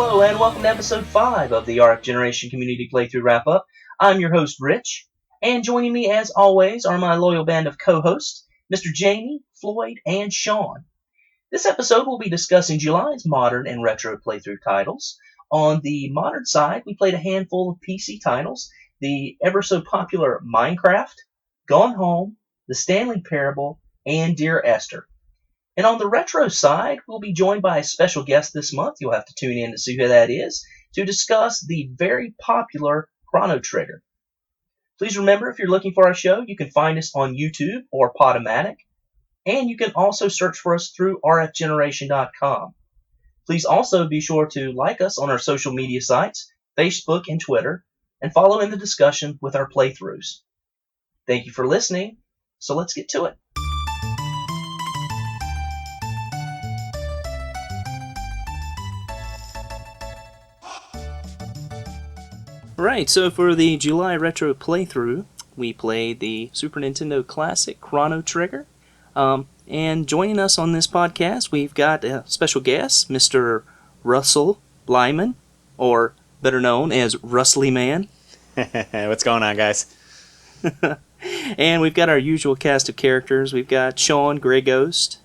Hello and welcome to episode 5 of the RFGeneration Community Playthrough Wrap-Up. I'm your host, Rich, and joining me as always are my loyal band of co-hosts, Mr. Jamie, Floyd, and Shawn. This episode will be discussing July's modern and retro playthrough titles. On the modern side, we played a handful of PC titles, the ever-so-popular Minecraft, Gone Home, the Stanley Parable, and Dear Esther. And on the retro side, we'll be joined by a special guest this month. You'll have to tune in to see who that is, to discuss the very popular Chrono Trigger. Please remember, if you're looking for our show, you can find us on YouTube or Podomatic, and you can also search for us through rfgeneration.com. Please also be sure to like us on our social media sites, Facebook and Twitter, and follow in the discussion with our playthroughs. Thank you for listening, so let's get to it. Right, so for the July Retro playthrough, we played the Super Nintendo classic Chrono Trigger. And joining us on this podcast, we've got a special guest, Mr. Russell Lyman, or better known as Russly Man. What's going on, guys? And we've got our usual cast of characters. We've got Shawn, Grey Ghost.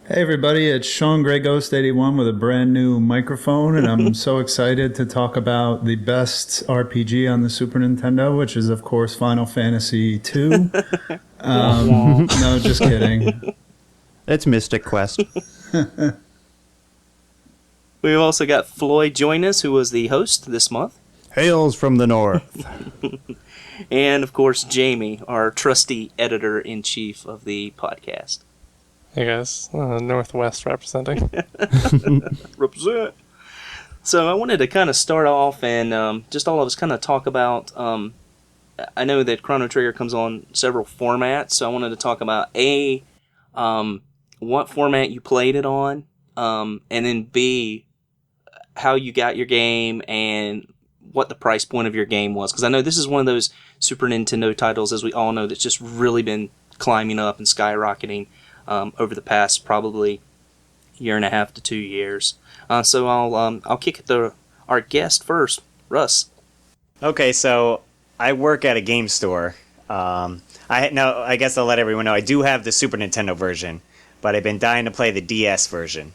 Hey everybody, it's Shawn Grey Ghost 81 with a brand new microphone, and I'm so excited to talk about the best RPG on the Super Nintendo, which is of course Final Fantasy II. No, just kidding. It's Mystic Quest. We've also got Floyd join us, who was the host this month. Hails from the north. And of course Jamie, our trusty editor-in-chief of the podcast. Hey guys, Northwest representing. Represent. So I wanted to kind of start off and just all of us kind of talk about, I know that Chrono Trigger comes on several formats, so I wanted to talk about A, what format you played it on, and then B, how you got your game and what the price point of your game was. Because I know this is one of those Super Nintendo titles, as we all know, that's just really been climbing up and skyrocketing over the past probably year and a half to 2 years. So I'll kick it to our guest first, Russ. Okay, so I work at a game store. I guess I'll let everyone know I do have the Super Nintendo version, but I've been dying to play the DS version,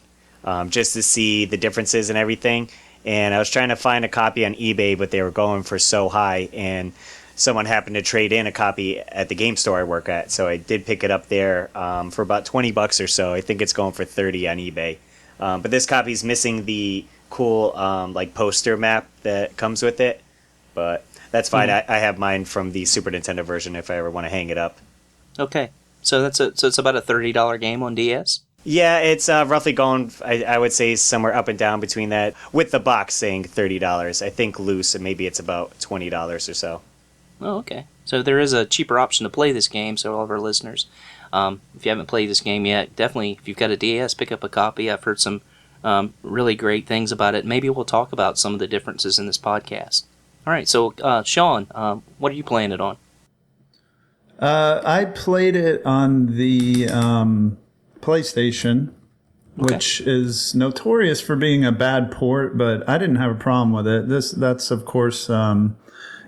just to see the differences and everything. And I was trying to find a copy on eBay, but they were going for so high, and someone happened to trade in a copy at the game store I work at, so I did pick it up there for about $20 or so. I think it's going for $30 on eBay. But this copy's missing the cool poster map that comes with it, but that's fine. Mm-hmm. I have mine from the Super Nintendo version if I ever want to hang it up. Okay, so it's about a $30 game on DS. Yeah, it's roughly going, I would say, somewhere up and down between that, with the box saying $30. I think loose, and maybe it's about $20 or so. Oh, okay. So there is a cheaper option to play this game, so all of our listeners, if you haven't played this game yet, definitely, if you've got a DS, pick up a copy. I've heard some really great things about it. Maybe we'll talk about some of the differences in this podcast. All right, so Shawn, what are you playing it on? I played it on the PlayStation, which is notorious for being a bad port, but I didn't have a problem with it. That's of course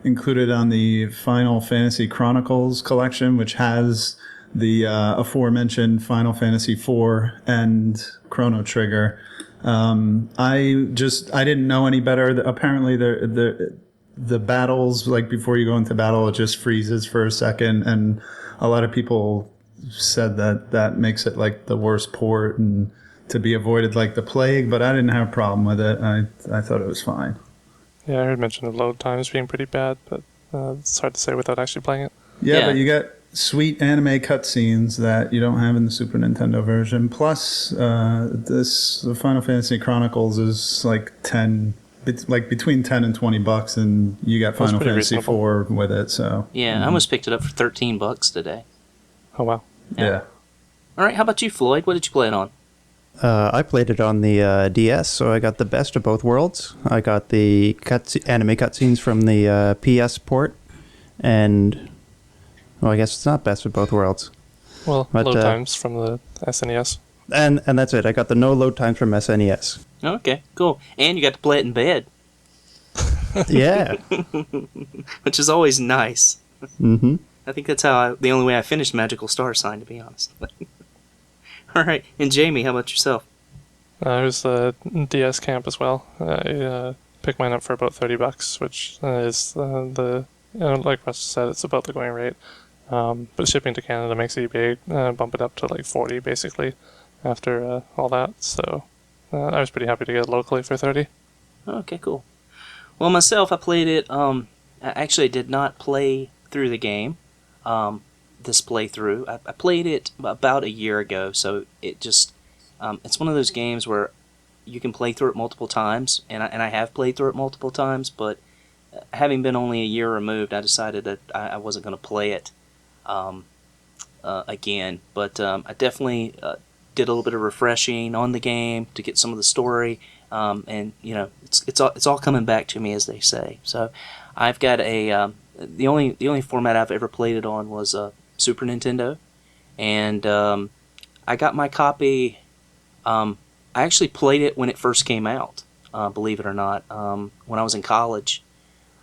included on the Final Fantasy Chronicles collection, which has the aforementioned Final Fantasy IV and Chrono Trigger. I didn't know any better. Apparently, the battles, like before you go into battle, it just freezes for a second, and a lot of people said that makes it like the worst port and to be avoided like the plague. But I didn't have a problem with it. I thought it was fine. Yeah, I heard mention of load times being pretty bad, but it's hard to say without actually playing it. Yeah, but you got sweet anime cutscenes that you don't have in the Super Nintendo version. Plus, the Final Fantasy Chronicles is like between $10 and $20, and you got Final Fantasy IV with it. So I almost picked it up for $13 today. Oh wow! Yeah. All right, how about you, Floyd? What did you play it on? I played it on the DS, so I got the best of both worlds. I got the anime cutscenes from the PS port, and I guess it's not best of both worlds. Well, load times from the SNES. And that's it. I got the no load times from SNES. Okay, cool. And you got to play it in bed, Yeah. which is always nice. Mm-hmm. I think that's the only way I finished Magical Star Sign, to be honest. All right, and Jamie, how about yourself? I was DS camp as well. I picked mine up for about $30, which is like Russ said, it's about the going rate. But shipping to Canada makes eBay bump it up to like 40 basically after all that. So I was pretty happy to get it locally for 30. Okay, cool. Well, myself, I played it. I actually did not play through the game. This playthrough, I played it about a year ago, so it just it's one of those games where you can play through it multiple times, and I have played through it multiple times, but having been only a year removed, I decided that I wasn't going to play it again. But I definitely did a little bit of refreshing on the game to get some of the story, and it's all coming back to me, as they say. So I've got the only format I've ever played it on was Super Nintendo, and I got my copy. I actually played it when it first came out, believe it or not, when I was in college,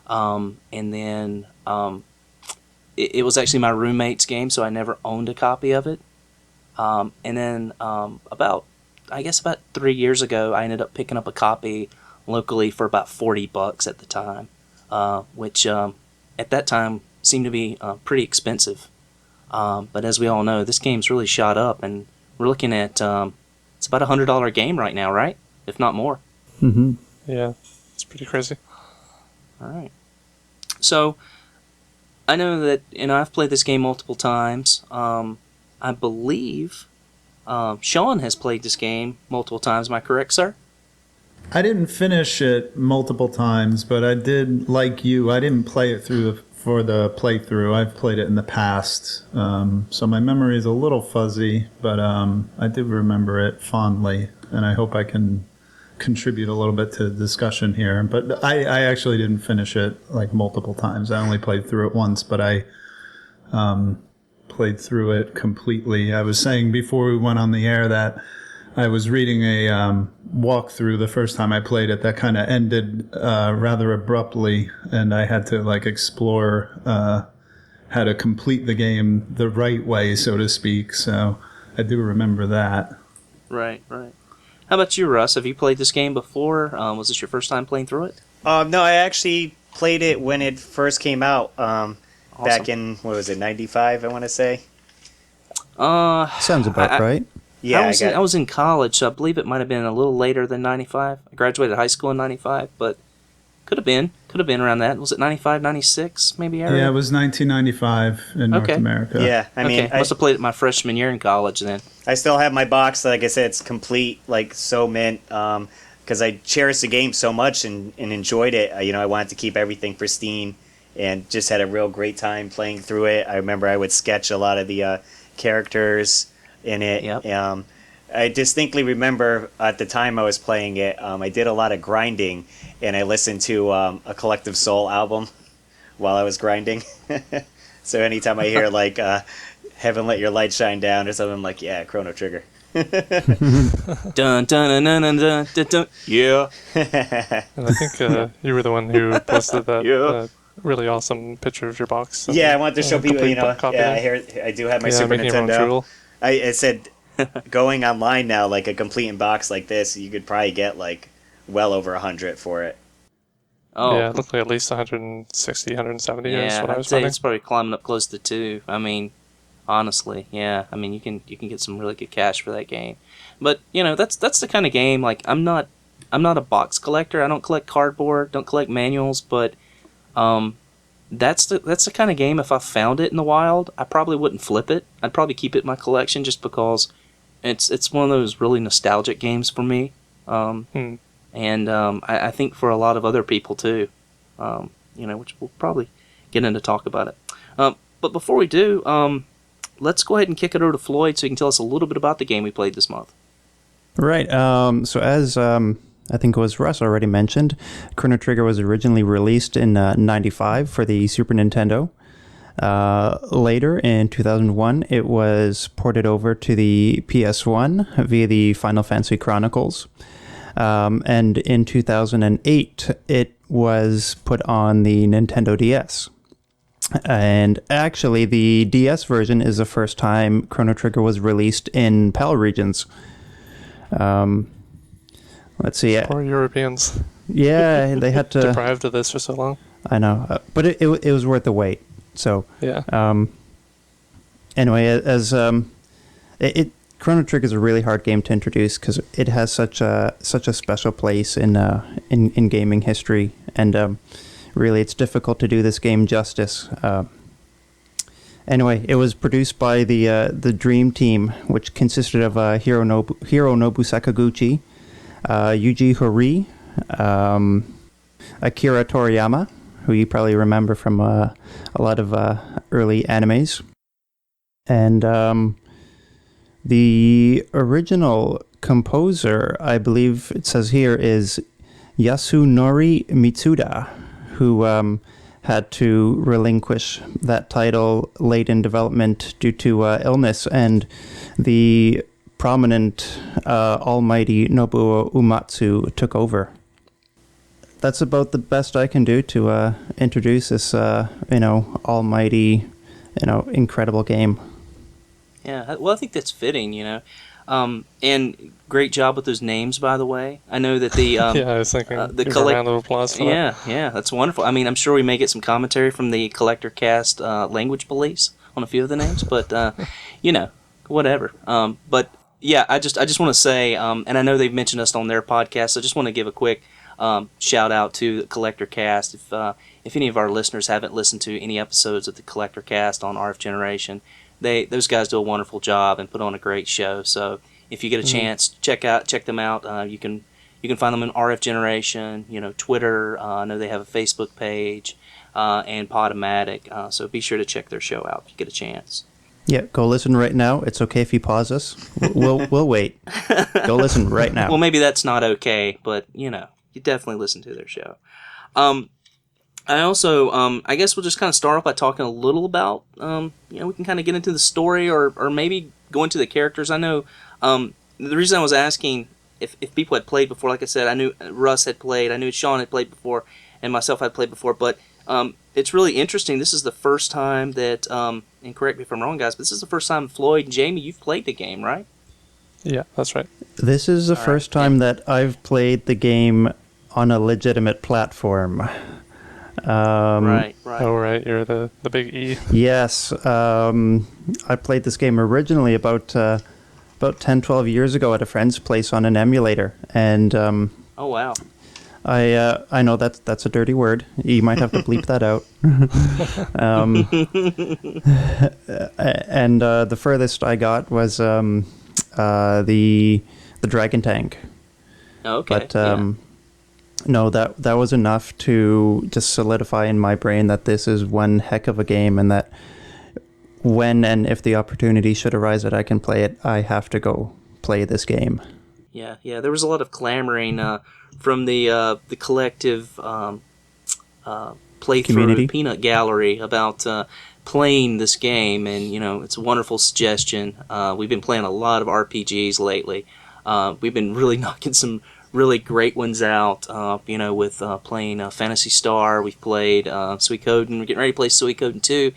and then it was actually my roommate's game, so I never owned a copy of it. And then about 3 years ago, I ended up picking up a copy locally for about $40 at the time, which at that time seemed to be pretty expensive. But as we all know, this game's really shot up, and we're looking at it's about $100 game right now, right? If not more. Mm-hmm. Yeah, it's pretty crazy. All right. So I know that I've played this game multiple times. I believe Shawn has played this game multiple times. Am I correct, sir? I didn't finish it multiple times, but I did, like you, I didn't play it for the playthrough. I've played it in the past, so my memory is a little fuzzy, but I do remember it fondly, and I hope I can contribute a little bit to the discussion here. But I actually didn't finish it like multiple times. I only played through it once, but I played through it completely. I was saying before we went on the air that I was reading a walkthrough the first time I played it that kind of ended rather abruptly, and I had to explore how to complete the game the right way, so to speak. So I do remember that. Right. How about you, Russ? Have you played this game before? Was this your first time playing through it? No, I actually played it when it first came out. Awesome. Back in, what was it, 95, I want to say? Sounds about right. Yeah, I was in college, so I believe it might have been a little later than 95. I graduated high school in 95, but could have been around that. Was it 95, 96, maybe? Yeah, it was 1995 in North America. Yeah, I mean, I must have played it my freshman year in college then. I still have my box. Like I said, it's complete, so mint. Because I cherished the game so much and enjoyed it. I wanted to keep everything pristine, and just had a real great time playing through it. I remember I would sketch a lot of the characters in it. Yep. I distinctly remember at the time I was playing it, I did a lot of grinding, and I listened to a Collective Soul album while I was grinding. So anytime I hear Heaven Let Your Light Shine Down or something, I'm like, yeah, Chrono Trigger. Dun dun dun dun dun dun dun, dun. Yeah. And I think you were the one who posted that really awesome picture of your box. Yeah, I wanted to show people, copy. I do have my Super making your own Nintendo. jewel. I said, going online now, a complete in box like this, you could probably get well over 100 for it. Oh. Yeah, it looked like at least 160, 170 is Yeah, what I I'd was say finding. it's probably climbing up close to 2. I mean, honestly, yeah. I mean, you can get some really good cash for that game. But that's the kind of game. I'm not a box collector. I don't collect cardboard. Don't collect manuals. But that's the kind of game. If I found it in the wild, I probably wouldn't flip it. I'd probably keep it in my collection just because it's one of those really nostalgic games for me. And I think for a lot of other people too. Which we'll probably get into talk about it. But before we do, let's go ahead and kick it over to Floyd so he can tell us a little bit about the game we played this month. Right. So as I think it was Russ already mentioned, Chrono Trigger was originally released in 95 for the Super Nintendo. Later, in 2001, it was ported over to the PS1 via the Final Fantasy Chronicles. And in 2008, it was put on the Nintendo DS. And actually, the DS version is the first time Chrono Trigger was released in PAL regions. Let's see. Poor Europeans. Yeah, they had to... deprived of this for so long. I know, but it was worth the wait. So Yeah. Anyway, as Chrono Trigger is a really hard game to introduce because it has such a special place in gaming history, and really it's difficult to do this game justice. Anyway, it was produced by the Dream Team, which consisted of Hironobu Sakaguchi, Yuji Horii, Akira Toriyama, who you probably remember from a lot of early animes. And the original composer, I believe it says here, is Yasunori Mitsuda, who had to relinquish that title late in development due to illness, and the prominent almighty Nobuo Uematsu took over. That's about the best I can do to introduce this, almighty, incredible game. Yeah, well, I think that's fitting, and great job with those names, by the way. I know that the Yeah, I was thinking the give a round of applause for that. Yeah, that's wonderful. I mean, I'm sure we may get some commentary from the Collector Cast language police on a few of the names, but whatever. But yeah, I just want to say, and I know they've mentioned us on their podcast, so I just want to give a quick shout out to the Collector Cast. If any of our listeners haven't listened to any episodes of the Collector Cast on RF Generation, those guys do a wonderful job and put on a great show. So if you get a chance, check them out. You can find them on RF Generation, Twitter. I know they have a Facebook page and Podomatic. So be sure to check their show out if you get a chance. Yeah, go listen right now. It's okay if you pause us. We'll wait. Go listen right now. Well, maybe that's not okay, but you definitely listen to their show. I also, I guess we'll just kind of start off by talking a little about, we can kind of get into the story or maybe go into the characters. I know the reason I was asking if people had played before, like I said, I knew Russ had played, I knew Shawn had played before, and myself had played before, but it's really interesting. This is the first time that, and correct me if I'm wrong, guys, but this is the first time Floyd and Jamie, you've played the game, right? Yeah, that's right. This is the first time that I've played the game on a legitimate platform. Right. Oh, right. You're the big E. Yes. I played this game originally about 10, 12 years ago at a friend's place on an emulator. And oh, wow. I know that's a dirty word. You might have to bleep that out. And the furthest I got was the Dragon Tank. Okay. But no, that was enough to just solidify in my brain that this is one heck of a game, and that when and if the opportunity should arise that I can play it, I have to go play this game. Yeah. There was a lot of clamoring from the collective playthrough Community? Peanut Gallery about playing this game, and it's a wonderful suggestion. We've been playing a lot of RPGs lately. We've been really knocking some really great ones out, with playing Phantasy Star. We've played Suikoden. We're getting ready to play Suikoden 2,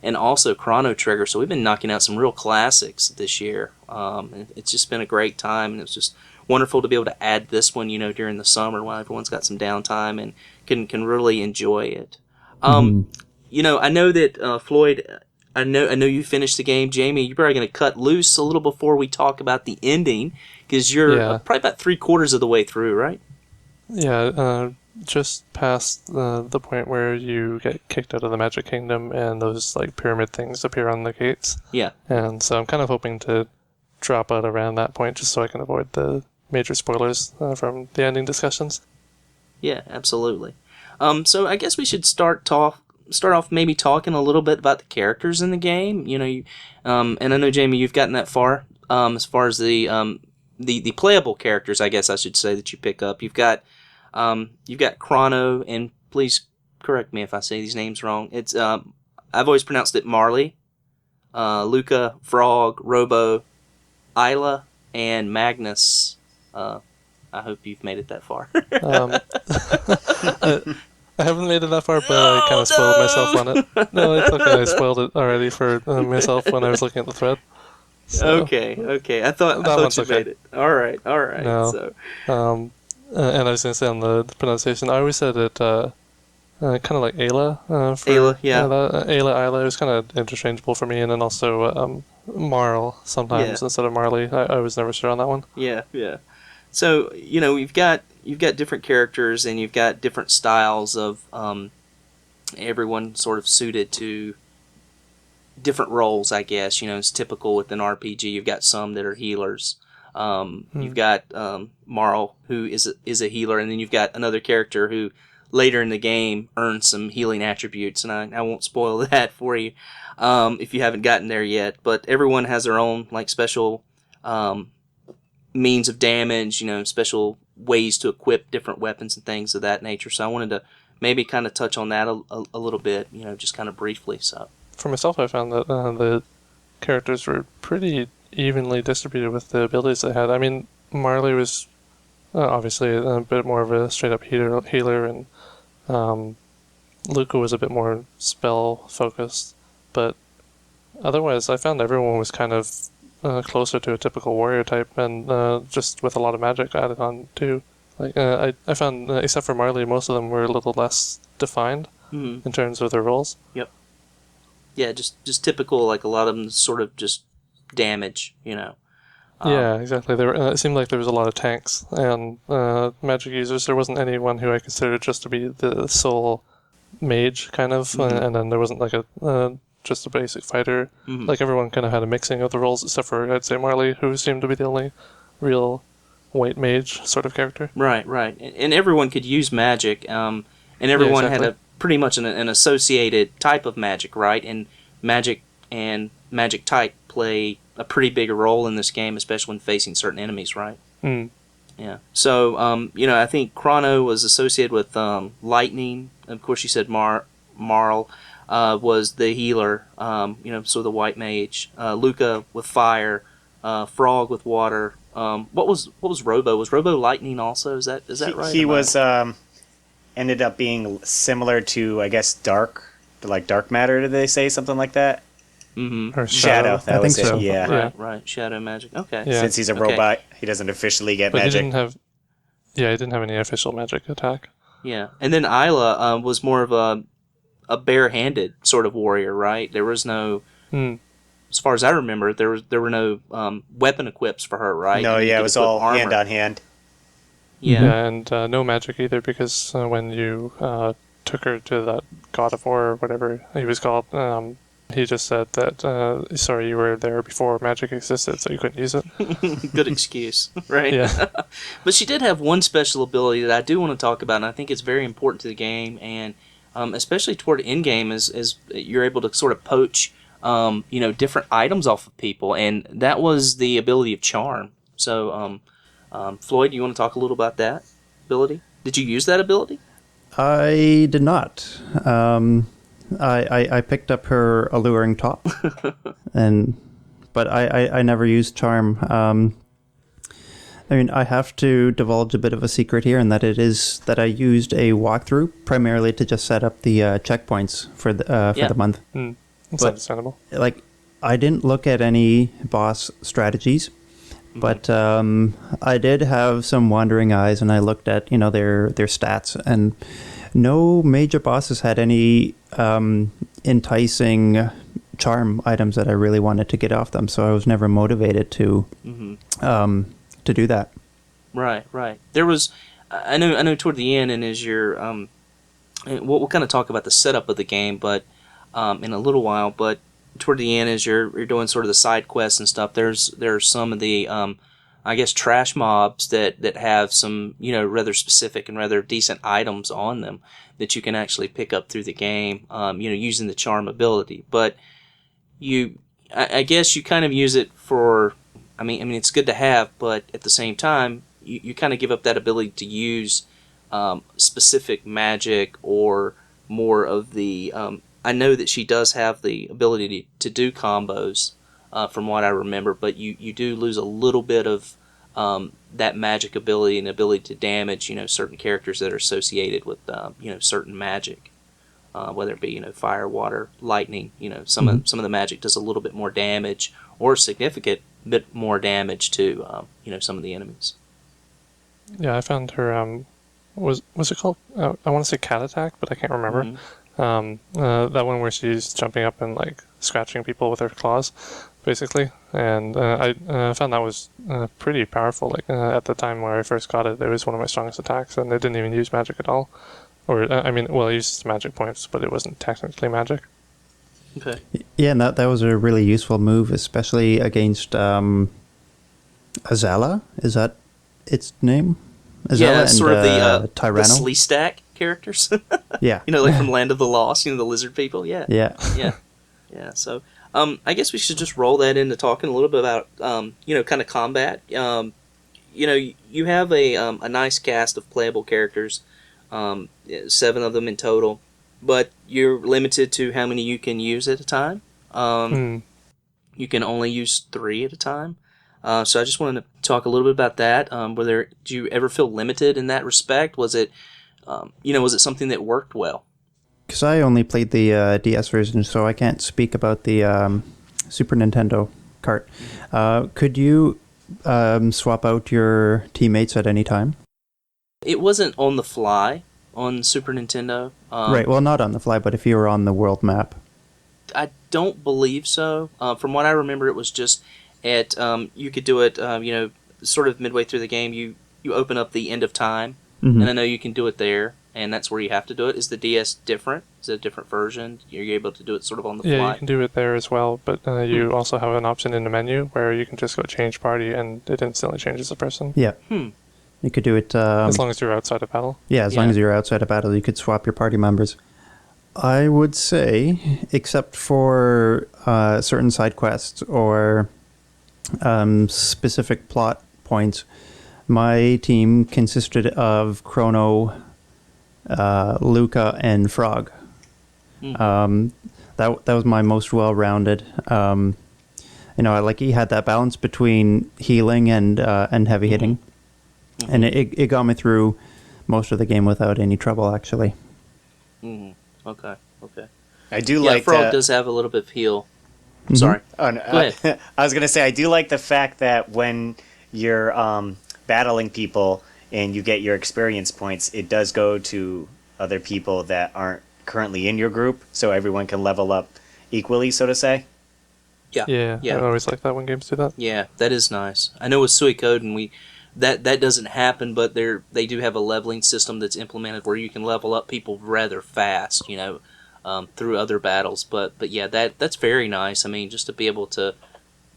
and also Chrono Trigger. So we've been knocking out some real classics this year. It's just been a great time, and it's just wonderful to be able to add this one, during the summer when everyone's got some downtime and can really enjoy it. I know that Floyd, I know you finished the game. Jamie, you're probably going to cut loose a little before we talk about the ending, because you're probably about 3/4 of the way through, right? Yeah, just past the point where you get kicked out of the Magic Kingdom and those pyramid things appear on the gates. Yeah. And so I'm kind of hoping to drop out around that point just so I can avoid the major spoilers from the ending discussions. Yeah, absolutely. So I guess we should start off maybe talking a little bit about the characters in the game. And I know, Jamie, you've gotten that far as far as the playable characters, I guess I should say, that you pick up. You've got Chrono, and please correct me if I say these names wrong. It's I've always pronounced it Marley, Luca, Frog, Robo, Isla, and Magnus. I hope you've made it that far. I haven't made it that far, but I kind of spoiled myself on it. No, it's okay. I spoiled it already for myself when I was looking at the thread. So, Okay. I thought you made it. All right. No. So, and I was going to say on the pronunciation, I always said it kind of like Ayla. Ayla, yeah. Ayla, Isla. It was kind of interchangeable for me, and then also Marl sometimes instead of Marley. I was never sure on that one. Yeah. So, you've got different characters and you've got different styles of everyone sort of suited to different roles, I guess. It's typical with an RPG. You've got some that are healers. You've got Marl, who is a healer, and then you've got another character who later in the game earns some healing attributes, and I won't spoil that for you if you haven't gotten there yet. But everyone has their own special means of damage, special ways to equip different weapons and things of that nature. So I wanted to maybe kind of touch on that a little bit, just kind of briefly. So for myself, I found that the characters were pretty evenly distributed with the abilities they had. I mean, Marley was obviously a bit more of a straight up healer, and Luca was a bit more spell focused. But otherwise, I found everyone was kind of closer to a typical warrior type, and just with a lot of magic added on too. I found, except for Marley, most of them were a little less defined in terms of their roles. Yep. Yeah, just typical. Like a lot of them, sort of just damage. Yeah, exactly. It seemed like there was a lot of tanks and magic users. There wasn't anyone who I considered just to be the sole mage, kind of, and then there wasn't like just a basic fighter. Like everyone kind of had a mixing of the roles, except for I'd say Marley, who seemed to be the only real white mage sort of character. Right. And everyone could use magic, and everyone had pretty much an associated type of magic, right? And magic type play a pretty big role in this game, especially when facing certain enemies, right? Yeah. So, I think Chrono was associated with lightning. Of course, you said Marl was the healer, so the white mage. Luca with fire, Frog with water. What was Robo? Was Robo lightning also? Is that right? He was ended up being similar to, I guess, dark matter. Did they say something like that? Or Shadow. That I was think it. so. Yeah. Right. Shadow magic. Okay. Yeah. Since he's a robot, he doesn't officially get but magic. he didn't have any official magic attack. Yeah, and then Isla was more of a bare-handed sort of warrior, right? There was no, as far as I remember, there were no weapon equips for her, right? No, it was all hand on hand. Yeah, and no magic either, because when you took her to that God of War or whatever he was called, he just said that, sorry, you were there before magic existed, so you couldn't use it. Good excuse, right? Yeah. But she did have one special ability that I do want to talk about, and I think it's very important to the game, and especially toward end game, is you're able to sort of poach, different items off of people, and that was the ability of charm. So, Floyd, you want to talk a little about that ability? Did you use that ability? I did not. I picked up her alluring top, but I never used charm. I mean, I have to divulge a bit of a secret here, and that it is that I used a walkthrough primarily to just set up the checkpoints for the month. That's understandable. Like, I didn't look at any boss strategies, but I did have some wandering eyes, and I looked at their stats, and no major bosses had any enticing charm items that I really wanted to get off them. So I was never motivated to do that. Right. There was, I know toward the end, and as you're, we'll kind of talk about the setup of the game, but in a little while. But toward the end, as you're doing sort of the side quests and stuff, there's some of the I guess trash mobs that have some rather specific and rather decent items on them that you can actually pick up through the game, using the charm ability. But I guess you kind of use it for. I mean, it's good to have, but at the same time, you kind of give up that ability to use specific magic or more of the. I know that she does have the ability to do combos, from what I remember, but you do lose a little bit of that magic ability and ability to damage, certain characters that are associated with, certain magic, whether it be, fire, water, lightning. Some of the magic does a little bit more damage or significant bit more damage to, some of the enemies. Yeah, I found her. Was it called? I want to say cat attack, but I can't remember. That one where she's jumping up and like scratching people with her claws, basically. And I found that was pretty powerful. Like at the time where I first got it, it was one of my strongest attacks, and it didn't even use magic at all. Or it used magic points, but it wasn't technically magic. Okay. Yeah, and that was a really useful move, especially against Azala. Is that its name? Azala and sort of the Tyranno? The Sleestack characters. Yeah. Like from Land of the Lost, the lizard people. Yeah. Yeah. Yeah. So, I guess we should just roll that into talking a little bit about, kind of combat. You have a nice cast of playable characters, 7 of them in total, but you're limited to how many you can use at a time. You can only use 3 at a time. So I just wanted to talk a little bit about that. Do you ever feel limited in that respect? Was it, was it something that worked well? Because I only played the DS version, so I can't speak about the Super Nintendo cart. Could you swap out your teammates at any time? It wasn't on the fly on Super Nintendo. Right, well, not on the fly, but if you were on the world map. I don't believe so. From what I remember, it was just at, you could do it, sort of midway through the game, you open up the end of time, and I know you can do it there, and that's where you have to do it. Is the DS different? Is it a different version? You're able to do it sort of on the fly? Yeah, you can do it there as well, but you also have an option in the menu where you can just go change party, and it instantly changes the person. Yeah. You could do it... as long as you're outside of battle. Yeah, as long as you're outside of battle, you could swap your party members. I would say, except for certain side quests or specific plot points, my team consisted of Chrono, Luca, and Frog. That was my most well-rounded. He had that balance between healing and heavy hitting, and it got me through most of the game without any trouble, actually. Okay. I do like Frog does have a little bit of heal. Sorry. Oh, no, Go ahead. I was going to say, I do like the fact that when you're battling people and you get your experience points, it does go to other people that aren't currently in your group, so everyone can level up equally, so to say. Yeah. I always like that when games do that. Yeah, that is nice. I know with Suikoden, that doesn't happen, but they do have a leveling system that's implemented where you can level up people rather fast, through other battles. But yeah, that's very nice. I mean, just to be able to,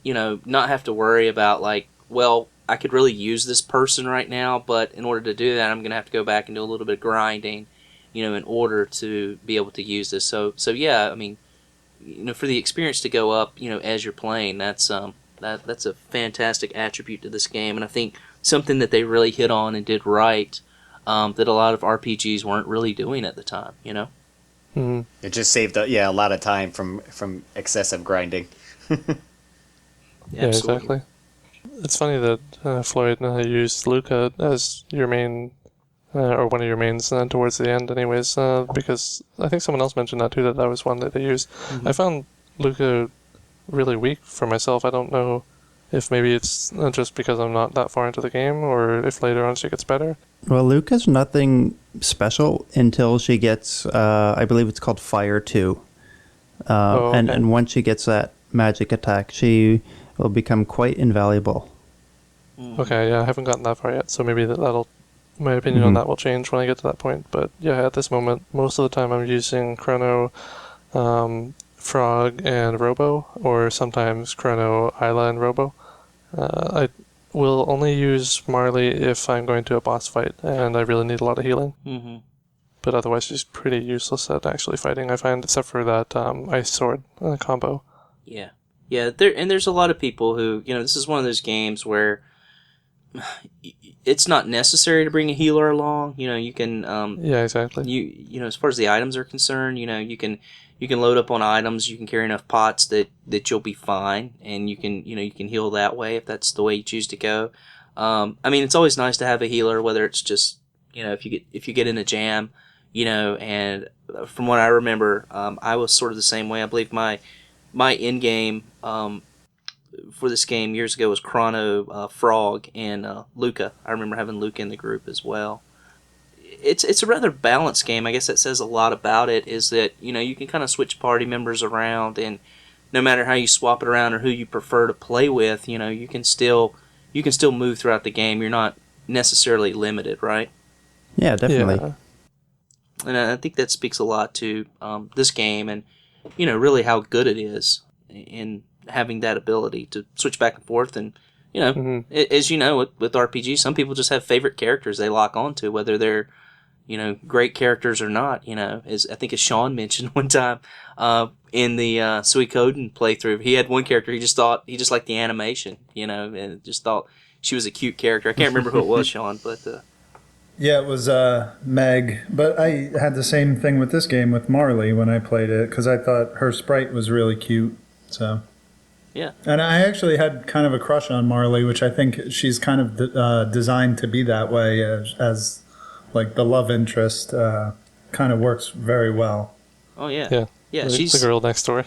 not have to worry about like, well, I could really use this person right now, but in order to do that, I'm going to have to go back and do a little bit of grinding, in order to be able to use this. So yeah, I mean, for the experience to go up, as you're playing, that's a fantastic attribute to this game, and I think something that they really hit on and did right, that a lot of RPGs weren't really doing at the time, It just saved a lot of time from excessive grinding. Yeah, exactly. It's funny that Floyd used Luca as your main, or one of your mains towards the end anyways, because I think someone else mentioned that too, that was one that they used. I found Luca really weak for myself. I don't know if maybe it's just because I'm not that far into the game, or if later on she gets better. Well, Luca's nothing special until she gets, I believe it's called Fire 2. Okay. And once she gets that magic attack, she will become quite invaluable. Okay, yeah, I haven't gotten that far yet, so maybe that'll my opinion on that will change when I get to that point. But yeah, at this moment, most of the time I'm using Chrono, Frog, and Robo, or sometimes Chrono, Isla, and Robo. I will only use Marley if I'm going to a boss fight and I really need a lot of healing. But otherwise, she's pretty useless at actually fighting, I find, except for that Ice Sword combo. Yeah. There's a lot of people who, this is one of those games where it's not necessary to bring a healer along. You can. Yeah, exactly. As far as the items are concerned, you can load up on items. You can carry enough pots that you'll be fine, and you can heal that way if that's the way you choose to go. I mean, it's always nice to have a healer, whether it's just, if you get in a jam, and from what I remember, I was sort of the same way. I believe my end game for this game years ago was Chrono, Frog, and Luca. I remember having Luca in the group as well. It's a rather balanced game. I guess that says a lot about it, is that, you can kind of switch party members around, and no matter how you swap it around or who you prefer to play with, you can still move throughout the game. You're not necessarily limited, right? Yeah, definitely. Yeah. And I think that speaks a lot to this game, and really how good it is in having that ability to switch back and forth. And as you know, with RPG, some people just have favorite characters they lock onto, whether they're great characters or not. As I think Shawn mentioned one time in the Suikoden playthrough, he had one character he just liked the animation, and just thought she was a cute character. I can't remember who it was, Shawn, but Yeah, it was Meg. But I had the same thing with this game with Marley when I played it, because I thought her sprite was really cute. So yeah. And I actually had kind of a crush on Marley, which I think she's kind of designed to be that way, as like the love interest. Kind of works very well. Oh yeah. Yeah, She's the girl next door.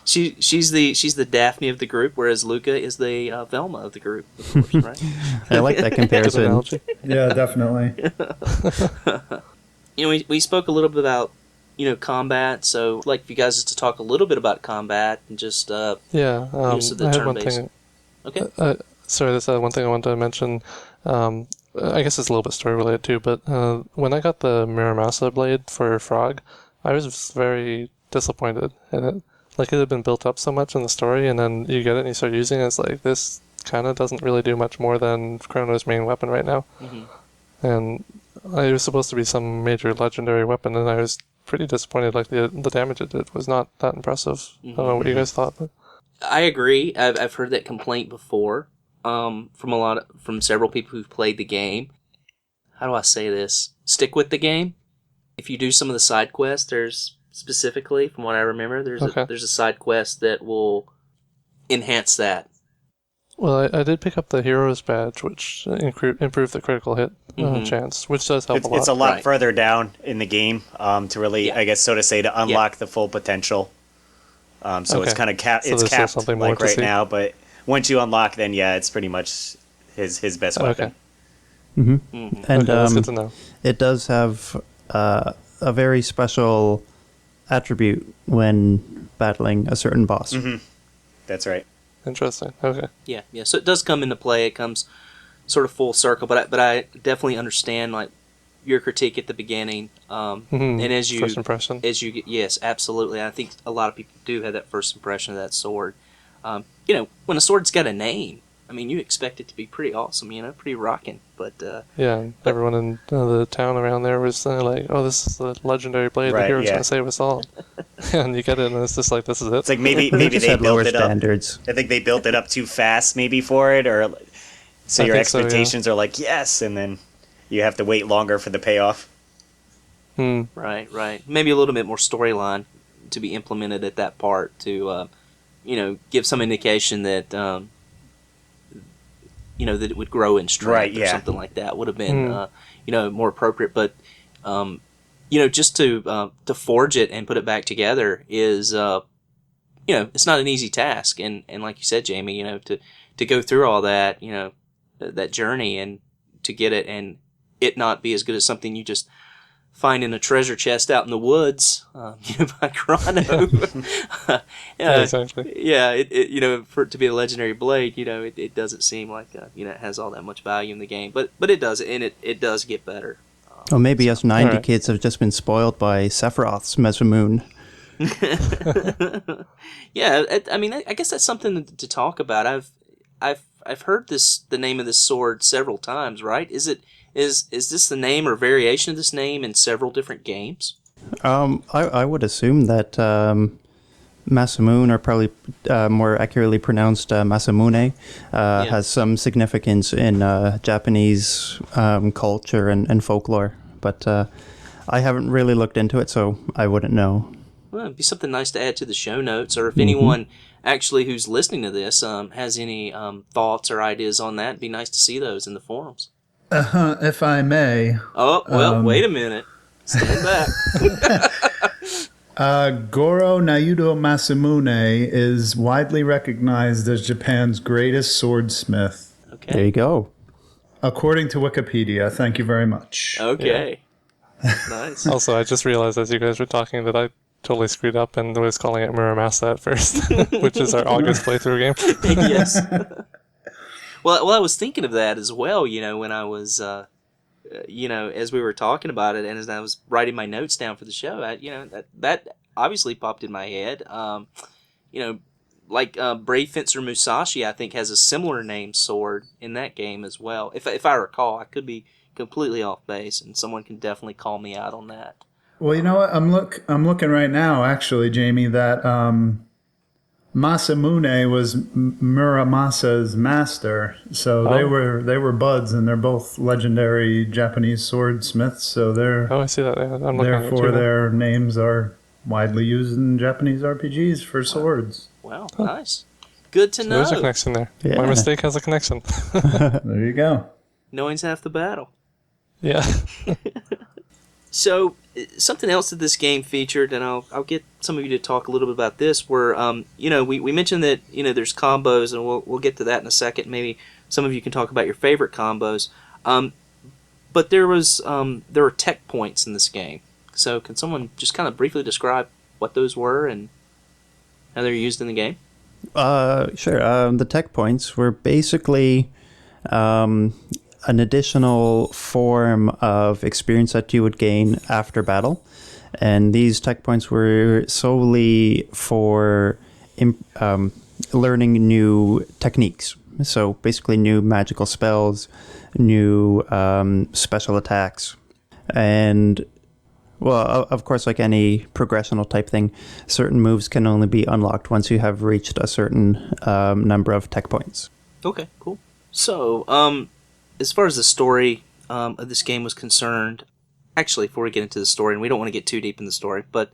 she's the Daphne of the group, whereas Luca is the Velma of the group, of course, right? I like that Good comparison. analogy. Yeah, definitely. We spoke a little bit about combat, so I'd like for you guys just to talk a little bit about combat and just Yeah, use of the I had one turn-based. thing. Okay. Sorry, there's one thing I wanted to mention. I guess it's a little bit story related too, but when I got the Muramasa blade for Frog, I was very disappointed in it. Like, it had been built up so much in the story, and then you get it and you start using it, it's like, this kind of doesn't really do much more than Chrono's main weapon right now. Mm-hmm. And it was supposed to be some major legendary weapon, and I was pretty disappointed. Like, the damage it did was not that impressive. I don't know what you guys thought, but I agree. I've heard that complaint before from several people who've played the game. How do I say this? Stick with the game. If you do some of the side quests, there's specifically, from what I remember, there's a side quest that will enhance that. Well, I did pick up the Hero's Badge, which improved the critical hit chance, which does help a lot. It's a lot Right. further down in the game to really, I guess, so to say, to unlock the full potential. So it's kind of So it's there's capped something more like to right see. now, but once you unlock, then it's pretty much his best weapon. Okay. And Okay, that's good to know. it does have a very special attribute when battling a certain boss. That's right. Interesting. Okay. Yeah. So it does come into play. It comes sort of full circle, but I definitely understand like your critique at the beginning. And as you First impression. Yes, absolutely. I think a lot of people do have that first impression of that sword. When a sword's got a name, I mean, you expect it to be pretty awesome, pretty rocking. But Yeah, and everyone in the town around there was like, "Oh, this is the legendary blade. The Right, hero's yeah. gonna save us all." And you get it, and it's just like, "This is it." It's like maybe Just they had lower built it up. standards. I think they built it up too fast, maybe for it, or so I your think so, yeah. expectations are like yes, and then you have to wait longer for the payoff. Right. Maybe a little bit more storyline to be implemented at that part to, give some indication that, that it would grow in strength Right, or yeah. something like that would have been, more appropriate. But, just to forge it and put it back together is, it's not an easy task. And like you said, Jamie, to go through all that, that journey and to get it and it not be as good as something you just find in a treasure chest out in the woods, by Chrono. Yeah, exactly. Yeah, it for it to be a legendary blade, it doesn't seem like it has all that much value in the game, but it does, and it does get better. Or maybe us 90 Alright. kids have just been spoiled by Sephiroth's Mesomoon. Yeah, I guess that's something to talk about. I've heard the name of this sword several times. Right? Is this the name or variation of this name in several different games? I would assume that Masamune, or probably more accurately pronounced Masamune, has some significance in Japanese culture and folklore. But I haven't really looked into it, so I wouldn't know. Well, it'd be something nice to add to the show notes, or if anyone actually who's listening to this has any thoughts or ideas on that, it'd be nice to see those in the forums. If I may. Oh, well, wait a minute. Stand back. Goro Naruto Masamune is widely recognized as Japan's greatest swordsmith. Okay. There you go. According to Wikipedia. Thank you very much. Okay. Nice. Also, I just realized as you guys were talking that I totally screwed up and was calling it Muramasa at first, which is our August playthrough game. Yes. Well, I was thinking of that as well, when I was, as we were talking about it and as I was writing my notes down for the show, that obviously popped in my head. Brave Fencer Musashi, I think, has a similar named sword in that game as well. If I recall, I could be completely off base, and someone can definitely call me out on that. Well, you know what? I'm looking right now, actually, Jamie, that Masamune was Muramasa's master. So they were buds, and they're both legendary Japanese swordsmiths. So I see that. Yeah, I'm looking at it therefore too. their names are widely used in Japanese RPGs for swords. Wow, nice. Good to know. There's a connection there. Yeah. My mistake has a connection. There you go. Knowing's half the battle. Yeah. So, something else that this game featured, and I'll get some of you to talk a little bit about this, were, we mentioned that, there's combos, and we'll get to that in a second. Maybe some of you can talk about your favorite combos. But there were tech points in this game. So, can someone just kind of briefly describe what those were and how they're used in the game? Sure. The tech points were basically an additional form of experience that you would gain after battle. And these tech points were solely for learning new techniques. So basically new magical spells, new special attacks. And, well, of course, like any progressional type thing, certain moves can only be unlocked once you have reached a certain number of tech points. Okay, cool. So, as far as the story of this game was concerned, actually, before we get into the story, and we don't want to get too deep in the story, but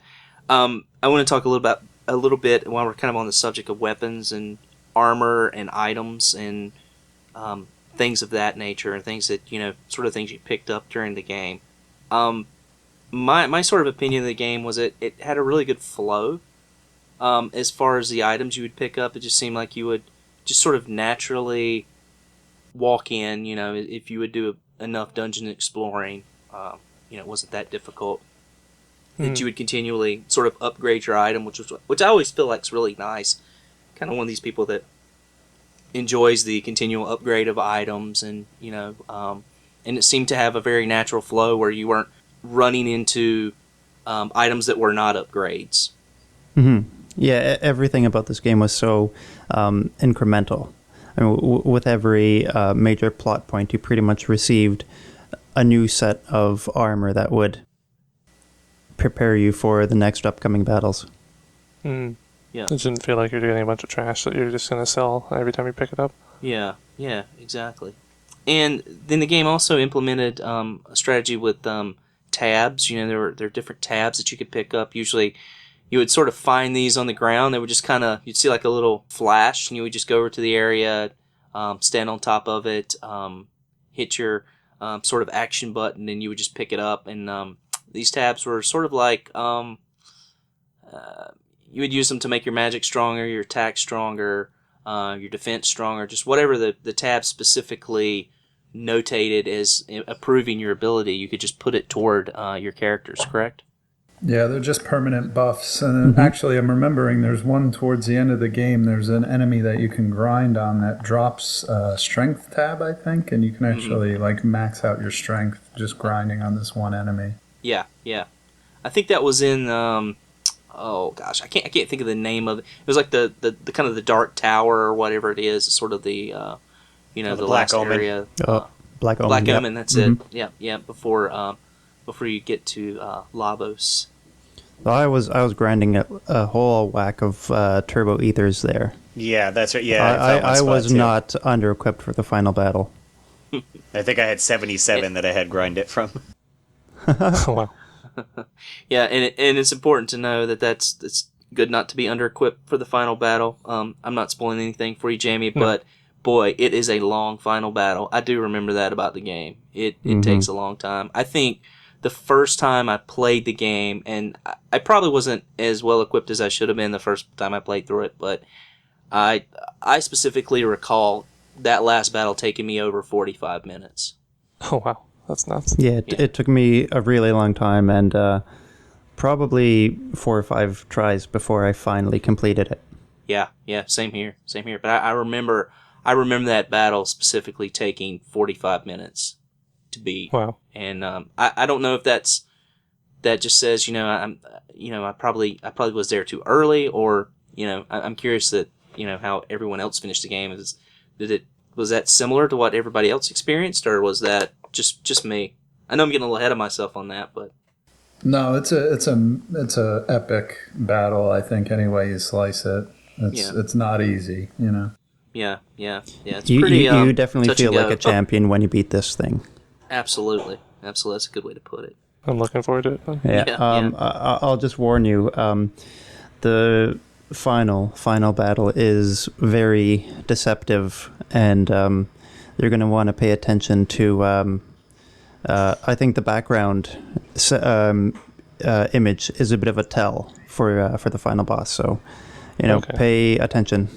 I want to talk a little bit while we're kind of on the subject of weapons and armor and items and things of that nature and things that sort of things you picked up during the game. My sort of opinion of the game was it had a really good flow. As far as the items you would pick up, it just seemed like you would just sort of naturally walk in, if you would do enough dungeon exploring, it wasn't that difficult. That you would continually sort of upgrade your item, which I always feel like is really nice. Kind of one of these people that enjoys the continual upgrade of items, and and it seemed to have a very natural flow where you weren't running into items that were not upgrades. Mm-hmm. Yeah, everything about this game was so incremental. I mean, with every major plot point, you pretty much received a new set of armor that would prepare you for the next upcoming battles. Mm. Yeah. It didn't feel like you're getting a bunch of trash that you're just going to sell every time you pick it up. Yeah, exactly. And then the game also implemented a strategy with tabs. There are different tabs that you could pick up. Usually you would sort of find these on the ground. They would just you'd see like a little flash, and you would just go over to the area, stand on top of it, hit your sort of action button, and you would just pick it up. And these tabs were sort of like you would use them to make your magic stronger, your attack stronger, your defense stronger, just whatever the tab specifically notated as improving your ability. You could just put it toward your characters, correct? Yeah, they're just permanent buffs. And actually, I'm remembering there's one towards the end of the game. There's an enemy that you can grind on that drops strength tab, I think. And you can actually max out your strength just grinding on this one enemy. Yeah. I think that was in, oh gosh, I can't think of the name of it. It was like the kind of the Dark Tower or whatever it is, sort of the, the Black last Omen. area. Black Omen. Black yep. Omen, that's it. Yeah, before you get to Lavos. Well, I was grinding a whole whack of turbo ethers there. Yeah, that's right. Yeah, I was not under-equipped for the final battle. I think I had 77 that I had grind it from. Oh, wow. Yeah, and it's important to know that it's good not to be under-equipped for the final battle. I'm not spoiling anything for you, Jamie, but boy, it is a long final battle. I do remember that about the game. It takes a long time. I think the first time I played the game, and I probably wasn't as well equipped as I should have been the first time I played through it, but I specifically recall that last battle taking me over 45 minutes. Oh, wow. That's nuts. Yeah, it took me a really long time, and probably 4 or 5 tries before I finally completed it. Yeah, same here. But I remember that battle specifically taking 45 minutes to beat. Wow. And I don't know if that just says, I probably was there too early, or I'm curious that how everyone else finished the game. Was that similar to what everybody else experienced, or was that just me? I know I'm getting a little ahead of myself on that, but No, it's a epic battle. I think any way you slice it, it's not easy. Yeah. It's You, pretty. you definitely touch feel and like go. a champion when you beat this thing. Absolutely. That's a good way to put it. I'm looking forward to it. Yeah. Yeah. I'll just warn you. The final battle is very deceptive, and you're going to want to pay attention to. I think the background image is a bit of a tell for the final boss. So, Okay. pay attention.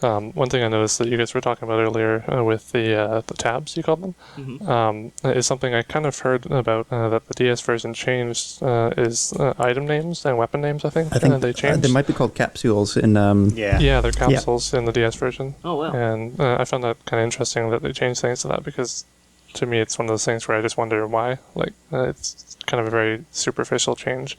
One thing I noticed that you guys were talking about earlier with the tabs, you called them, is something I kind of heard about that the DS version changed is item names and weapon names, I think. They changed. They might be called capsules in. Yeah, they're capsules in the DS version. Oh, wow. And I found that kind of interesting that they changed things to that, because to me it's one of those things where I just wonder why. Like, it's kind of a very superficial change.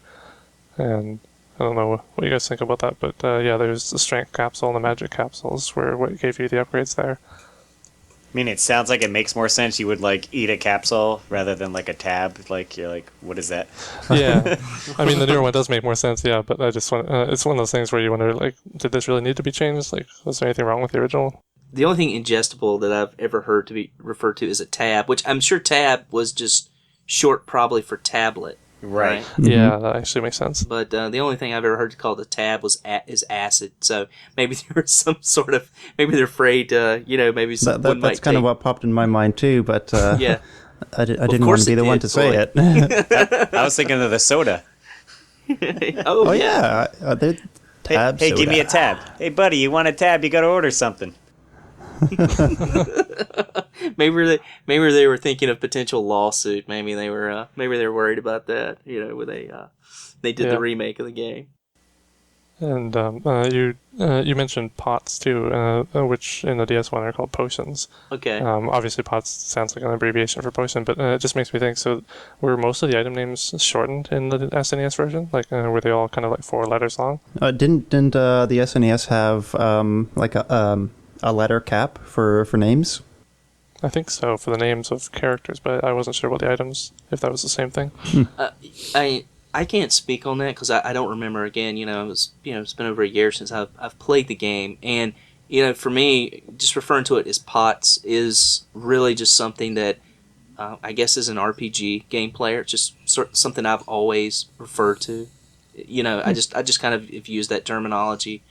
And I don't know what you guys think about that, but there's the strength capsule and the magic capsules were what gave you the upgrades there. I mean, it sounds like it makes more sense. You would eat a capsule rather than a tab. You're like, what is that? Yeah, I mean the newer one does make more sense. Yeah, but I just want it's one of those things where you wonder, did this really need to be changed? Was there anything wrong with the original? The only thing ingestible that I've ever heard to be referred to is a tab, which I'm sure tab was just short probably for tablet. Right. Yeah, that actually makes sense. But the only thing I've ever heard called a tab is acid. So maybe there was some sort of, maybe they're afraid, maybe someone might That's kind of what popped in my mind too, but yeah. I didn't want to be the one to say it. I was thinking of the soda. Oh, yeah, they're tabs. Hey, give me a tab. Hey, buddy, you want a tab? You got to order something. Maybe they were thinking of potential lawsuit. Maybe they were worried about that. When they did the remake of the game. And you mentioned pots too, which in the DS one are called potions. Okay. Obviously, pots sounds like an abbreviation for potion, but it just makes me think. So, were most of the item names shortened in the SNES version? Were they all kind of 4 letters long? Didn't the SNES have a letter cap for names? I think so, for the names of characters, but I wasn't sure about the items, if that was the same thing. I can't speak on that because I don't remember. Again, it's been over a year since I've played the game, and for me, just referring to it as pots is really just something that I guess as an RPG game player, it's just something I've always referred to. I just kind of have used that terminology.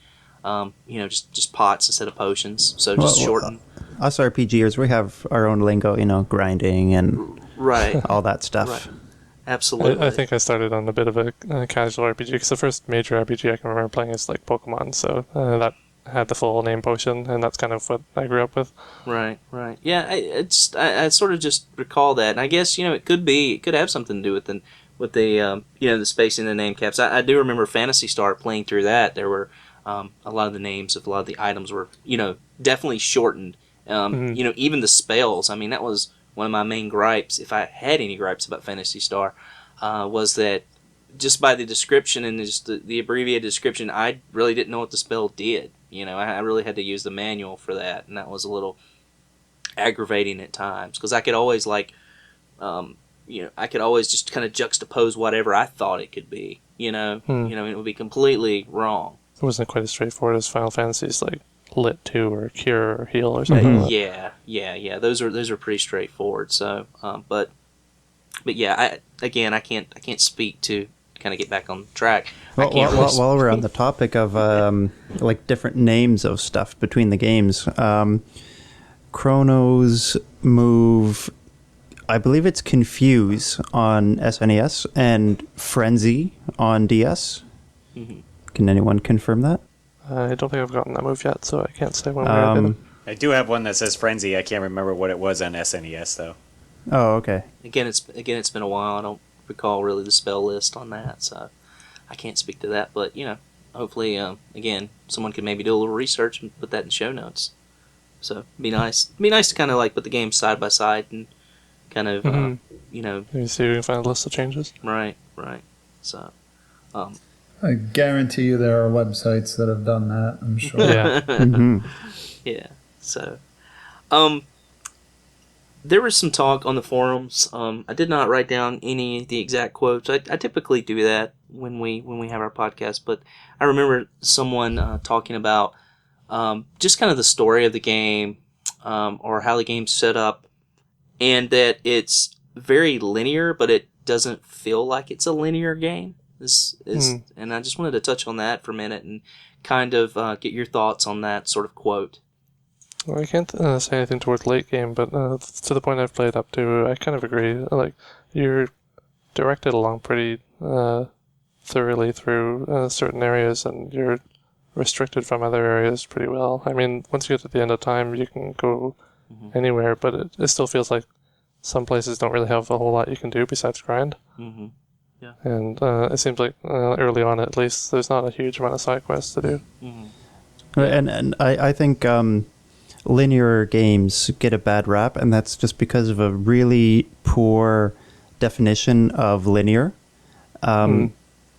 Just pots instead of potions, so just shorten. Us RPGers, we have our own lingo, grinding and all that stuff. Right. Absolutely. I think I started on a bit of a casual RPG, because the first major RPG I can remember playing is Pokemon, so that had the full name potion, and that's kind of what I grew up with. Right. Yeah, I sort of just recall that, and I guess it could have something to do with the the spacing of the name caps. I do remember Phantasy Star playing through that. There were a lot of the names of a lot of the items were definitely shortened. Even the spells. I mean, that was one of my main gripes, if I had any gripes about Phantasy Star, was that just by the description and just the abbreviated description, I really didn't know what the spell did. I really had to use the manual for that, and that was a little aggravating at times, because I could always I could always just kind of juxtapose whatever I thought it could be. It would be completely wrong. It wasn't quite as straightforward as Final Fantasy's Lit 2 or Cure or Heal or something like that. Yeah. Those are pretty straightforward. So, but But yeah, I can't speak to kind of get back on track. Well, while we're on the topic of like different names of stuff between the games, Chrono's move, I believe it's Confuse on SNES and Frenzy on DS. Mm-hmm. Can anyone confirm that? I don't think I've gotten that move yet, so I can't say one way or the other. I do have one that says Frenzy. I can't remember what it was on SNES though. Oh, okay. Again, it's been a while. I don't recall really the spell list on that, so I can't speak to that. But hopefully, again, someone could maybe do a little research and put that in show notes. So it'd be nice. It'd be nice to kind of like put the games side by side and kind of Maybe see if we can find a list of changes. Right. So. I guarantee you there are websites that have done that, I'm sure. Yeah. Mm-hmm. Yeah. So, there was some talk on the forums. I did not write down any of the exact quotes. I typically do that when we have our podcast, but I remember someone talking about just kind of the story of the game, or how the game's set up, and that it's very linear, but it doesn't feel like it's a linear game. And I just wanted to touch on that for a minute and kind of get your thoughts on that sort of quote. Well, I can't say anything towards late game, but to the point I've played up to, I kind of agree. Like, you're directed along pretty thoroughly through certain areas, and you're restricted from other areas pretty well. I mean, once you get to the end of time, you can go anywhere, but it still feels like some places don't really have a whole lot you can do besides grind. Mm-hmm. Yeah. And it seems like early on, at least, there's not a huge amount of side quests to do. Mm-hmm. And I think linear games get a bad rap, and that's just because of a really poor definition of linear.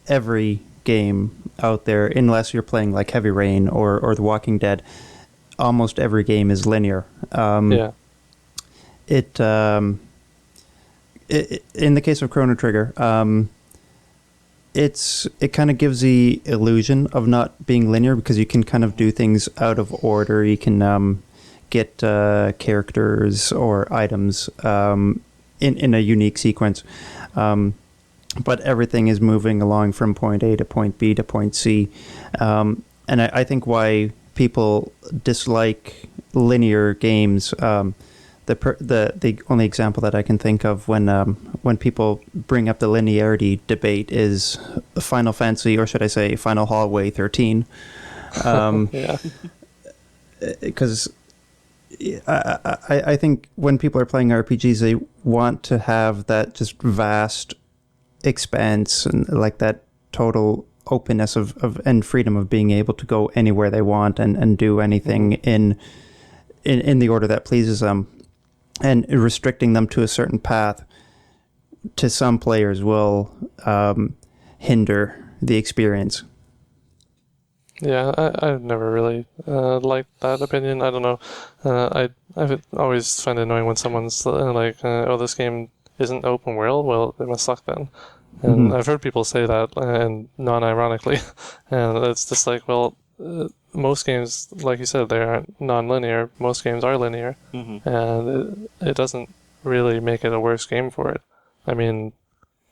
Every game out there, unless you're playing like Heavy Rain or The Walking Dead, almost every game is linear. It in the case of Chrono Trigger, it kind of gives the illusion of not being linear because you can kind of do things out of order. You can get characters or items in a unique sequence. But everything is moving along from point A to point B to point C. And I think why people dislike linear games, the only example that I can think of when people bring up the linearity debate is Final Fantasy, or should I say Final Hallway 13. Because I think when people are playing RPGs, they want to have that just vast expanse and like that total openness of and freedom of being able to go anywhere they want and do anything in the order that pleases them, and restricting them to a certain path to some players will hinder the experience. Yeah, I've never really liked that opinion. I don't know. I've always find it annoying when someone's like, "Oh, this game isn't open world." Well, it must suck then. And I've heard people say that, and non-ironically, and it's just like, well, most games, like you said, they aren't non-linear. Most games are linear, and it doesn't really make it a worse game for it. I mean,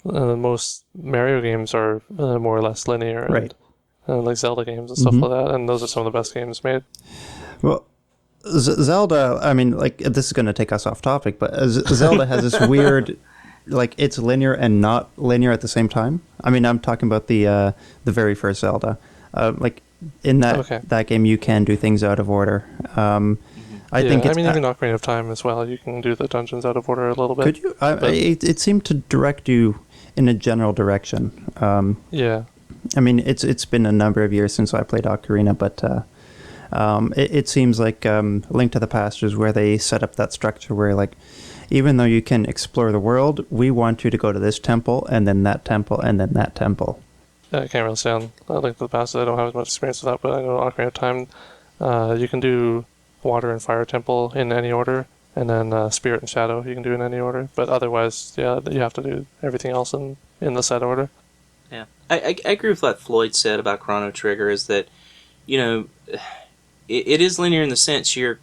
most Mario games are more or less linear, right? Like Zelda games and stuff like that, and those are some of the best games made. Well, Zelda, I mean, like, this is going to take us off topic, but Zelda has this weird, like, it's linear and not linear at the same time. I mean, I'm talking about the very first Zelda. Like, in that game, you can do things out of order. I think it's... I mean, even Ocarina of Time as well, you can do the dungeons out of order a little bit. Could you? It seemed to direct you in a general direction. Yeah. I mean, it's been a number of years since I played Ocarina, but it seems like Link to the Past is where they set up that structure where, like, even though you can explore the world, we want you to go to this temple, and then that temple, and then that temple. I can't really say on Link to the Past. I don't have as much experience with that, but I know Ocarina of Time, you can do Water and Fire Temple in any order, and then Spirit and Shadow you can do in any order. But otherwise, yeah, you have to do everything else in the set order. Yeah, I agree with what Floyd said about Chrono Trigger, is that, it is linear in the sense you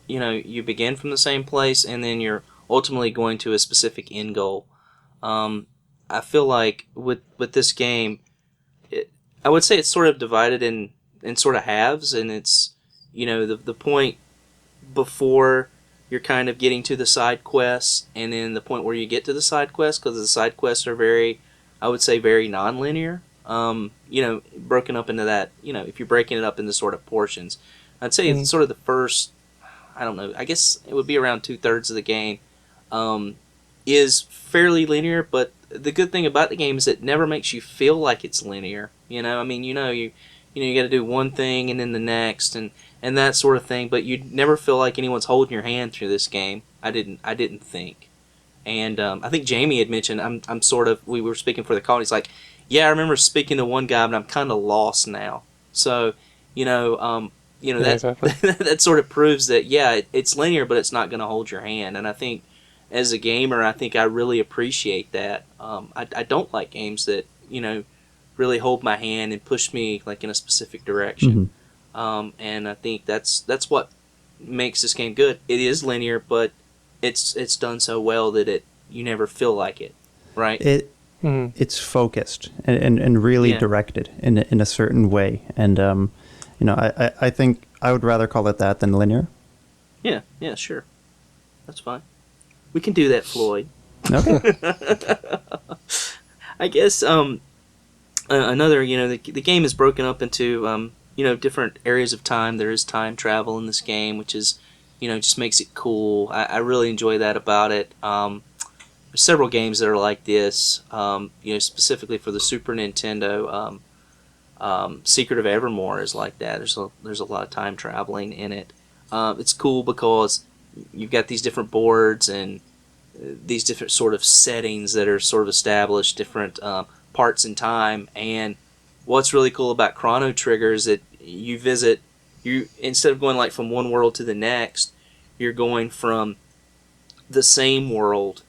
begin from the same place and then you're ultimately going to a specific end goal. I feel like with this game, I would say it's sort of divided in sort of halves, and it's, you know, the point before you're kind of getting to the side quests, and then the point where you get to the side quests, because the side quests are very, I would say, very non-linear. You know, broken up into that, you know, if you're breaking it up into sort of portions, I'd say it's sort of the first, I don't know, I guess it would be around 2/3 of the game, is fairly linear, but the good thing about the game is it never makes you feel like it's linear. You know, I mean, you got to do one thing and then the next and that sort of thing, but you never feel like anyone's holding your hand through this game. I didn't think. And I think Jamie had mentioned, I'm sort of, we were speaking for the call, he's like, yeah, I remember speaking to one guy, but I'm kind of lost now. So, exactly. that sort of proves that, yeah, it's linear, but it's not going to hold your hand. And I think as a gamer, I think I really appreciate that. I don't like games that, you know, really hold my hand and push me like in a specific direction. And I think that's what makes this game good. It is linear, but it's done so well that you never feel like it, right? It's focused and really directed in a certain way, and I think I would rather call it that than linear. Yeah, sure, that's fine. We can do that, Floyd. Okay. I guess another, the game is broken up into different areas of time. There is time travel in this game, which is, just makes it cool. I really enjoy that about it. There's several games that are like this, specifically for the Super Nintendo. Secret of Evermore is like that. There's a lot of time traveling in it. It's cool because you've got these different boards and these different sort of settings that are sort of established, different parts in time. And what's really cool about Chrono Trigger is that instead of going like from one world to the next, you're going from the same world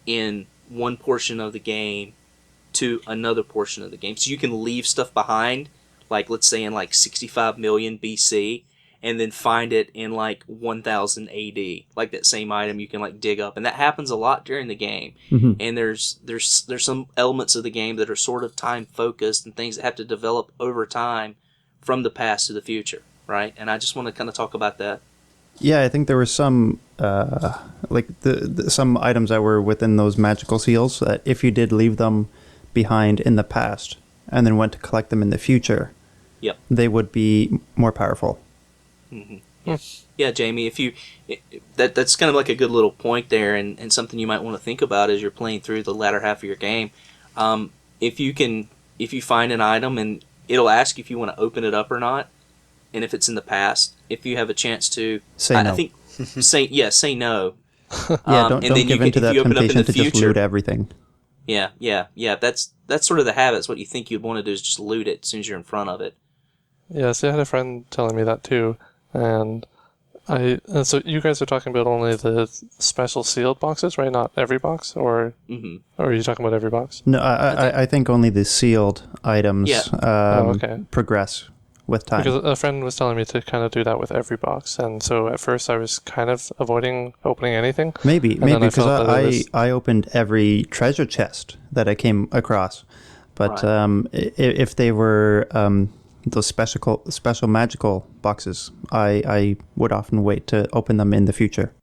in one portion of the game to another portion of the game. So you can leave stuff behind, like let's say in like 65 million BC, and then find it in like 1000 AD. Like that same item you can like dig up, and that happens a lot during the game. Mm-hmm. And there's some elements of the game that are sort of time focused and things that have to develop over time from the past to the future, right? And I just want to kind of talk about that. Yeah, I think there were some some items that were within those magical seals that if you did leave them behind in the past and then went to collect them in the future, they would be more powerful. Mm-hmm. Yeah, Jamie, that's kind of like a good little point there, and something you might want to think about as you're playing through the latter half of your game. If you find an item and it'll ask if you want to open it up or not, and if it's in the past, if you have a chance to say no. I think say no. Don't give in to that temptation to just loot everything. Yeah. That's sort of the habit. It's what you think you'd want to do is just loot it as soon as you're in front of it. Yeah, see, I had a friend telling me that too, and so you guys are talking about only the special sealed boxes, right? Not every box, or are you talking about every box? No, I think only the sealed items progress with time. Because a friend was telling me to kind of do that with every box, and so at first I was kind of avoiding opening anything. Maybe because I opened every treasure chest that I came across, but if they were those special magical boxes, I would often wait to open them in the future.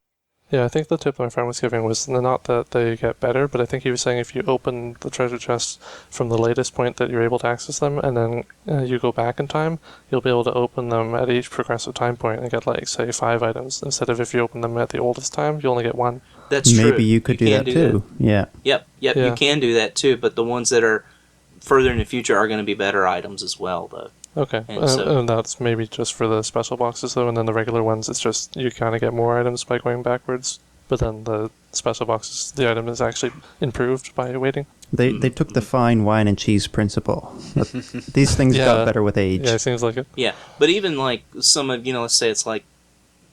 Yeah, I think the tip my friend was giving was not that they get better, but I think he was saying if you open the treasure chests from the latest point that you're able to access them, and then you go back in time, you'll be able to open them at each progressive time point and get, like, say, 5 items. Instead of if you open them at the oldest time, you only get 1. That's true. Maybe you could do that too. Yeah. Yep, you can do that too, but the ones that are further in the future are going to be better items as well, though. Okay, and that's maybe just for the special boxes, though, and then the regular ones, it's just you kind of get more items by going backwards, but then the special boxes, the item is actually improved by waiting. They took the fine wine and cheese principle. These things got better with age. Yeah, it seems like it. Yeah, but even like some of, let's say it's like,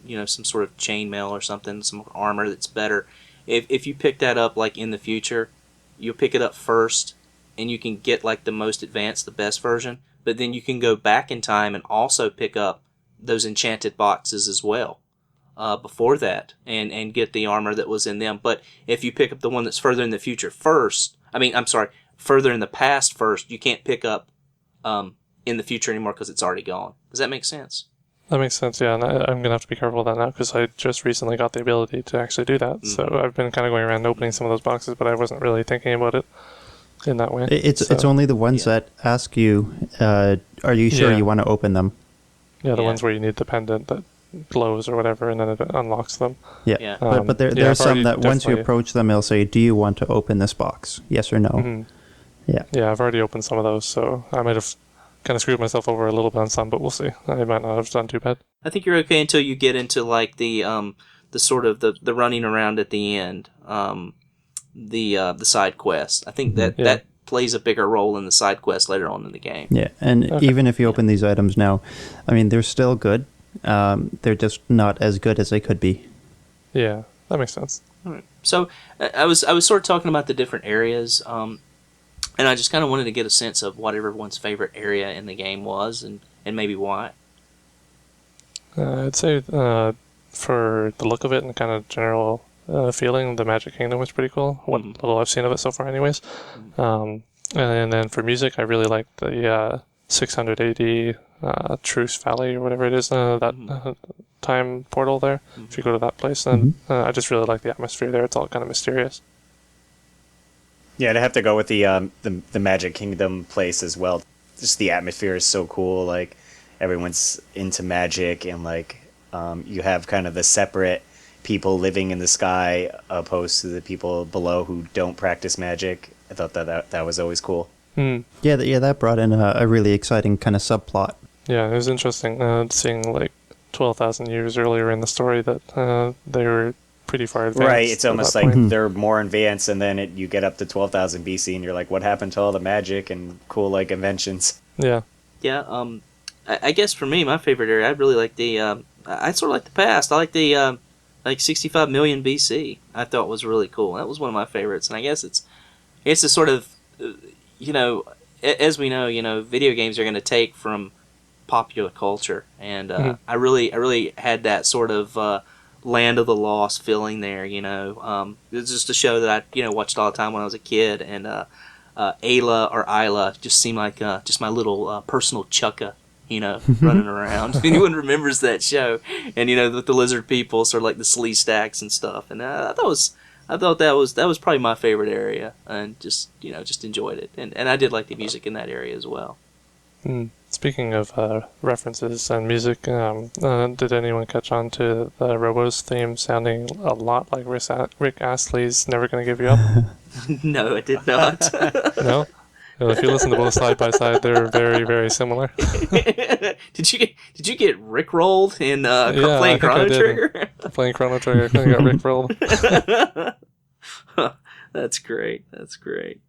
some sort of chainmail or something, some armor that's better. If you pick that up like in the future, you'll pick it up first, and you can get like the most advanced, the best version. But then you can go back in time and also pick up those enchanted boxes as well. before that and get the armor that was in them. But if you pick up the one that's further in the future first, further in the past first, you can't pick up in the future anymore because it's already gone. Does that make sense? That makes sense, yeah, and I'm going to have to be careful with that now because I just recently got the ability to actually do that. So I've been kind of going around opening some of those boxes, but I wasn't really thinking about it in that way. It's only the ones that ask you, are you sure you want to open them? Yeah, the ones where you need the pendant that glows or whatever, and then it unlocks them. Yeah. But there are some that once you approach them, it'll say, do you want to open this box? Yes or no? Mm-hmm. Yeah, I've already opened some of those, so I might have kind of screwed myself over a little bit on some, but we'll see. I might not have done too bad. I think you're okay until you get into like the sort of the running around at the end, the side quests. I think that plays a bigger role in the side quest later on in the game. Yeah, and even if you open these items now, I mean, they're still good. They're just not as good as they could be. Yeah, that makes sense. All right. So I was sort of talking about the different areas, and I just kind of wanted to get a sense of what everyone's favorite area in the game was, and maybe why. I'd say for the look of it and kind of general feeling, the Magic Kingdom was pretty cool. What little I've seen of it so far, anyways. And then for music, I really liked the 600 AD Truce Valley or whatever it is, that time portal there. If you go to that place, then I just really like the atmosphere there. It's all kind of mysterious. Yeah, I'd have to go with the Magic Kingdom place as well. Just the atmosphere is so cool. Like everyone's into magic, and like you have kind of the separate people living in the sky opposed to the people below who don't practice magic. I thought that was always cool. Yeah, that brought in a really exciting kind of subplot. Yeah, it was interesting seeing like 12,000 years earlier in the story that they were pretty far advanced. Right, it's almost like they're more advanced, and then you get up to 12,000 BC, and you're like, what happened to all the magic and cool like inventions? Yeah. Yeah. I guess for me, my favorite area, I really like the. I sort of like the past. I like the like 65 million BC. I thought was really cool. That was one of my favorites, and I guess it's a sort of, as we know, video games are going to take from popular culture, and I really had that sort of Land of the Lost feeling there. It's just a show that I watched all the time when I was a kid, and Isla just seemed like just my little personal Chukka, running around. If anyone remembers that show, and with the lizard people, sort of like the Slee Stacks and stuff, and I thought that was probably my favorite area, and just enjoyed it, and I did like the music in that area as well. Speaking of references and music, did anyone catch on to the Robo's theme sounding a lot like Rick Astley's "Never Gonna Give You Up"? No, I did not. No? Well, if you listen to both side by side, they're very, very similar. Did you get Rickrolled in playing Chrono Trigger? Playing Chrono Trigger, I got Rickrolled. That's great. That's great.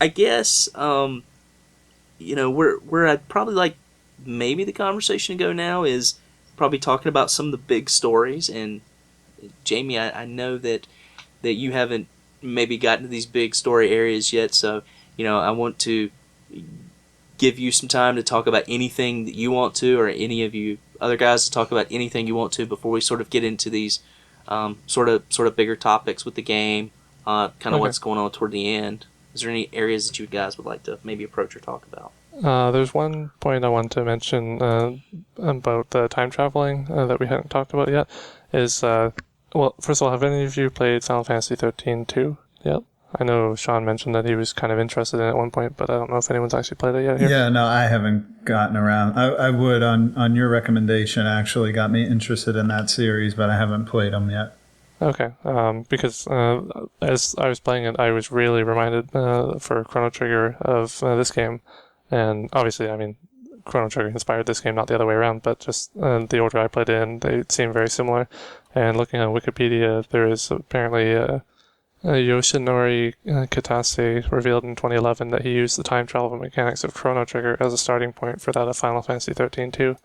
I guess where I'd probably like maybe the conversation to go now is probably talking about some of the big stories. And Jamie, I know that you haven't maybe gotten to these big story areas yet, so I want to give you some time to talk about anything that you want to, or any of you other guys to talk about anything you want to before we sort of get into these sort of bigger topics with the game, kind of what's going on toward the end. Is there any areas that you guys would like to maybe approach or talk about? There's one point I wanted to mention about the time traveling that we hadn't talked about yet. Is well, first of all, have any of you played Final Fantasy 13-2 yet? I know Shawn mentioned that he was kind of interested in it at one point, but I don't know if anyone's actually played it yet here. Yeah, no, I haven't gotten around. I would, on your recommendation, actually got me interested in that series, but I haven't played them yet. Okay, because as I was playing it, I was really reminded for Chrono Trigger of this game. And obviously, I mean, Chrono Trigger inspired this game, not the other way around, but just the order I played in, they seem very similar. And looking on Wikipedia, there is apparently Yoshinori Kitase revealed in 2011 that he used the time travel mechanics of Chrono Trigger as a starting point for that of Final Fantasy 13-2.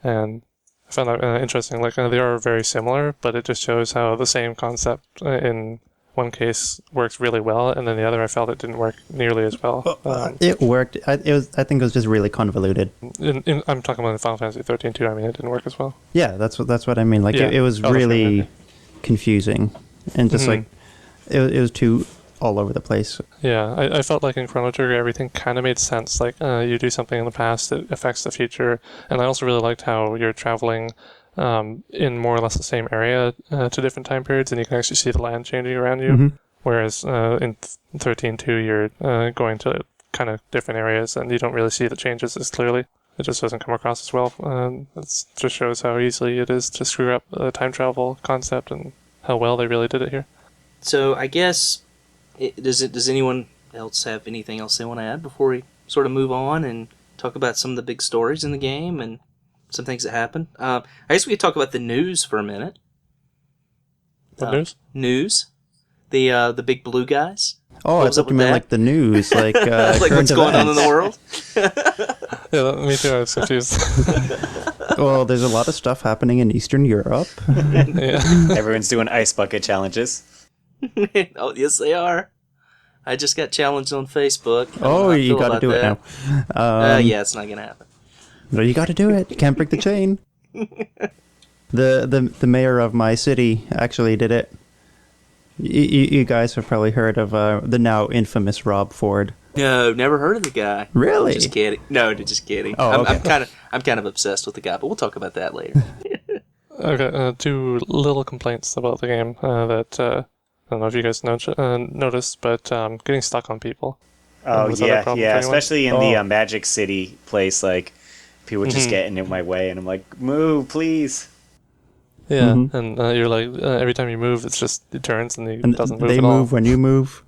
And I found that interesting. Like, they are very similar, but it just shows how the same concept in one case works really well, and then the other I felt it didn't work nearly as well. It worked. I think it was just really convoluted. I'm talking about Final Fantasy 13 too. I mean, it didn't work as well. Yeah, that's what I mean. Like Yeah. it was Oh, that's really right, confusing, and just like it was too all over the place. Yeah, I felt like in Chrono Trigger everything kind of made sense. Like you do something in the past, it affects the future, and I also really liked how you're traveling in more or less the same area to different time periods, and you can actually see the land changing around you. Whereas in 13.2 you're going to kind of different areas, and you don't really see the changes as clearly. It just doesn't come across as well. It just shows how easily it is to screw up the time travel concept and how well they really did it here. So I guess, does anyone else have anything else they want to add before we sort of move on and talk about some of the big stories in the game and some things that happen? I guess we could talk about the news for a minute. What news? News. The big blue guys. Oh, I thought you meant like the news, like like what's going on in the world. Yeah, me too. I was confused. Well, there's a lot of stuff happening in Eastern Europe. Yeah. Everyone's doing ice bucket challenges. Oh, yes, they are. I just got challenged on Facebook. Oh, you got to do it now. Yeah, it's not gonna happen. No, you got to do it. You can't break the chain. The mayor of my city actually did it. You guys have probably heard of the now infamous Rob Ford. No, never heard of the guy. Really? Just kidding. No, just kidding. Oh, okay. I'm kind of obsessed with the guy, but we'll talk about that later. Okay, two little complaints about the game that I don't know if you guys noticed, but getting stuck on people. Oh, Was that a problem for yeah, anyone? especially in the Magic City place, like, people just getting in my way, and I'm like, move, please. Yeah, and you're like, every time you move, it turns and And doesn't move they at all. move when you move.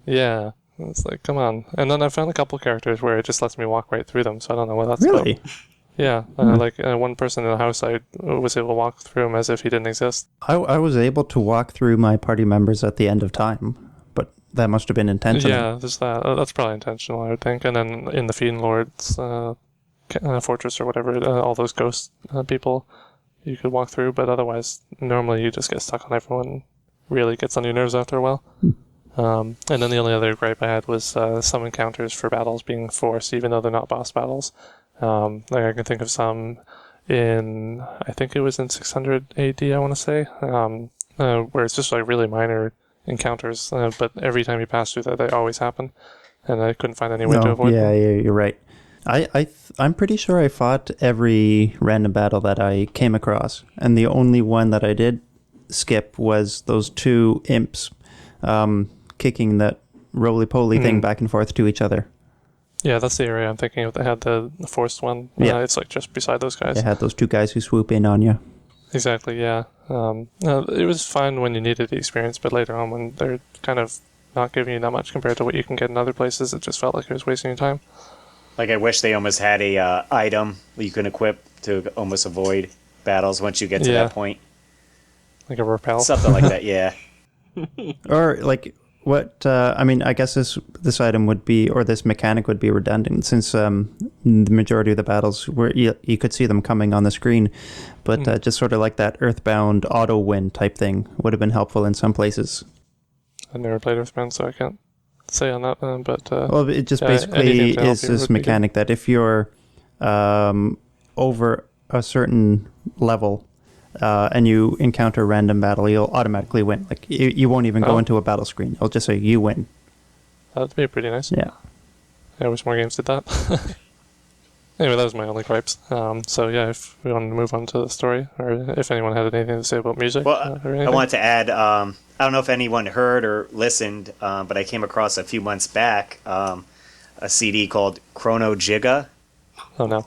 Yeah, it's like, come on. And then I found a couple characters where it just lets me walk right through them, so I don't know what that's Really? about. Yeah, like one person in the house, I was able to walk through him as if he didn't exist. I was able to walk through my party members at the end of time, but that must have been intentional. Yeah, there's that. That's probably intentional, I would think. And then in the Fiend Lord's fortress or whatever, all those ghost people you could walk through, but otherwise, normally you just get stuck on everyone. Really gets on your nerves after a while. And then the only other gripe I had was some encounters for battles being forced, even though they're not boss battles. Like I can think of some in, I think it was in 600 AD, I want to say, where it's just like really minor encounters, but every time you pass through that, they always happen, and I couldn't find any way to avoid them. Yeah, you're right. I'm pretty sure I fought every random battle that I came across, and the only one that I did skip was those two imps kicking that roly-poly thing back and forth to each other. Yeah, that's the area I'm thinking of. They had the forced one. Yeah. It's like just beside those guys. They had those two guys who swoop in on you. Exactly, yeah. It was fine when you needed the experience, but later on when they're kind of not giving you that much compared to what you can get in other places, it just felt like it was wasting your time. Like, I wish they almost had a item that you can equip to almost avoid battles once you get to that point. Like a repel. Something like that, yeah. Or like what? I mean, I guess this item would be, or this mechanic would be redundant, since the majority of the battles were you could see them coming on the screen, but just sort of like that Earthbound auto win type thing would have been helpful in some places. I've never played Earthbound, so I can't say on that, but Well, it just anything basically to help is you this would be good. mechanic that if you're over a certain level and you encounter a random battle, you'll automatically win. Like you won't even go into a battle screen. It'll just say you win. That'd be pretty nice. Yeah. I wish more games did that. Anyway, that was my only gripes. So yeah, if we wanted to move on to the story, or if anyone had anything to say about music. Well, or anything. I wanted to add, I don't know if anyone heard or listened, but I came across a few months back a CD called Chrono Trigger. Oh no.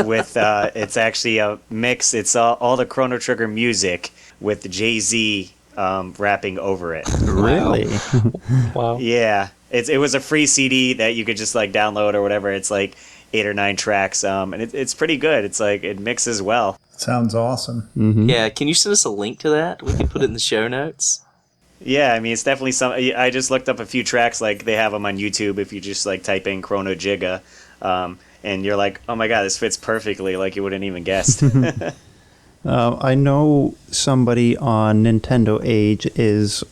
With it's actually a mix. It's all the Chrono Trigger music with Jay-Z rapping over it. Really? Wow. Yeah, it was a free CD that you could just like download or whatever. It's like 8 or 9 tracks, and it's pretty good. It's like it mixes well. Sounds awesome. Yeah, can you send us a link to that? We can put it in the show notes. Yeah, I mean it's definitely some. I just looked up a few tracks, like they have them on YouTube. If you just like type in Chrono Trigger, and you're like, oh my god, this fits perfectly. Like you wouldn't even guessed. I know somebody on Nintendo Age is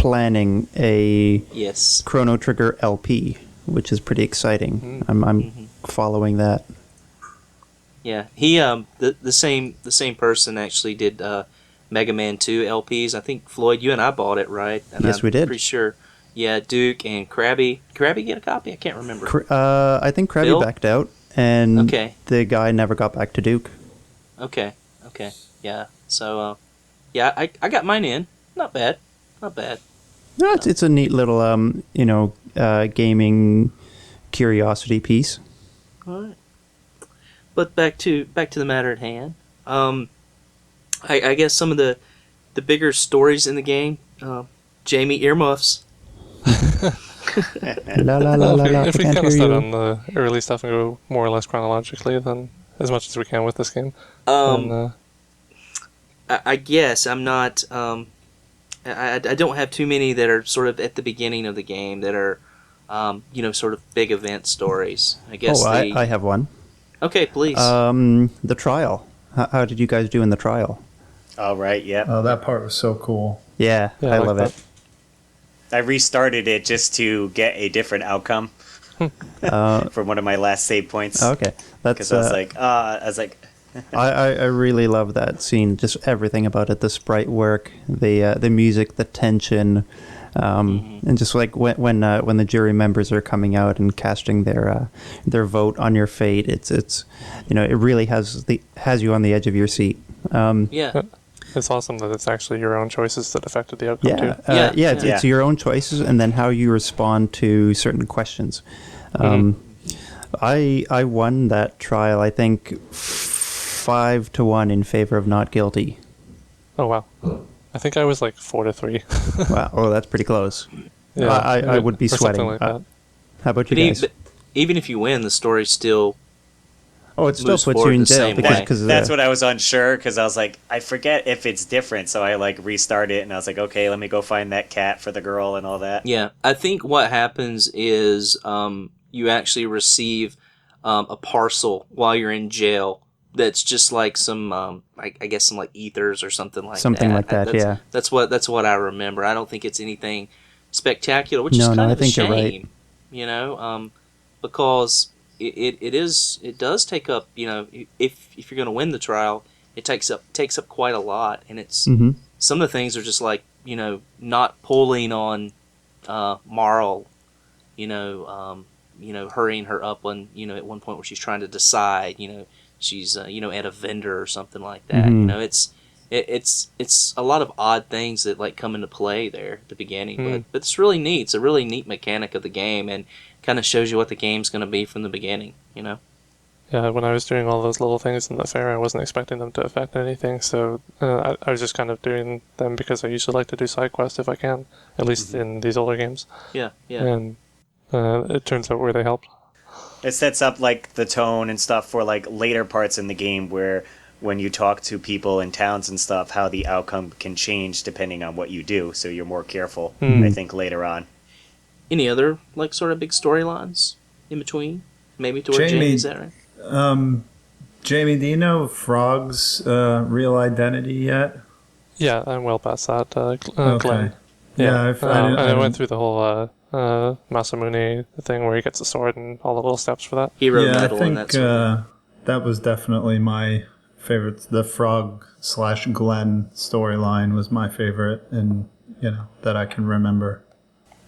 planning a Yes. Chrono Trigger LP, which is pretty exciting. I'm following that. Yeah, he the same person actually did Mega Man 2 LPs. I think Floyd, you and I bought it, right? And Yes, we did. Pretty sure. Yeah, Duke and Krabby. Krabby get a copy? I can't remember. I think Krabby Bill? backed out, and Okay. the guy never got back to Duke. Okay. Yeah. So yeah, I got mine in. Not bad. No, it's a neat little gaming curiosity piece. All right. But back to the matter at hand. I guess some of the bigger stories in the game. Jamie, earmuffs. La la la la la. If we Can't kind of hear start you. on the early stuff and go more or less chronologically, then as much as we can with this game. I guess I'm not. I don't have too many that are sort of at the beginning of the game that are, sort of big event stories. I guess. I have one. Okay, please. The trial. How did you guys do in the trial? All right, yep. Oh, that part was so cool. Yeah, I like love that. it. I restarted it just to get a different outcome for one of my last save points. Okay, that's. Because I was like, I really love that scene. Just everything about it, the sprite work, the music, the tension, and just like when the jury members are coming out and casting their vote on your fate. It's it really has you on the edge of your seat. yeah. It's awesome that it's actually your own choices that affected the outcome too. It's your own choices, and then how you respond to certain questions. I won that trial, I think 5-1 in favor of not guilty. Oh wow! I think I was like 4-3. Wow, oh, that's pretty close. Yeah, I would be or something sweating. like that. How about you But, guys? even if you win, the story still. Oh, it still moves puts you forward in the jail same way. because that's what I was unsure, because I was like, I forget if it's different, so I like restarted it, and I was like, okay, let me go find that cat for the girl and all that. Yeah, I think what happens is you actually receive a parcel while you're in jail. That's just like some, I guess some like ethers or something like that. Something like that, yeah. That's what I remember. I don't think it's anything spectacular, which is No, kind I of a think you're shame, right. Because it does take up, if you're going to win the trial, it takes up quite a lot, and it's some of the things are just like not pulling on Marl, hurrying her up on at one point where she's trying to decide, she's at a vendor or something like that. It's a lot of odd things that like come into play there at the beginning, but it's really neat. It's a really neat mechanic of the game, and kind of shows you what the game's going to be from the beginning. Yeah, when I was doing all those little things in the fair, I wasn't expecting them to affect anything, so I was just kind of doing them because I usually like to do side quests if I can, at least in these older games. Yeah. And it turns out where they helped. It sets up like the tone and stuff for like later parts in the game where when you talk to people in towns and stuff, how the outcome can change depending on what you do, so you're more careful, I think, later on. Any other like sort of big storylines in between? Maybe toward Jamie, is that right? Jamie, do you know Frog's real identity yet? Yeah, I'm well past that. Okay. Glenn. Yeah, I went through the whole Masamune thing where he gets a sword and all the little steps for that. Hero yeah, medal I think and that sort of thing. that was definitely my favorite. The Frog/Glenn storyline was my favorite, and that I can remember.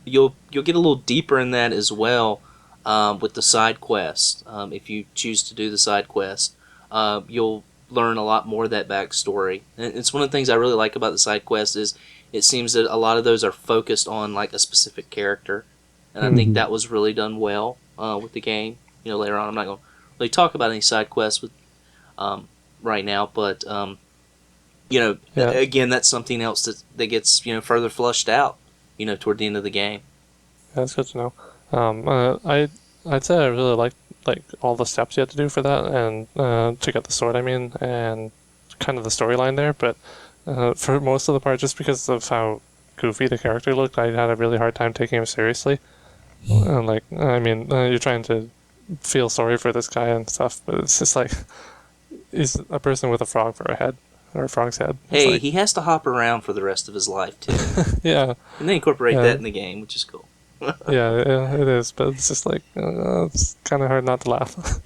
You'll get a little deeper in that as well with the side quest. If you choose to do the side quest, you'll learn a lot more of that backstory. And it's one of the things I really like about the side quest is it seems that a lot of those are focused on like a specific character, and I think that was really done well with the game. Later on, I'm not going to really talk about any side quests with right now, but again, that's something else that gets further flushed out. Toward the end of the game. Yeah, that's good to know. I'd say I really liked like all the steps you had to do for that, and to get the sword, and kind of the storyline there. But for most of the part, just because of how goofy the character looked, I had a really hard time taking him seriously. And you're trying to feel sorry for this guy and stuff, but it's just like he's a person with a frog for a head. or Frog's Head. It's Hey, like, he has to hop around for the rest of his life, too. yeah, And they incorporate Yeah. that in the game, which is cool. yeah, it is, but it's just like, it's kind of hard not to laugh.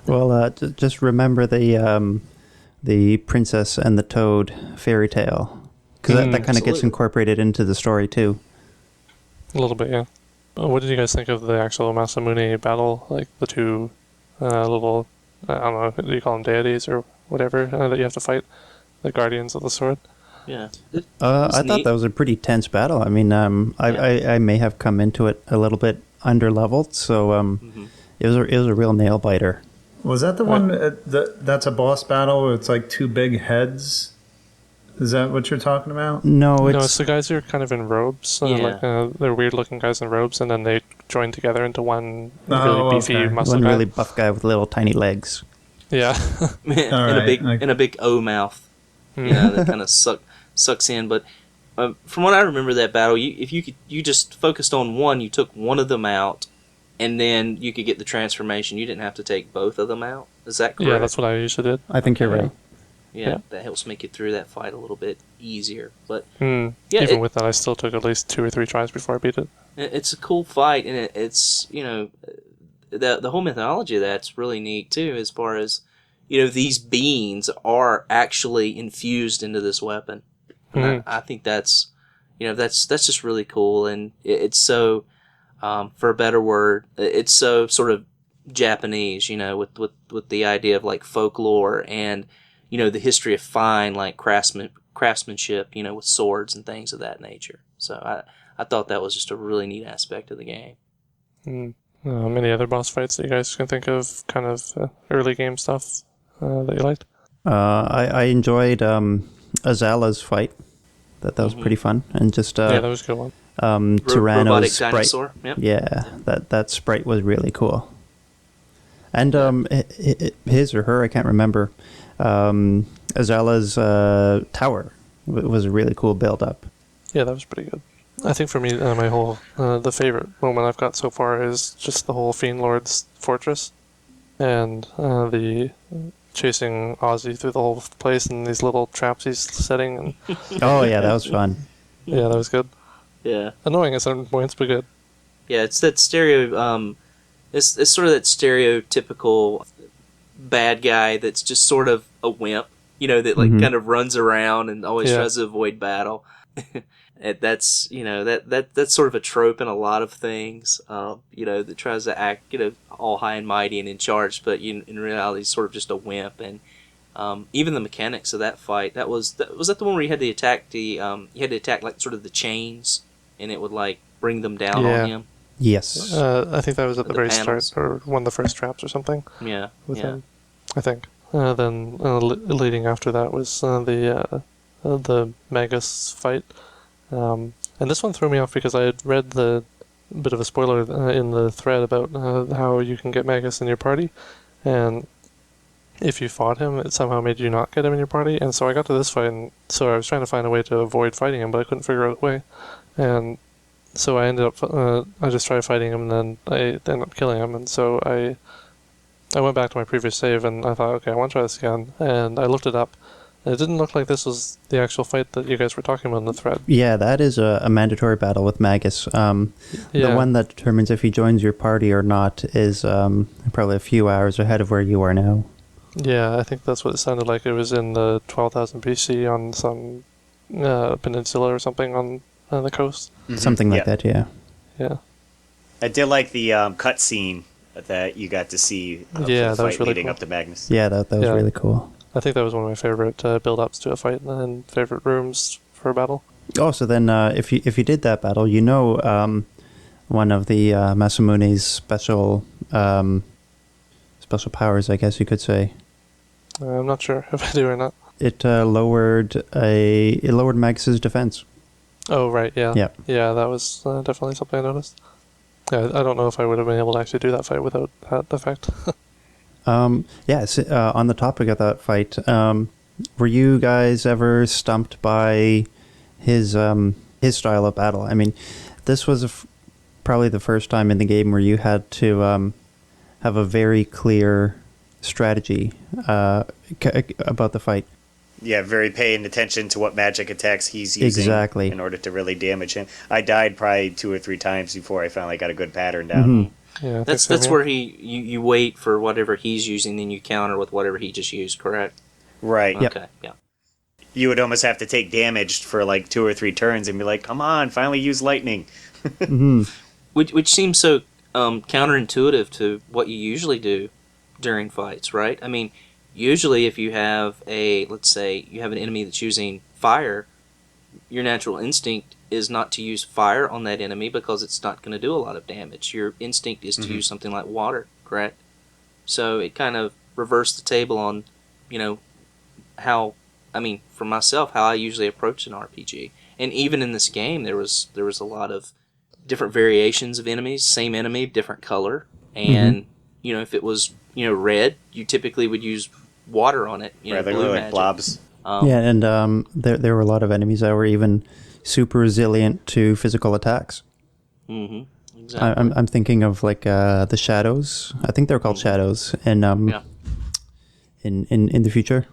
Well, just remember the Princess and the Toad fairy tale, because that kind of gets Absolutely. incorporated into the story too. A little bit, yeah. What did you guys think of the actual Masamune battle? Like the two little, I don't know, do you call them deities or whatever that you have to fight? The Guardians of the Sword? Yeah. I thought that was a pretty tense battle. I mean, I may have come into it a little bit under-leveled, so it was a real nail biter. Was that the one that's a boss battle where it's like two big heads? Is that what you're talking about? No, It's the guys who are kind of in robes. Yeah. They're weird-looking guys in robes, and then they join together into one Oh, really beefy okay. muscle one guy. really buff guy with little tiny legs. Yeah. in right, a big O mouth, that kind of sucks in. But from what I remember, that battle, you just focused on one. You took one of them out, and then you could get the transformation. You didn't have to take both of them out. Is that correct? Yeah, that's what I usually did. I think you're right. Yeah, that helps make it through that fight a little bit easier. But Even with that, I still took at least 2 or 3 tries before I beat it. it's a cool fight, and it's the whole methodology of that's really neat too. As far as these beings are actually infused into this weapon. And I think that's that's just really cool, and it's so for a better word, it's so sort of Japanese, with the idea of like folklore and the history of fine like craftsmanship, with swords and things of that nature. So I thought that was just a really neat aspect of the game. Any other boss fights that you guys can think of, kind of early game stuff that you liked? I enjoyed Azala's fight. That was pretty fun, and just Yeah, that was a good one. Tyranno's Robotic sprite. dinosaur. Yep. Yeah, that sprite was really cool. And his or her, I can't remember. Azala's tower was a really cool build-up. Yeah, that was pretty good. I think for me, my whole the favorite moment I've got so far is just the whole Fiend Lord's fortress, and the chasing Ozzy through the whole place and these little traps he's setting. And Oh yeah, that was fun. yeah, that was good. Yeah. Annoying at certain points, but good. Yeah, it's that stereo. It's sort of that stereotypical bad guy that's just sort of a wimp, that like kind of runs around and always tries to avoid battle. That's that's sort of a trope in a lot of things. That tries to act all high and mighty and in charge, but in reality, he's sort of just a wimp. And even the mechanics of that fight, was that the one where you had to attack like sort of the chains, and it would like bring them down on him. Yes. I think that was at the very panels. start, or one of the first traps or something. Yeah. With him, I think. Then leading after that was the Magus fight. And this one threw me off because I had read the bit of a spoiler in the thread about how you can get Magus in your party, and if you fought him, it somehow made you not get him in your party. And so I got to this fight, and so I was trying to find a way to avoid fighting him, but I couldn't figure out a way. And so I ended up, I just tried fighting him, and then I ended up killing him. And so I went back to my previous save, and I thought, okay, I want to try this again. And I looked it up. It didn't look like this was the actual fight that you guys were talking about in the thread. Yeah, that is a mandatory battle with Magus. The one that determines if he joins your party or not is probably a few hours ahead of where you are now. Yeah, I think that's what it sounded like. It was in the 12,000 BC on some peninsula or something on the coast. Mm-hmm. Something like that, yeah. Yeah. I did like the cutscene that you got to see of Yeah, the that was fight really leading cool. up to Magnus. Yeah, that was really cool. I think that was one of my favorite build-ups to a fight and favorite rooms for a battle. Oh, so then if you did that battle, one of the Masamune's special powers, I guess you could say. I'm not sure if I do or not. It lowered Magus's defense. Oh, right, yeah. Yeah. Yeah, that was definitely something I noticed. Yeah, I don't know if I would have been able to actually do that fight without that effect. On the topic of that fight, were you guys ever stumped by his style of battle? I mean, this was probably the first time in the game where you had to have a very clear strategy about the fight. very paying attention to what magic attacks he's using Exactly. in order to really damage him. I died probably 2 or 3 times before I finally got a good pattern down. Yeah, I think That's so, yeah. where you wait for whatever he's using, then you counter with whatever he just used, correct? Right. Yep. Okay, yeah. You would almost have to take damage for like 2 or 3 turns and be like, come on, finally use lightning. Which seems so counterintuitive to what you usually do during fights, right? I mean, usually if you have let's say you have an enemy that's using fire, your natural instinct is not to use fire on that enemy because it's not going to do a lot of damage. Your instinct is to use something like water, correct? So it kind of reversed the table on, how, for myself, how I usually approach an RPG. And even in this game, there was a lot of different variations of enemies, same enemy, different color. And, if it was, red, you typically would use water on it, Rather blue like magic. blobs. And there were a lot of enemies that were even super resilient to physical attacks. Exactly. I'm thinking of like the shadows. I think they're called shadows in the future.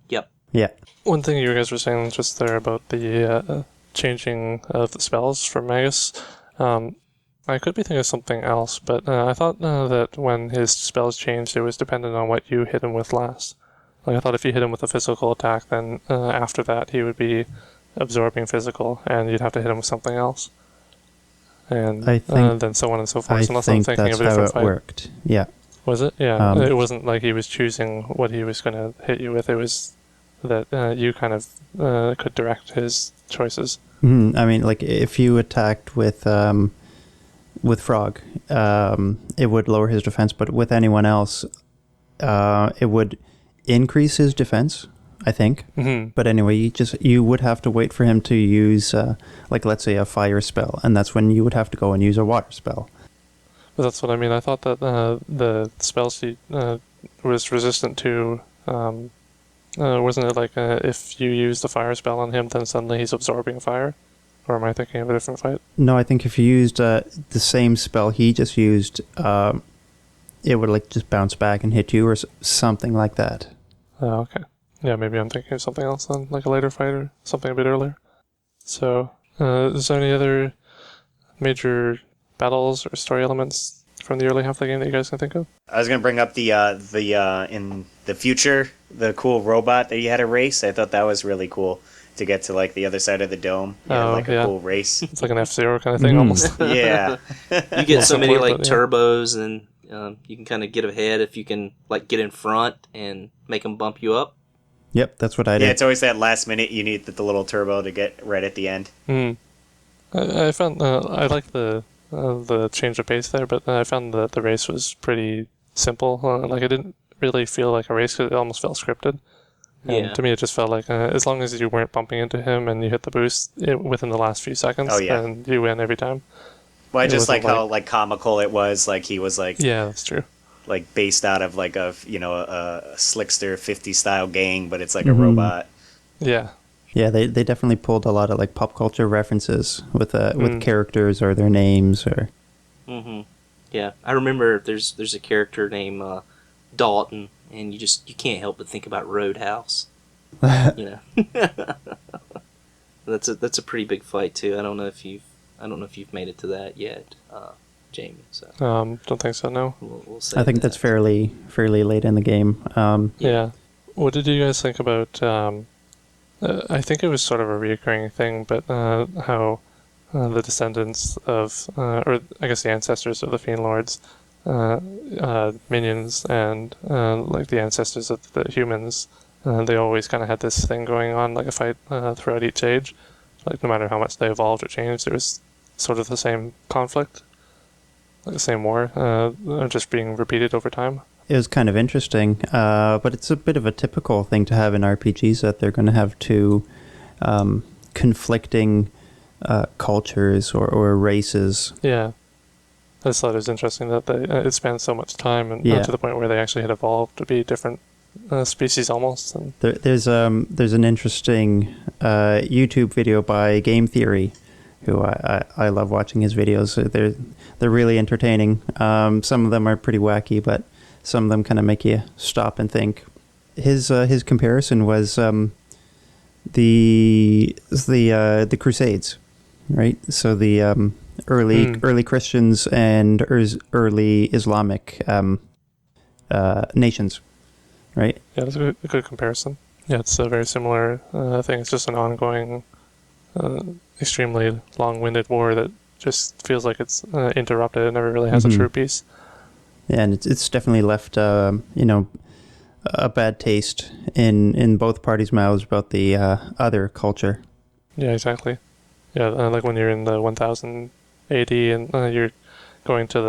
Yep. Yeah. One thing you guys were saying just there about the changing of the spells for Magus, I could be thinking of something else, but I thought that when his spells changed, it was dependent on what you hit him with last. Like I thought if you hit him with a physical attack, then after that he would be absorbing physical, and you'd have to hit him with something else. And I think- then so on and so forth. I Unless I'm think thinking that's of a how different it fight. worked. Yeah. Was it? Yeah. Um, It wasn't like he was choosing what he was going to hit you with. It was that you kind of could direct his choices. Like if you attacked with Frog, it would lower his defense, but with anyone else, it would increase his defense, I think. But anyway, you would have to wait for him to use, like let's say a fire spell, and that's when you would have to go and use a water spell. But that's what I mean. I thought that the spells he was resistant to. Wasn't it like if you use the fire spell on him, then suddenly he's absorbing fire? Or am I thinking of a different fight? No, I think if you used the same spell he just used, it would like just bounce back and hit you or something like that. Oh, okay. Yeah, maybe I'm thinking of something else then, like a later fight or something a bit earlier. So, is there any other major battles or story elements from the early half of the game that you guys can think of? I was going to bring up the in the future, the cool robot that you had to race. I thought that was really cool to get to like the other side of the dome. You had, like a cool race. It's like an F-Zero kind of thing almost. Yeah. You get so many like But, yeah. turbos, and you can kind of get ahead if you can like get in front and make them bump you up. Yep, that's what I did. Yeah, it's always that last minute you need the little turbo to get right at the end. I found I like the change of pace there, but I found that the race was pretty simple. Like it didn't really feel like a race; 'cause it almost felt scripted. And Yeah. to me, it just felt like as long as you weren't bumping into him and you hit the boost within the last few seconds, then you win every time. Well, I It just like wasn't how like comical it was. Like he was like Yeah, that's true. like based out of like a slickster 50 style gang, but it's like a robot. Yeah, Yeah, they definitely pulled a lot of like pop culture references with characters or their names or. Yeah, I remember there's a character named Dalton, and you can't help but think about Roadhouse. That's a pretty big fight too. I don't know if you've made it to that yet, Jamie. So don't think so. No. we'll say I think that's fairly late in the game. Yeah. What did you guys think about? I think it was sort of a reoccurring thing, but how the descendants of, or I guess the ancestors of the Fiend Lords, minions, and like the ancestors of the humans, they always kind of had this thing going on, like a fight throughout each age. Like no matter how much they evolved or changed, there was sort of the same conflict, like the same war, just being repeated over time. It was kind of interesting, but it's a bit of a typical thing to have in RPGs that they're going to have two conflicting cultures or races. Yeah. I just thought it was interesting that it spans so much time and Yeah. to the point where they actually had evolved to be different species almost. And There's an interesting YouTube video by Game Theory, who I love watching his videos. They're really entertaining. Some of them are pretty wacky, but some of them kind of make you stop and think. His comparison was the Crusades, right? So the early Christians and early Islamic nations, right? Yeah, that's a good comparison. Yeah, it's a very similar thing. It's just an ongoing, extremely long-winded war that just feels like it's interrupted. It never really has a true peace. Yeah, and it's definitely left, a bad taste in both parties' mouths about the other culture. Yeah, exactly. Yeah, like when you're in the 1000 AD and you're going to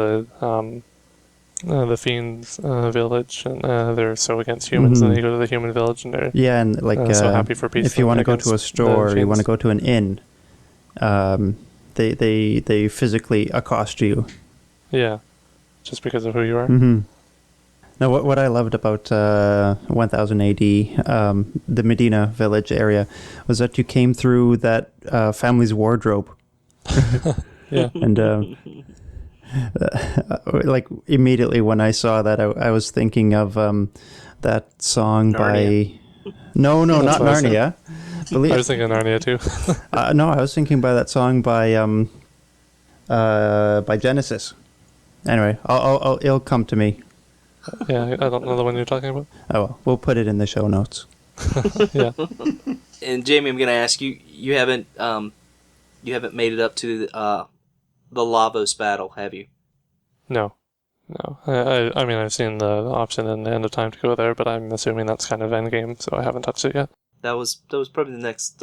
the Fiends village, and they're so against humans, and then you go to the human village, and they're and like so happy for peace. If you want to go to a store, you want to go to an inn, they physically accost you. Yeah, just because of who you are. Mm-hmm. Now, what I loved about 1000 AD, the Medina village area, was that you came through that family's wardrobe. Yeah. And like immediately when I saw that, I was thinking of that song Narnia. by... No, not Narnia. I was thinking Narnia too. No, I was thinking by that song by Genesis. Anyway, it'll come to me. Yeah, I don't know the one you're talking about. Oh, well, we'll put it in the show notes. Yeah. And Jamie, I'm going to ask you. You haven't made it up to the Lavos battle, have you? No. I mean, I've seen the option in the End of Time to go there, but I'm assuming that's kind of endgame, so I haven't touched it yet. That was probably the next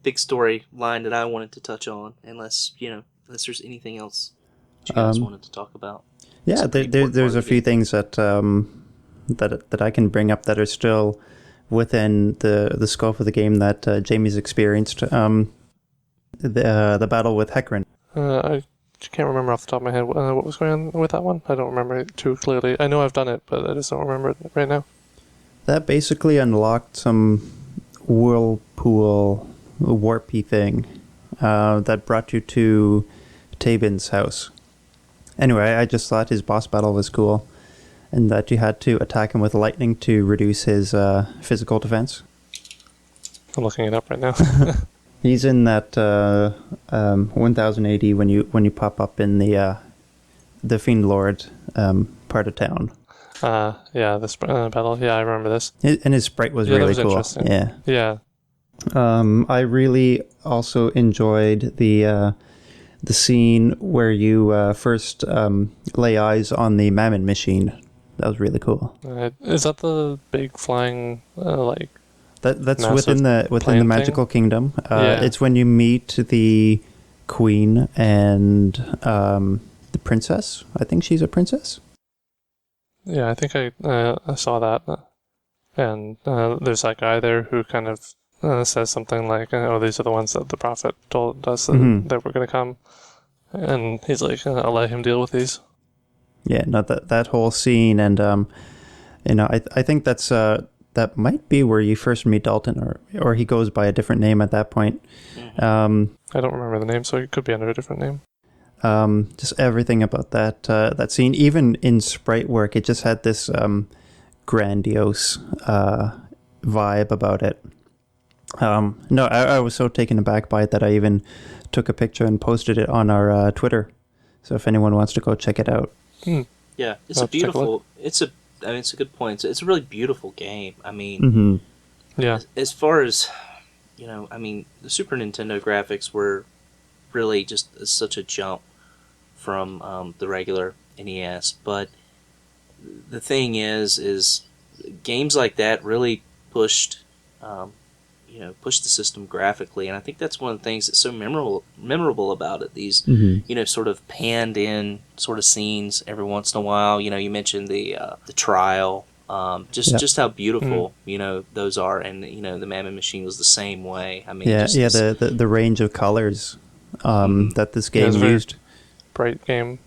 big story line that I wanted to touch on, unless there's anything else you guys wanted to talk about. Yeah, there's a few things that that I can bring up that are still within the scope of the game that Jamie's experienced. The battle with Hecarim. I can't remember off the top of my head what was going on with that one. I don't remember it too clearly. I know I've done it, but I just don't remember it right now. That basically unlocked some whirlpool warpy thing that brought you to Tabin's house. Anyway, I just thought his boss battle was cool, and that you had to attack him with lightning to reduce his physical defense. I'm looking it up right now. He's in that 1000 AD when you pop up in the Fiend Lord part of town. Yeah, this battle. Yeah, I remember this. And his sprite was really cool. Interesting. Yeah. Yeah. I really also enjoyed the scene where you first lay eyes on the Mammon machine. That was really cool. Is that the big flying That's within the magical kingdom. Yeah. It's when you meet the queen and the princess. I think she's a princess. Yeah, I think I saw that. And there's that guy there who kind of says something like, "Oh, these are the ones that the prophet told us that were going to come," and he's like, "I'll let him deal with these." Yeah, no, that whole scene, and I think that's that might be where you first meet Dalton, or he goes by a different name at that point. I don't remember the name, so it could be under a different name. Just everything about that scene, even in sprite work, it just had this grandiose vibe about it. No, I was so taken aback by it that I even took a picture and posted it on our Twitter. So if anyone wants to go check it out. Yeah, it's a beautiful. It's a good point. It's a really beautiful game. I mean, yeah. As far as the Super Nintendo graphics were really just such a jump from the regular NES. But the thing is games like that really pushed the system graphically, and I think that's one of the things that's so memorable about it. These sort of panned in sort of scenes every once in a while. You mentioned the trial, just how beautiful those are, and the Mammon machine was the same way. I mean, the range of colors that this game used. Bright game.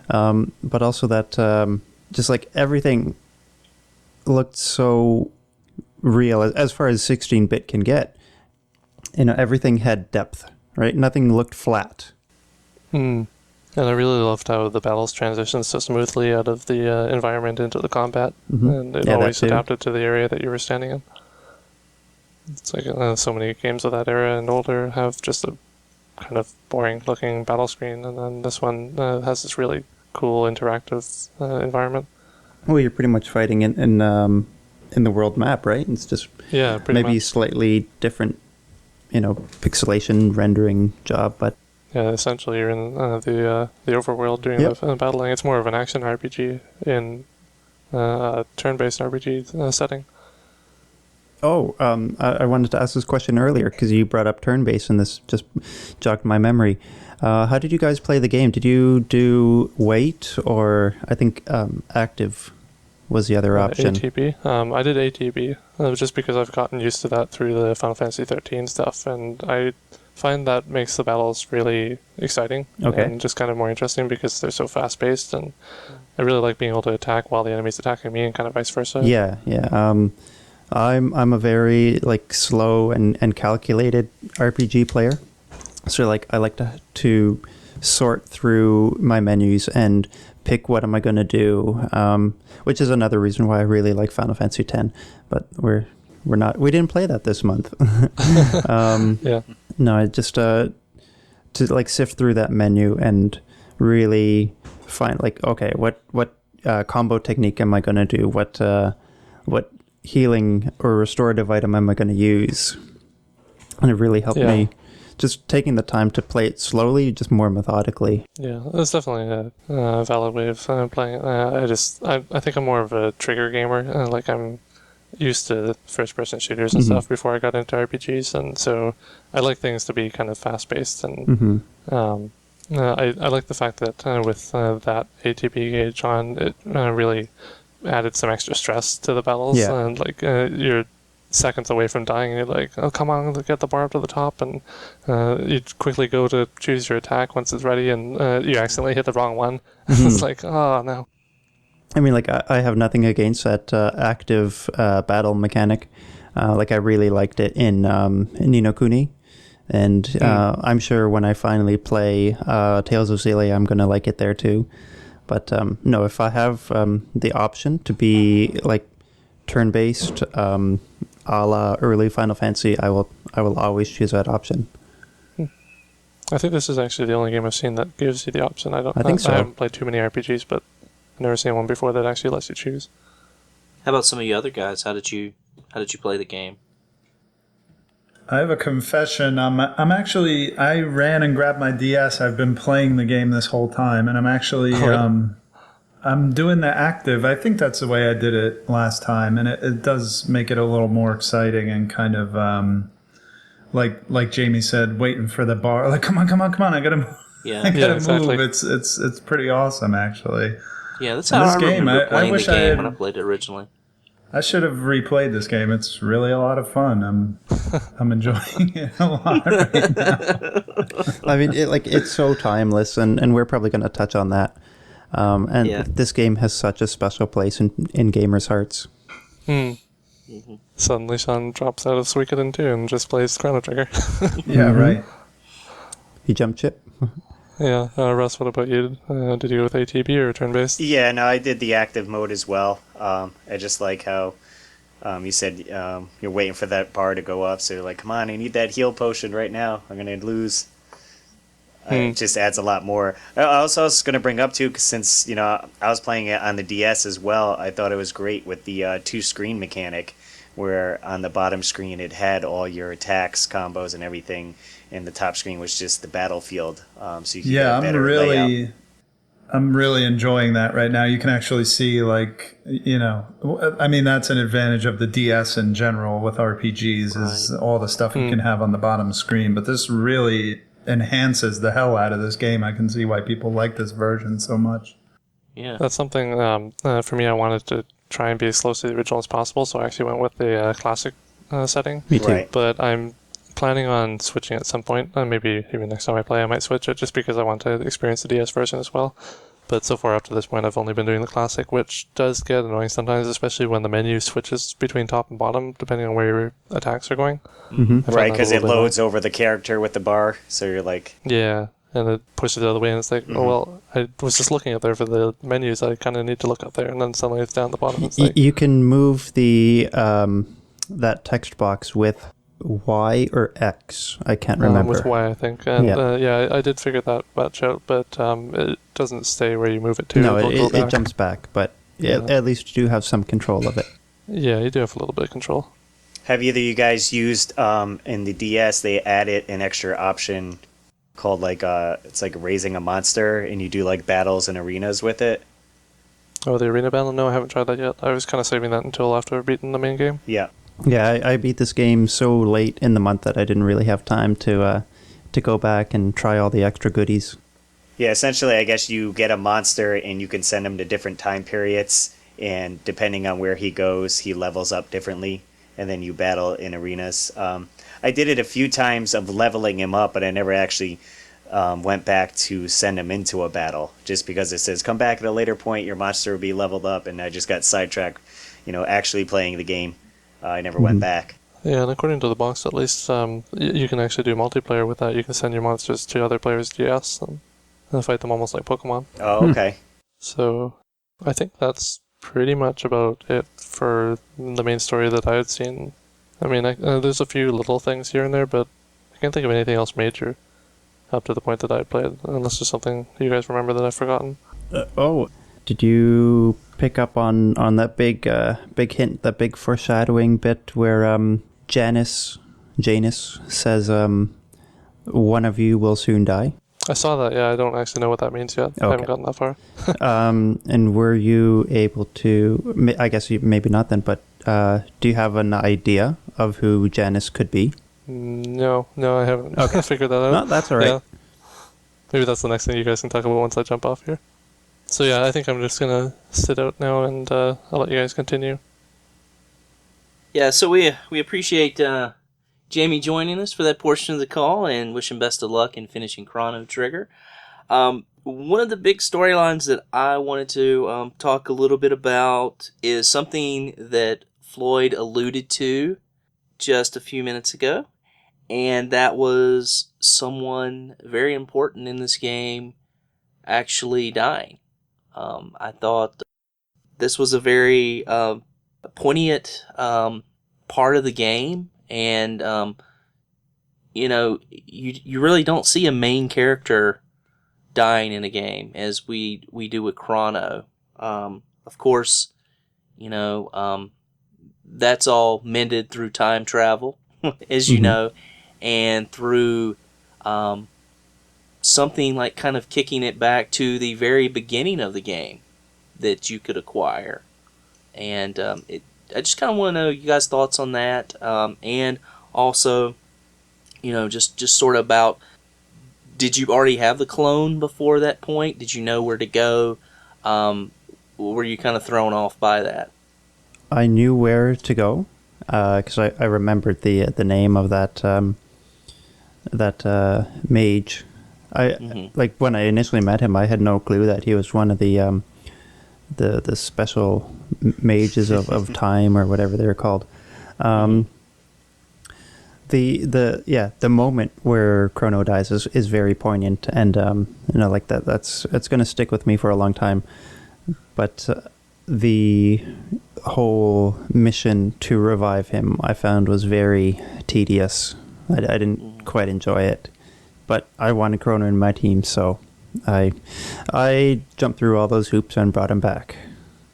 But also that just like everything looked so real as far as 16-bit can get. Everything had depth, right? Nothing looked flat. And I really loved how the battles transitioned so smoothly out of the environment into the combat, and it always adapted to the area that you were standing in. It's like so many games of that era and older have just a kind of boring-looking battle screen, and then this one has this really cool interactive environment. Well, you're pretty much fighting in the world map, right? It's just pretty maybe much. slightly different, pixelation rendering job, but Yeah, essentially you're in the overworld doing the battling. It's more of an action RPG in a turn-based RPG setting. Oh, I wanted to ask this question earlier because you brought up turn-based, and this just jogged my memory. How did you guys play the game? Did you do wait, or I think active was the other option? ATB. I did ATB just because I've gotten used to that through the Final Fantasy 13 stuff, and I find that makes the battles really exciting and just kind of more interesting because they're so fast-paced, and I really like being able to attack while the enemy's attacking me and kind of vice versa. Yeah. I'm a very slow and calculated RPG player. So I like to sort through my menus and pick what am I going to do, which is another reason why I really like Final Fantasy X. But we didn't play that this month. Yeah. No, I just to sift through that menu and really find okay, what combo technique am I going to do? What healing or restorative item am I going to use? And it really helped me just taking the time to play it slowly, just more methodically. Yeah, that's definitely a valid way of playing it. I think I'm more of a trigger gamer. I'm used to first-person shooters and stuff before I got into RPGs, and so I like things to be kind of fast-paced. And I like the fact that with that ATB gauge on, it really added some extra stress to the battles. Yeah. And you're seconds away from dying, and you're like, oh, come on, get the bar up to the top, and you quickly go to choose your attack once it's ready, and you accidentally hit the wrong one. It's like, oh, no. I mean, I have nothing against that active battle mechanic. I really liked it in Ni no Kuni. And I'm sure when I finally play Tales of Xillia, I'm going to like it there too. But no, if I have the option to be turn-based, a la early Final Fantasy, I will always choose that option. I think this is actually the only game I've seen that gives you the option. I think so. I haven't played too many RPGs, but I've never seen one before that actually lets you choose. How about some of you other guys? How did you play the game? I have a confession. I ran and grabbed my DS. I've been playing the game this whole time, and I'm actually I'm doing the active. I think that's the way I did it last time, and it does make it a little more exciting and kind of like Jamie said, waiting for the bar. Come on, I gotta move. Yeah, I gotta exactly. move. It's pretty awesome, actually. Yeah, that's how I remember playing the game when I I played it originally. should have replayed this game. It's really a lot of fun. I'm enjoying it a lot right now. I mean, it's so timeless, and we're probably going to touch on that. This game has such a special place in gamers' hearts. Suddenly Shawn drops out of Suikoden 2 and just plays Chrono Trigger. Yeah, right. You jump chip? Yeah, Russ, what about you? Did you go with ATB or turn-based? Yeah, no, I did the active mode as well. I just like how you said you're waiting for that bar to go up, so you're like, come on, I need that heal potion right now. I'm going to lose. It just adds a lot more. I also was going to bring up, too, 'cause since I was playing it on the DS as well, I thought it was great with the two-screen mechanic, where on the bottom screen it had all your attacks, combos, and everything, and the top screen was just the battlefield, so you could get a better layout. I'm really enjoying that right now. You can actually see, I mean, that's an advantage of the DS in general with RPGs is all the stuff you can have on the bottom screen. But this really enhances the hell out of this game. I can see why people like this version so much. Yeah, That's something, for me, I wanted to try and be as close to the original as possible, so I actually went with the classic setting. Me too. Right. But I'm planning on switching at some point. Maybe even next time I play I might switch it just because I want to experience the DS version as well. But so far up to this point I've only been doing the classic, which does get annoying sometimes, especially when the menu switches between top and bottom depending on where your attacks are going. Right, because it loads over the character with the bar, so you're like... Yeah, and it pushes it the other way, and it's like, oh well, I was just looking up there for the menus, I kind of need to look up there, and then suddenly it's down at the bottom. It's like, You can move the that text box with Y or X. I can't remember. With Y, I think. And, Yeah. I did figure that much out, but it doesn't stay where you move it to. No, It'll go it back. jumps back, but Yeah. at least you do have some control of it. Yeah, you do have a little bit of control. Have either of you guys used in the DS? They added an extra option called it's like raising a monster, and you do like battles and arenas with it. Oh, the arena battle? No, I haven't tried that yet. I was kind of saving that until after I've beaten the main game. Yeah. Yeah, I beat this game so late in the month that I didn't really have time to go back and try all the extra goodies. Yeah, essentially, I guess you get a monster and you can send him to different time periods, and depending on where he goes, he levels up differently, and then you battle in arenas. I did it a few times of leveling him up, but I never actually went back to send him into a battle, just because it says, come back at a later point, your monster will be leveled up, and I just got sidetracked, actually playing the game. I never went back. Yeah, and according to the box, at least, you can actually do multiplayer with that. You can send your monsters to other players' DS and fight them almost like Pokemon. Oh, okay. So, I think that's pretty much about it for the main story that I had seen. I mean, there's a few little things here and there, but I can't think of anything else major up to the point that I played, unless there's something you guys remember that I've forgotten. Did you pick up on that big hint, that big foreshadowing bit where Janus says one of you will soon die? I saw that, yeah. I don't actually know what that means yet. Okay. I haven't gotten that far. And were you able to, I guess maybe not then, but do you have an idea of who Janus could be? No, I haven't figured that out. No, that's all right. Yeah. Maybe that's the next thing you guys can talk about once I jump off here. So yeah, I think I'm just going to sit out now, and I'll let you guys continue. Yeah, so we appreciate Jamie joining us for that portion of the call, and wish him best of luck in finishing Chrono Trigger. One of the big storylines that I wanted to talk a little bit about is something that Floyd alluded to just a few minutes ago, and that was someone very important in this game actually dying. I thought this was a very poignant part of the game, and you really don't see a main character dying in a game as we do with Chrono. Of course, that's all mended through time travel, as you know, and through something like kind of kicking it back to the very beginning of the game that you could acquire. And I just kind of want to know you guys' thoughts on that, and also, just sort of about, did you already have the clone before that point? Did you know where to go? Were you kind of thrown off by that? I knew where to go because I remembered the name of that mage. Like when I initially met him, I had no clue that he was one of the special mages of time or whatever they're called. The moment where Chrono dies is very poignant, and like that's going to stick with me for a long time. But the whole mission to revive him, I found, was very tedious. I didn't quite enjoy it, but I wanted Chrono in my team, so I jumped through all those hoops and brought him back.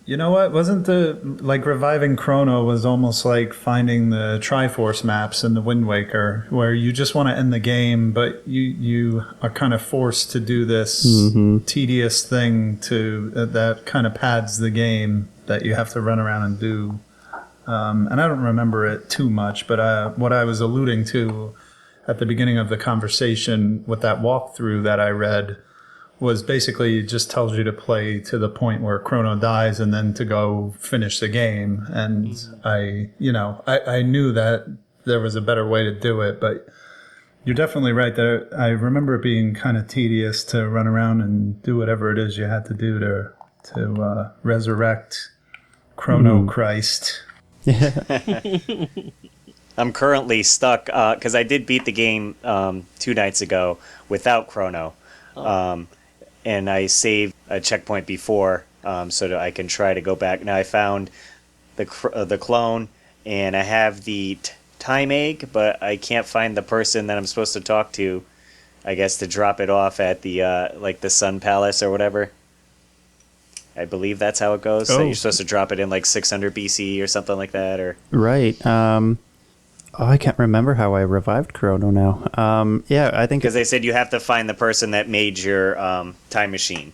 You know what? Wasn't reviving Chrono was almost like finding the Triforce maps in the Wind Waker, where you just want to end the game, but you are kind of forced to do this tedious thing that kind of pads the game that you have to run around and do. And I don't remember it too much, but what I was alluding to at the beginning of the conversation with that walkthrough that I read was basically it just tells you to play to the point where Chrono dies and then to go finish the game. And I knew that there was a better way to do it, but you're definitely right that I remember it being kind of tedious to run around and do whatever it is you had to do to resurrect Chrono Christ. I'm currently stuck because I did beat the game 2 nights ago without Chrono. And I saved a checkpoint before so that I can try to go back. Now I found the clone, and I have the time egg, but I can't find the person that I'm supposed to talk to, I guess, to drop it off at the like the Sun Palace or whatever. I believe that's how it goes. Oh. That you're supposed to drop it in like 600 BC or something like that, or Right. I can't remember how I revived Chrono now. Yeah, I think because they said you have to find the person that made your time machine,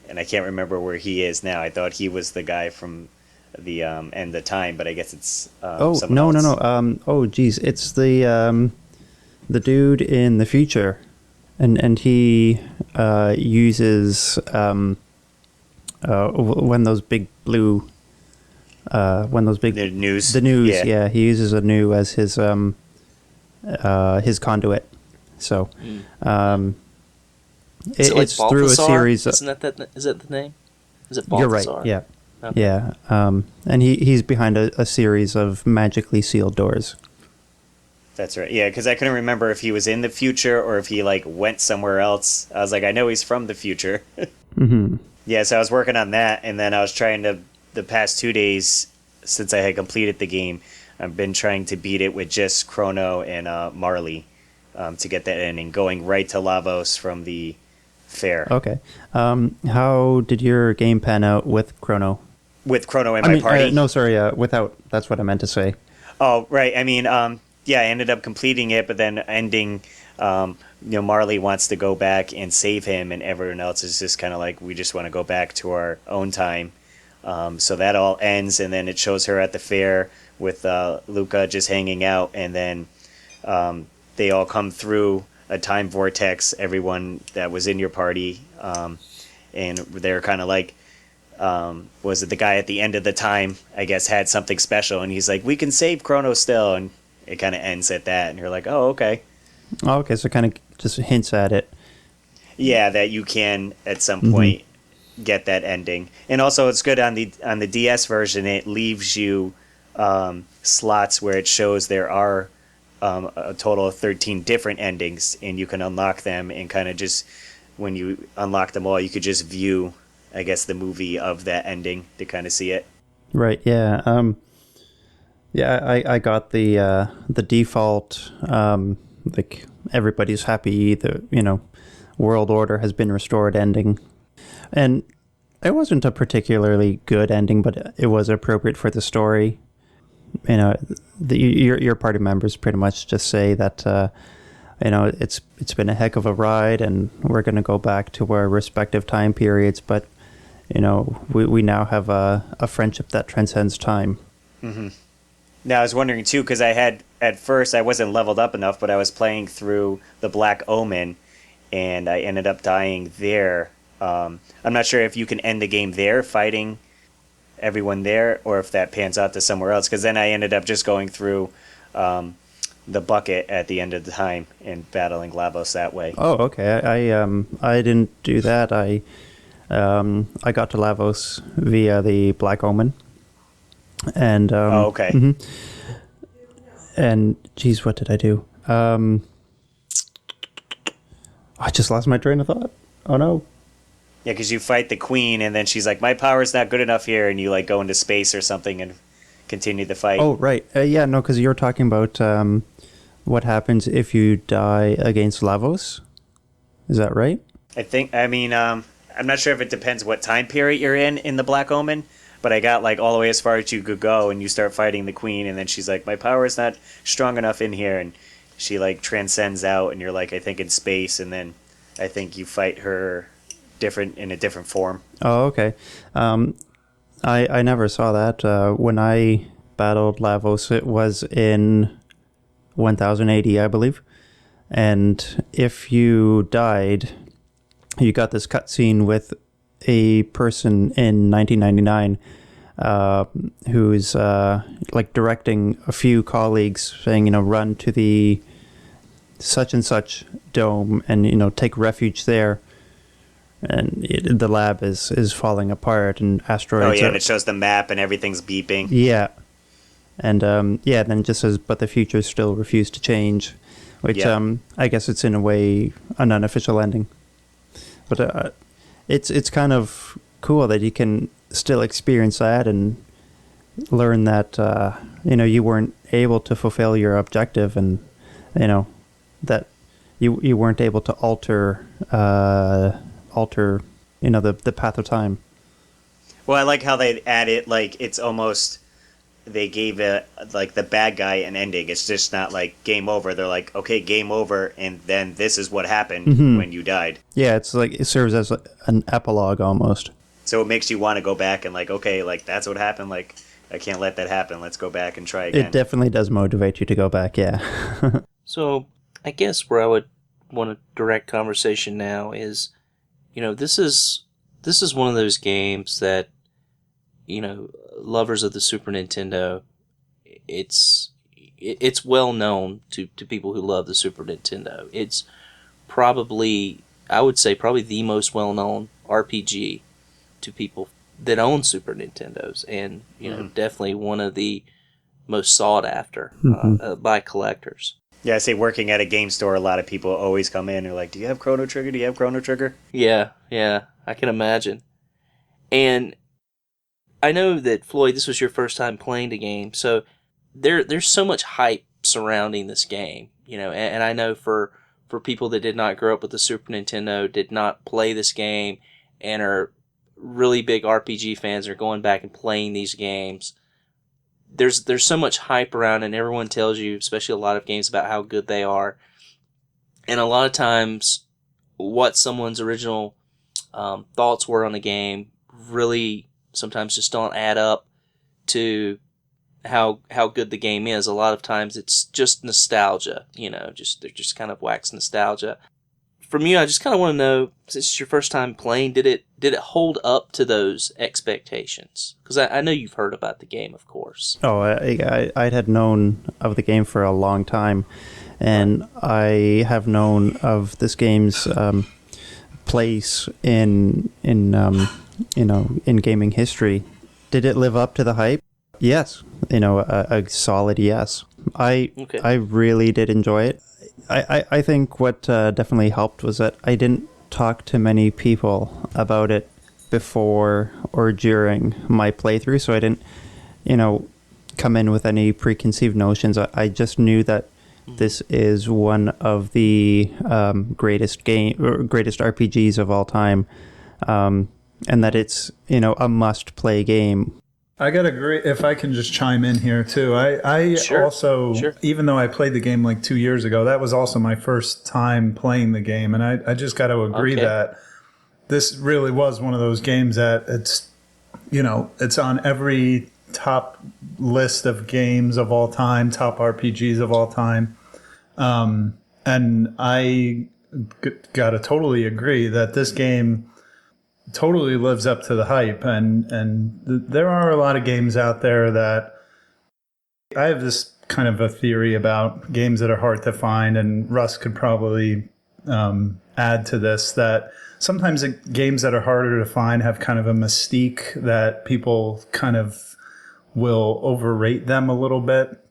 and I can't remember where he is now. I thought he was the guy from the End of Time, but I guess it's someone else. no. Oh, geez, it's the dude in the future, and he uses when those big blue. The news. The news, yeah. He uses a new as his conduit. So, Is it like it's through a Balthazar? series. Is that the name? Is it You're Balthazar? right. Yeah, Okay. yeah. And he's behind a series of magically sealed doors. That's right. Yeah, because I couldn't remember if he was in the future or if he like went somewhere else. I was like, I know he's from the future. Mm-hmm. Yeah, so I was working on that, and then I was trying to. The past 2 days since I had completed the game, I've been trying to beat it with just Chrono and Marley to get that ending, going right to Lavos from the fair. Okay. How did your game pan out with Chrono? With Chrono and my party? No, sorry. Without. That's what I meant to say. Oh, right. I mean, yeah, I ended up completing it, but then ending, Marley wants to go back and save him, and everyone else is just kind of like, we just want to go back to our own time. So that all ends, and then it shows her at the fair with Luca just hanging out, and then they all come through a time vortex, everyone that was in your party, and they're kind of like, was it the guy at the end of the time, I guess, had something special, and he's like, we can save Chrono still, and it kind of ends at that, and you're like, oh, okay. Oh, okay, so kind of just hints at it. Yeah, that you can, at some point, get that ending. And also it's good on the DS version, it leaves you slots where it shows there are a total of 13 different endings, and you can unlock them, and kind of just when you unlock them all, you could just view, I guess, the movie of that ending to kind of see it. Right, yeah. I got the default like everybody's happy, world order has been restored ending. And it wasn't a particularly good ending, but it was appropriate for the story. Your party members pretty much just say that, it's been a heck of a ride, and we're going to go back to our respective time periods. But, we now have a friendship that transcends time. Mm-hmm. Now, I was wondering, too, because at first, I wasn't leveled up enough, but I was playing through the Black Omen, and I ended up dying there. I'm not sure if you can end the game there, fighting everyone there, or if that pans out to somewhere else, because then I ended up just going through the bucket at the end of the time and battling Lavos that way. Oh, okay. I didn't do that. I got to Lavos via the Black Omen. And oh, okay. Mm-hmm. And geez, what did I do? I just lost my train of thought. Oh no. Yeah, because you fight the queen, and then she's like, my power's not good enough here, and you like go into space or something and continue the fight. Oh, right. Yeah, no, because you're talking about what happens if you die against Lavos. Is that right? I'm not sure if it depends what time period you're in the Black Omen, but I got like all the way as far as you could go, and you start fighting the queen, and then she's like, my power is not strong enough in here, and she like transcends out, and you're like, I think in space, and then I think you fight her in a different form. Oh, okay. I never saw that. When I battled Lavos, it was in 1080, I believe. And if you died, you got this cutscene with a person in 1999 who's like directing a few colleagues, saying, run to the such and such dome and take refuge there. And the lab is falling apart, and asteroids. Oh yeah, and it shows the map, and everything's beeping. Yeah, and then it just says, "But the future still refused to change," which I guess it's in a way an unofficial ending. But it's kind of cool that you can still experience that, and learn that you weren't able to fulfill your objective, and that you weren't able to alter the path of time. Well, I like how they added, like, it's almost, they gave it, like, the bad guy an ending. It's just not like game over. They're like, okay, game over, and then this is what happened when you died. Yeah, it's like it serves as an epilogue almost. So it makes you want to go back and, like, okay, like, that's what happened. Like, I can't let that happen. Let's go back and try again. It definitely does motivate you to go back, yeah. So I guess where I would want to direct conversation now is, this is one of those games that, lovers of the Super Nintendo, it's well known to people who love the Super Nintendo. It's probably, I would say, probably the most well-known RPG to people that own Super Nintendos, and definitely one of the most sought after by collectors. Yeah, I say working at a game store, a lot of people always come in and are like, do you have Chrono Trigger? Do you have Chrono Trigger? Yeah, I can imagine. And I know that, Floyd, this was your first time playing the game, so there's so much hype surrounding this game, and I know for people that did not grow up with the Super Nintendo, did not play this game, and are really big RPG fans, are going back and playing these games. There's so much hype around, and everyone tells you, especially a lot of games, about how good they are. And a lot of times, what someone's original thoughts were on the game really sometimes just don't add up to how good the game is. A lot of times, it's just nostalgia. They're just kind of wax nostalgia. From you, I just kind of want to know, since it's your first time playing, did it hold up to those expectations? Because I know you've heard about the game, of course. Oh, I had known of the game for a long time, and I have known of this game's place in gaming history. Did it live up to the hype? Yes, a solid yes. I really did enjoy it. I think what definitely helped was that I didn't talk to many people about it before or during my playthrough, so I didn't, come in with any preconceived notions. I just knew that this is one of the greatest RPGs of all time, and that it's a must-play game. I gotta agree. If I can just chime in here too, I Sure. also, Sure. even though I played the game like 2 years ago, that was also my first time playing the game, and I just got to agree that this really was one of those games that it's on every top list of games of all time, top RPGs of all time, and I gotta totally agree that this game totally lives up to the hype, and there are a lot of games out there that I have this kind of a theory about games that are hard to find, and Russ could probably add to this, that sometimes the games that are harder to find have kind of a mystique that people kind of will overrate them a little bit,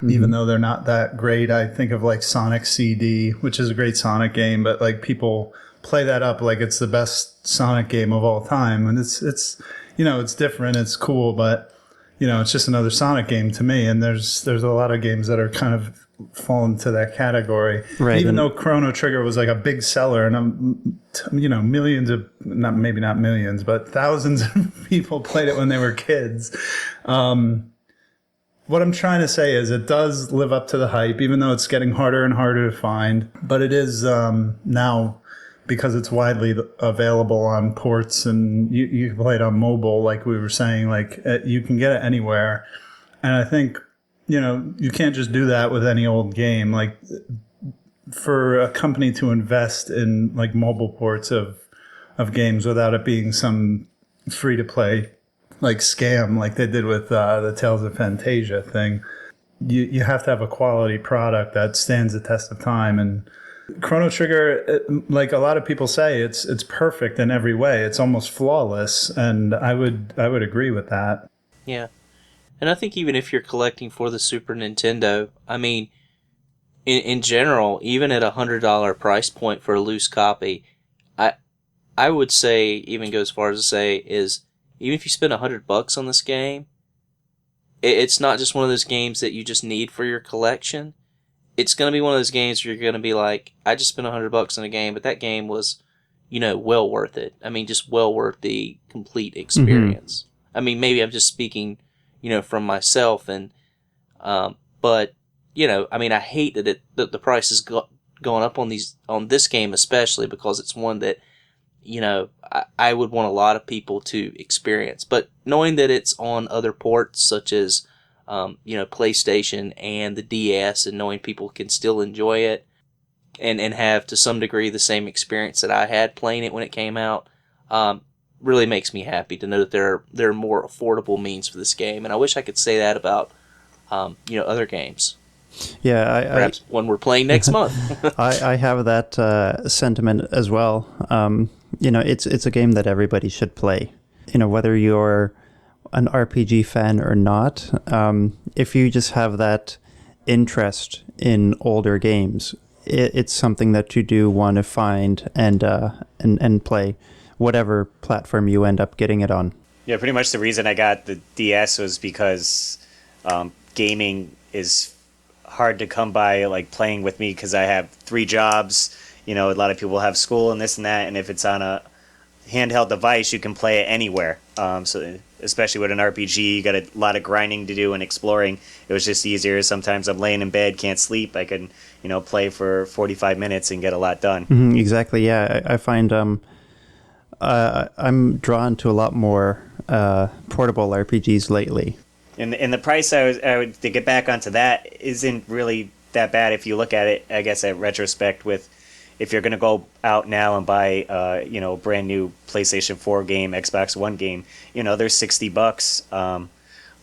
even though they're not that great. I think of like Sonic CD, which is a great Sonic game, but like people play that up like it's the best Sonic game of all time, and it's it's different, it's cool, but it's just another Sonic game to me. And there's a lot of games that are kind of fall into that category, right? Even though Chrono Trigger was like a big seller, and millions of, maybe not millions, but thousands of people played it when they were kids. What I'm trying to say is it does live up to the hype, even though it's getting harder and harder to find. But it is now, because it's widely available on ports, and you can play it on mobile, like we were saying, like you can get it anywhere. And I think, you can't just do that with any old game. Like, for a company to invest in like mobile ports of games without it being some free to play like scam like they did with the Tales of Fantasia thing, you have to have a quality product that stands the test of time. And Chrono Trigger, like a lot of people say, it's perfect in every way. It's almost flawless, and I would agree with that. Yeah. And I think even if you're collecting for the Super Nintendo, I mean, in general, even at $100 price point for a loose copy, I would say, even go as far as to say, is even if you spend $100 on this game, it's not just one of those games that you just need for your collection. It's going to be one of those games where you're going to be like, I just spent $100 on a game, but that game was, well worth it. I mean, just well worth the complete experience. I mean, maybe I'm just speaking, from myself, and but I mean, I hate that the price has gone up on this game, especially because it's one that I would want a lot of people to experience. But knowing that it's on other ports such as PlayStation and the DS, and knowing people can still enjoy it and have to some degree the same experience that I had playing it when it came out, really makes me happy to know that there are more affordable means for this game. And I wish I could say that about other games. Yeah, perhaps one we're playing next month. I have that sentiment as well. It's a game that everybody should play. Whether you're an RPG fan or not, if you just have that interest in older games, it's something that you do want to find and play, whatever platform you end up getting it on. Yeah, pretty much the reason I got the DS was because gaming is hard to come by, like playing with me, because I have 3 jobs. A lot of people have school and this and that, and if it's on a handheld device, you can play it anywhere. So especially with an RPG, you got a lot of grinding to do and exploring. It was just easier. Sometimes I'm laying in bed, can't sleep. I can, play for 45 minutes and get a lot done. Exactly. Yeah, I find I'm drawn to a lot more portable RPGs lately. And the price, I would to get back onto that, isn't really that bad if you look at it, I guess, at retrospect. With if you're going to go out now and buy a brand new PlayStation 4 game, Xbox One game, there's $60.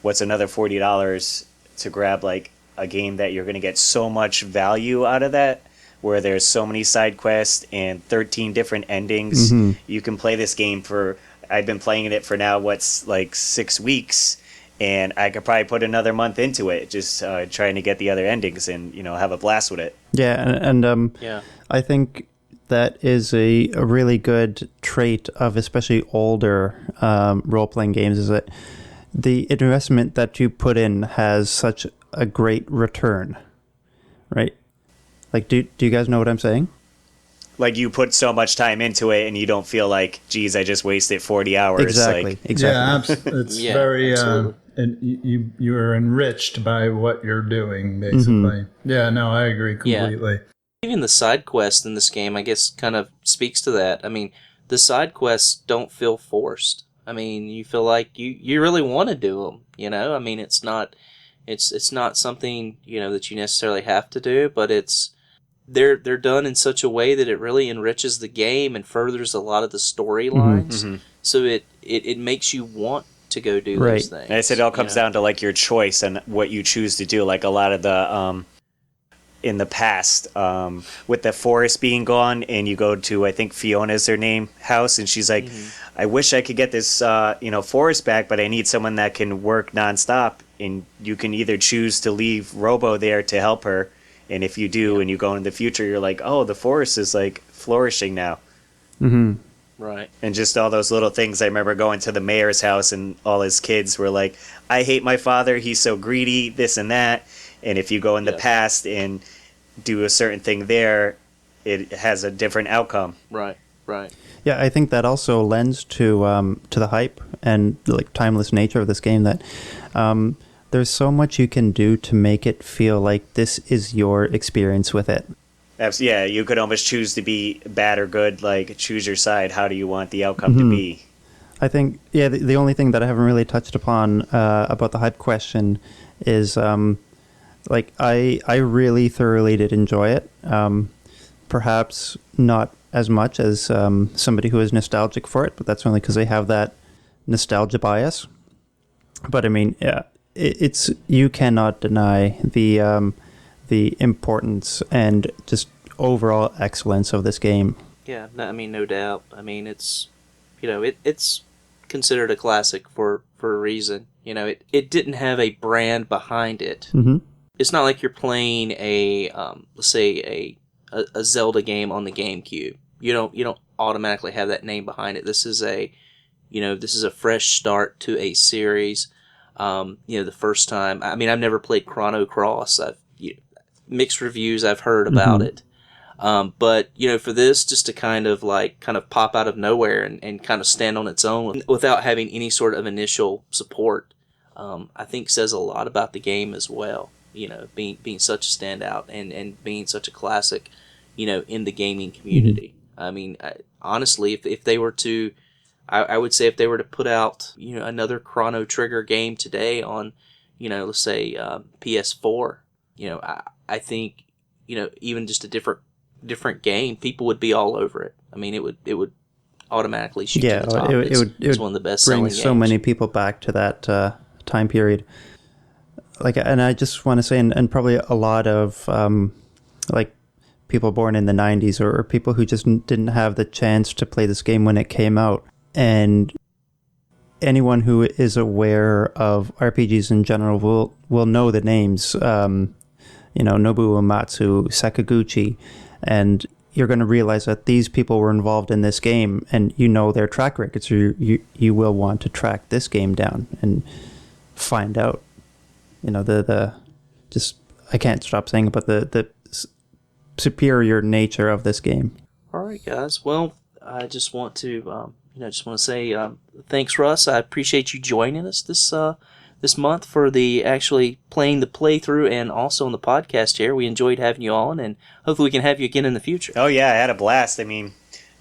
What's another $40 to grab like a game that you're going to get so much value out of that, where there's so many side quests and 13 different endings. You can play this game for, I've been playing it for now, 6 weeks. And I could probably put another month into it, just trying to get the other endings and, have a blast with it. Yeah, and I think that is a really good trait of especially older role-playing games, is that the investment that you put in has such a great return, right? Like, do you guys know what I'm saying? Like, you put so much time into it and you don't feel like, geez, I just wasted 40 hours. Exactly. Yeah, it's very... absolutely. And you are enriched by what you're doing, basically. Yeah, no, I agree completely. Yeah. Even the side quests in this game, I guess, kind of speaks to that. I mean, the side quests don't feel forced. I mean, you feel like you really want to do them, I mean, it's not something, that you necessarily have to do, but they're done in such a way that it really enriches the game and furthers a lot of the storylines. So it makes you want to go do those things. And I said it all comes down to like your choice and what you choose to do. Like a lot of the in the past, with the forest being gone, and you go to, I think Fiona's her name, house, and she's like, I wish I could get this forest back, but I need someone that can work nonstop. And you can either choose to leave Robo there to help her, and if you do, and you go in the future, you're like, oh, the forest is like flourishing now. Right. And just all those little things. I remember going to the mayor's house and all his kids were like, I hate my father, he's so greedy, this and that. And if you go in the past and do a certain thing there, it has a different outcome. Right. Yeah, I think that also lends to the hype and like timeless nature of this game, that there's so much you can do to make it feel like this is your experience with it. Yeah, you could almost choose to be bad or good, like choose your side. How do you want the outcome to be? I think, the only thing that I haven't really touched upon about the hype question is, I really thoroughly did enjoy it. Perhaps not as much as somebody who is nostalgic for it, but that's only because they have that nostalgia bias. But I mean, it's you cannot deny the importance and just overall excellence of this game. Yeah, no doubt. I mean, it's it's considered a classic for a reason. It didn't have a brand behind it. It's not like you're playing a let's say a Zelda game on the GameCube. You don't automatically have that name behind it. This is a fresh start to a series. The first time, I mean, I've never played Chrono Cross. Mixed reviews I've heard about it. But, for this just to kind of pop out of nowhere and kind of stand on its own without having any sort of initial support, I think says a lot about the game as well. Being such a standout and being such a classic, in the gaming community. I mean, honestly, if they were to, I would say if they were to put out, another Chrono Trigger game today on, let's say PS4, I think, even just a different game, people would be all over it. I mean, it would automatically shoot to the top. It's one of the best selling games. Bring so many people back to that time period. And I just want to say, and probably a lot of people born in the 90s or people who just didn't have the chance to play this game when it came out. And anyone who is aware of RPGs in general will know the names, Nobuo Uematsu, Sakaguchi, and you're going to realize that these people were involved in this game, and their track records, so you will want to track this game down and find out, I can't stop saying it, but the superior nature of this game. All right, guys. Well, I just want to, say thanks, Russ. I appreciate you joining us this month for actually playing the playthrough and also on the podcast here. We enjoyed having you on, and hopefully we can have you again in the future. Oh yeah, I had a blast. I mean,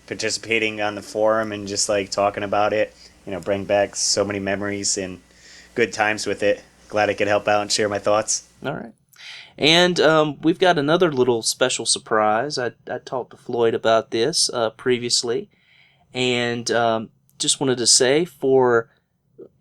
participating on the forum and just talking about it, bring back so many memories and good times with it. Glad I could help out and share my thoughts. All right. And we've got another little special surprise. I talked to Floyd about this previously, and just wanted to say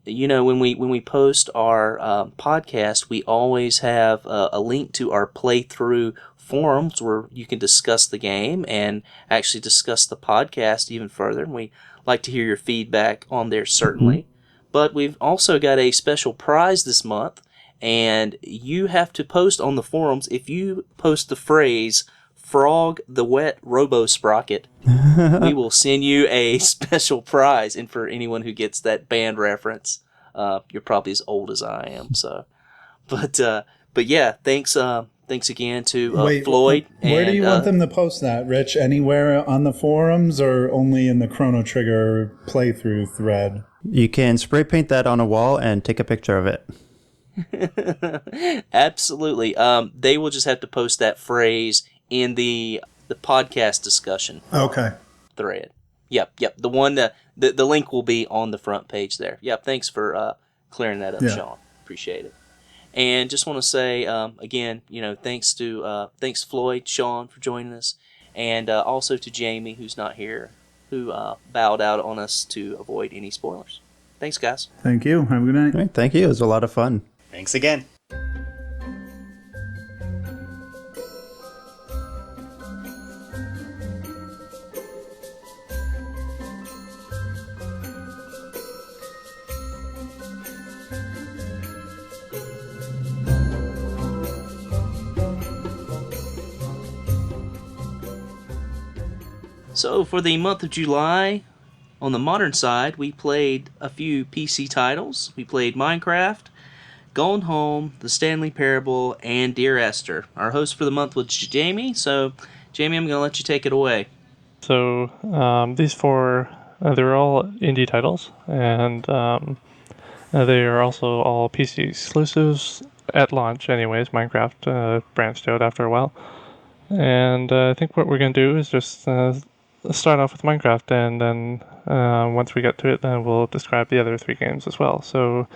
when we post our podcast, we always have a link to our playthrough forums where you can discuss the game and actually discuss the podcast even further. And we like to hear your feedback on there, certainly. But we've also got a special prize this month, and you have to post on the forums. If you post the phrase "Frog the Wet Robo Sprocket," we will send you a special prize. And for anyone who gets that band reference, you're probably as old as I am. So, but yeah, thanks again to Floyd. Where do you want them to post that, Rich? Anywhere on the forums or only in the Chrono Trigger playthrough thread? You can spray paint that on a wall and take a picture of it. Absolutely. They will just have to post that phrase in the podcast discussion thread. Yep. The one the link will be on the front page there. Yep. Thanks for clearing that up, Shawn. Appreciate it. And just want to say again, thanks Floyd, Shawn for joining us, and also to Jamie, who's not here, who bowed out on us to avoid any spoilers. Thanks, guys. Thank you. Have a good night. All right, thank you. It was a lot of fun. Thanks again. So for the month of July, on the modern side, we played a few PC titles. We played Minecraft, Gone Home, The Stanley Parable, and Dear Esther. Our host for the month was Jamie. So, Jamie, I'm going to let you take it away. So these four, they're all indie titles, and they are also all PC exclusives at launch anyways. Minecraft branched out after a while. And I think what we're going to do is just start off with Minecraft, and then once we get to it, then we'll describe the other three games as well. So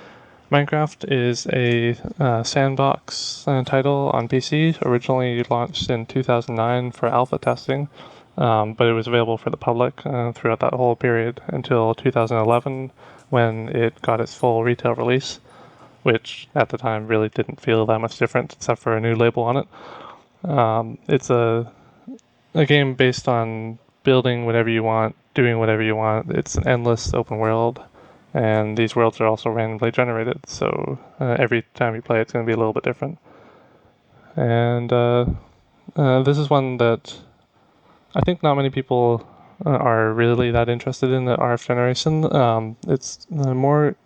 Minecraft is a sandbox title on PC, originally launched in 2009 for alpha testing, but it was available for the public throughout that whole period until 2011 when it got its full retail release, which at the time really didn't feel that much different except for a new label on it. It's a game based on building whatever you want, doing whatever you want. It's an endless open world, and these worlds are also randomly generated, so every time you play it's going to be a little bit different. And this is one that I think not many people are really that interested in, the RF Generation. It's more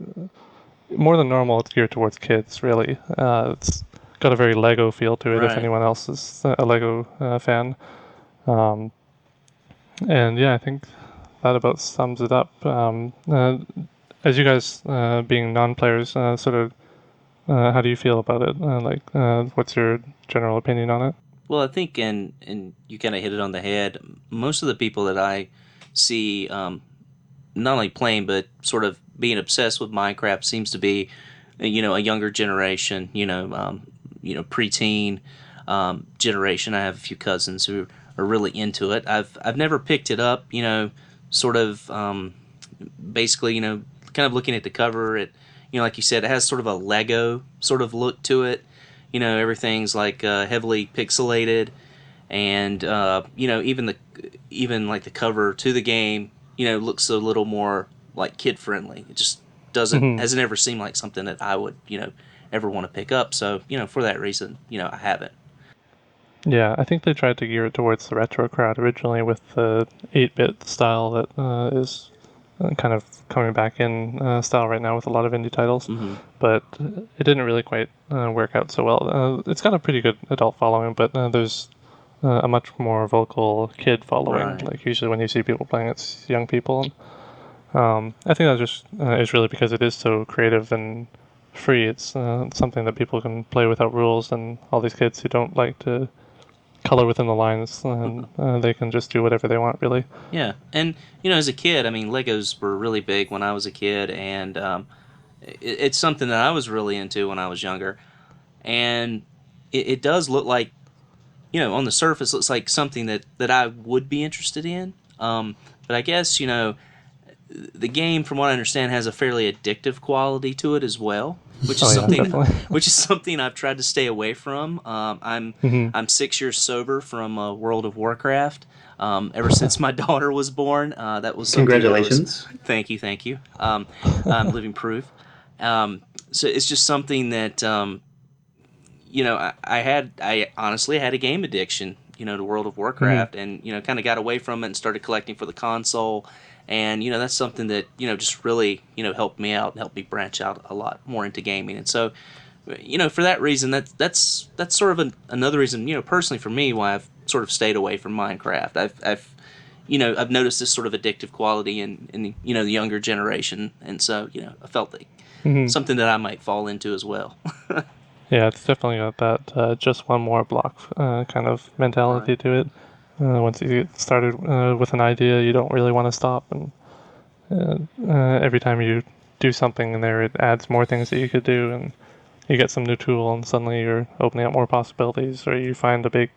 more than normal, it's geared towards kids, really. It's got a very Lego feel to it, if Right. anyone else is a Lego fan. And yeah, I think that about sums it up. As you guys, being non-players, how do you feel about it? What's your general opinion on it? Well, I think, and you kind of hit it on the head. Most of the people that I see, not only playing but sort of being obsessed with Minecraft, seems to be, a younger generation. Preteen generation. I have a few cousins who are really into it. I've never picked it up. Sort of basically, kind of looking at the cover. It, like you said, it has sort of a Lego sort of look to it. Everything's like heavily pixelated, and even like the cover to the game, looks a little more like kid friendly. It just hasn't ever seemed like something that I would ever want to pick up. So for that reason, I haven't. Yeah, I think they tried to gear it towards the retro crowd originally with the 8-bit style that is kind of coming back in style right now with a lot of indie titles. Mm-hmm. But it didn't really quite work out so well. It's got a pretty good adult following, but there's a much more vocal kid following. Right. Like usually when you see people playing, it's young people. And I think that just is really because it is so creative and free. It's something that people can play without rules, and all these kids who don't like to color within the lines, and they can just do whatever they want, really. Yeah, and as a kid, I mean, Legos were really big when I was a kid, and it's something that I was really into when I was younger. And it does look like, on the surface, looks like something that I would be interested in. But I guess, the game, from what I understand, has a fairly addictive quality to it as well, which is which is something I've tried to stay away from. I'm 6 years sober from World of Warcraft. Ever since my daughter was born, that was something. Congratulations! Thank you. I'm living proof. So it's just something that I honestly had a game addiction, to World of Warcraft, and kind of got away from it and started collecting for the console. And that's something that just really helped me out and helped me branch out a lot more into gaming. And so for that reason, that's sort of another reason personally for me why I've sort of stayed away from Minecraft. I've noticed this sort of addictive quality in the younger generation, and so I felt like something that I might fall into as well. Yeah, it's definitely got that just one more block kind of mentality to it. Once you get started with an idea, you don't really want to stop, and every time you do something in there, it adds more things that you could do, and you get some new tool, and suddenly you're opening up more possibilities, or you find a big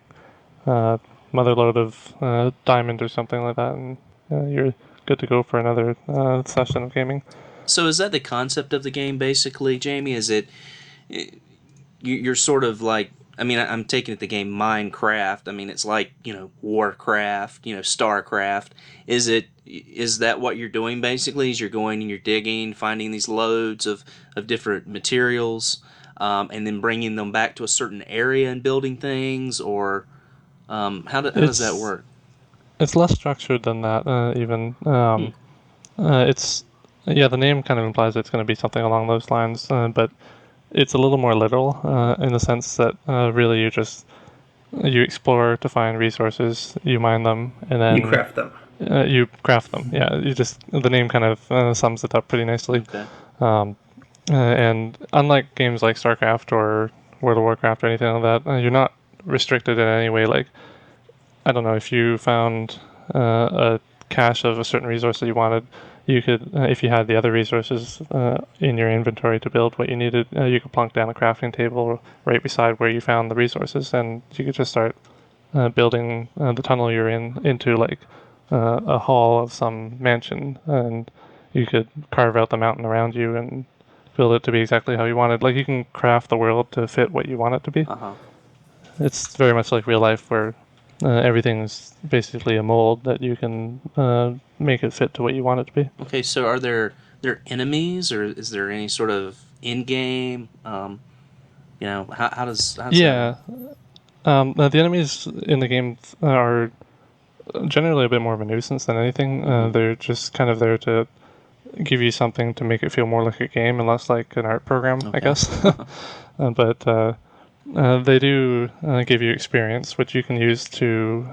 motherload of diamond or something like that, and you're good to go for another session of gaming. So is that the concept of the game, basically, Jamie? Is it you're sort of like, I mean, I'm taking it the game Minecraft. I mean, it's like, Warcraft, StarCraft. Is that what you're doing, basically? Is you're going and you're digging, finding these loads of different materials, and then bringing them back to a certain area and building things? Or how does that work? It's less structured than that, even. The name kind of implies it's going to be something along those lines, but it's a little more literal in the sense that really you explore to find resources, you mine them, and then You craft them. You craft them. Yeah, the name kind of sums it up pretty nicely. Okay. And unlike games like StarCraft or World of Warcraft or anything like that, you're not restricted in any way. Like, I don't know, if you found a cache of a certain resource that you wanted, you could, if you had the other resources in your inventory to build what you needed, you could plunk down a crafting table right beside where you found the resources, and you could just start building the tunnel you're into like a hall of some mansion, and you could carve out the mountain around you and build it to be exactly how you wanted. Like, you can craft the world to fit what you want it to be. Uh-huh. It's very much like real life, where everything's basically a mold that you can make it fit to what you want it to be. Okay, so are there enemies, or is there any sort of in-game? How does Yeah. The enemies in the game are generally a bit more of a nuisance than anything. They're just kind of there to give you something to make it feel more like a game and less like an art program, I Okay. guess. But they do give you experience, which you can use to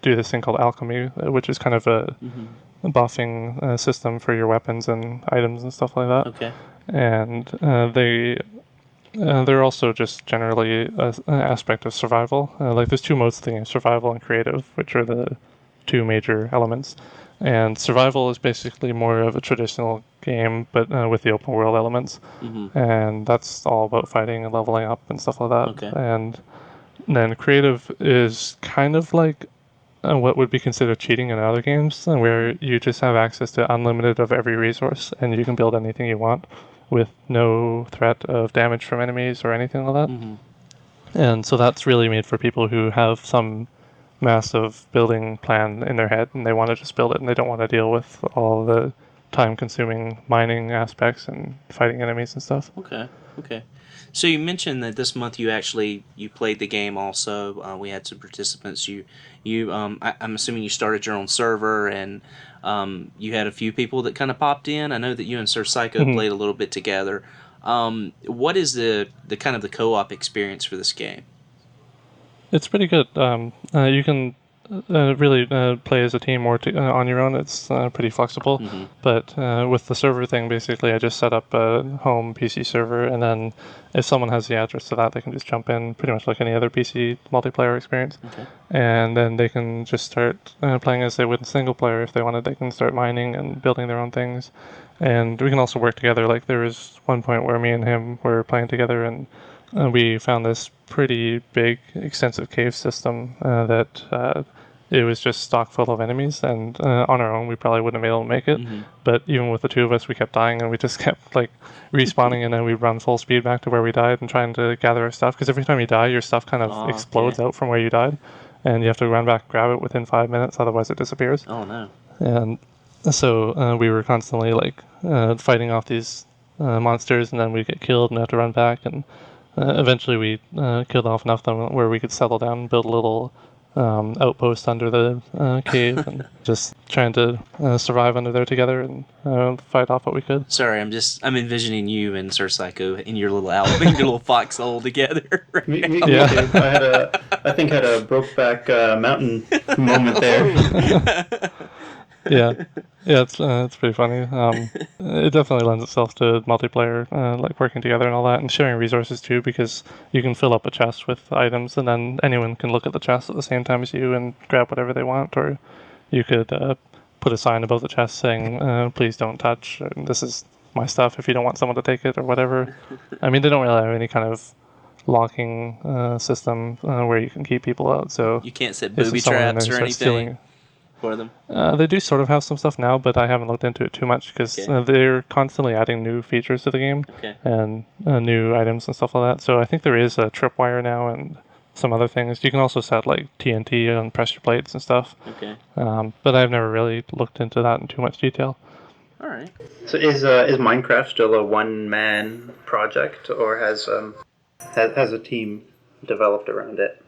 do this thing called alchemy, which is kind of a buffing system for your weapons and items and stuff like that. Okay. And they're also just generally an aspect of survival. Like there's two modes of the game, survival and creative, which are the two major elements. And survival is basically more of a traditional game, but with the open world elements. And that's all about fighting and leveling up and stuff like that. Okay. And then creative is kind of like what would be considered cheating in other games, where you just have access to unlimited of every resource, and you can build anything you want with no threat of damage from enemies or anything like that. And so that's really made for people who have some massive building plan in their head and they want to just build it and they don't want to deal with all the time-consuming mining aspects and fighting enemies and stuff. Okay. So you mentioned that this month you played the game also. We had some participants. I'm assuming you started your own server and you had a few people that kind of popped in. I know that you and Sir Psycho played a little bit together. What is the kind of the co-op experience for this game? It's pretty good. You can really play as a team or on your own. It's pretty flexible. But with the server thing, basically, I just set up a home PC server, and then if someone has the address to that, they can just jump in, pretty much like any other PC multiplayer experience. And then they can just start playing as they would in single player. If they wanted, they can start mining and building their own things. And we can also work together. Like there was one point where me and him were playing together, and we found this pretty big, extensive cave system that it was just stock full of enemies, and on our own we probably wouldn't have been able to make it. But even with the two of us, we kept dying, and we just kept like respawning, and then we'd run full speed back to where we died and trying to gather our stuff, because every time you die, your stuff kind of explodes out from where you died, and you have to run back and grab it within 5 minutes, otherwise it disappears. Oh no. And so we were constantly like fighting off these monsters, and then we'd get killed and have to run back, and eventually we killed off enough of them where we could settle down and build a little outpost under the cave and just trying to survive under there together and fight off what we could. Sorry, I'm envisioning you and Sir Psycho in your little in your little foxhole together. Me Yeah. too. I think I had a Brokeback Mountain moment there. Yeah, it's pretty funny. It definitely lends itself to multiplayer, like working together and all that, and sharing resources too, because you can fill up a chest with items, and then anyone can look at the chest at the same time as you and grab whatever they want, or you could put a sign above the chest saying, "Please don't touch. This is my stuff. If you don't want someone to take it, or whatever." I mean, they don't really have any kind of locking system where you can keep people out, so You can't set if booby someone in traps there or starts anything stealing- for them. They do sort of have some stuff now, but I haven't looked into it too much because Okay. they're constantly adding new features to the game Okay. and new items and stuff like that. So I think there is a tripwire now and some other things. You can also set like TNT on pressure plates and stuff. Okay. But I've never really looked into that in too much detail. All right. So is Minecraft still a one-man project, or has a team developed around it?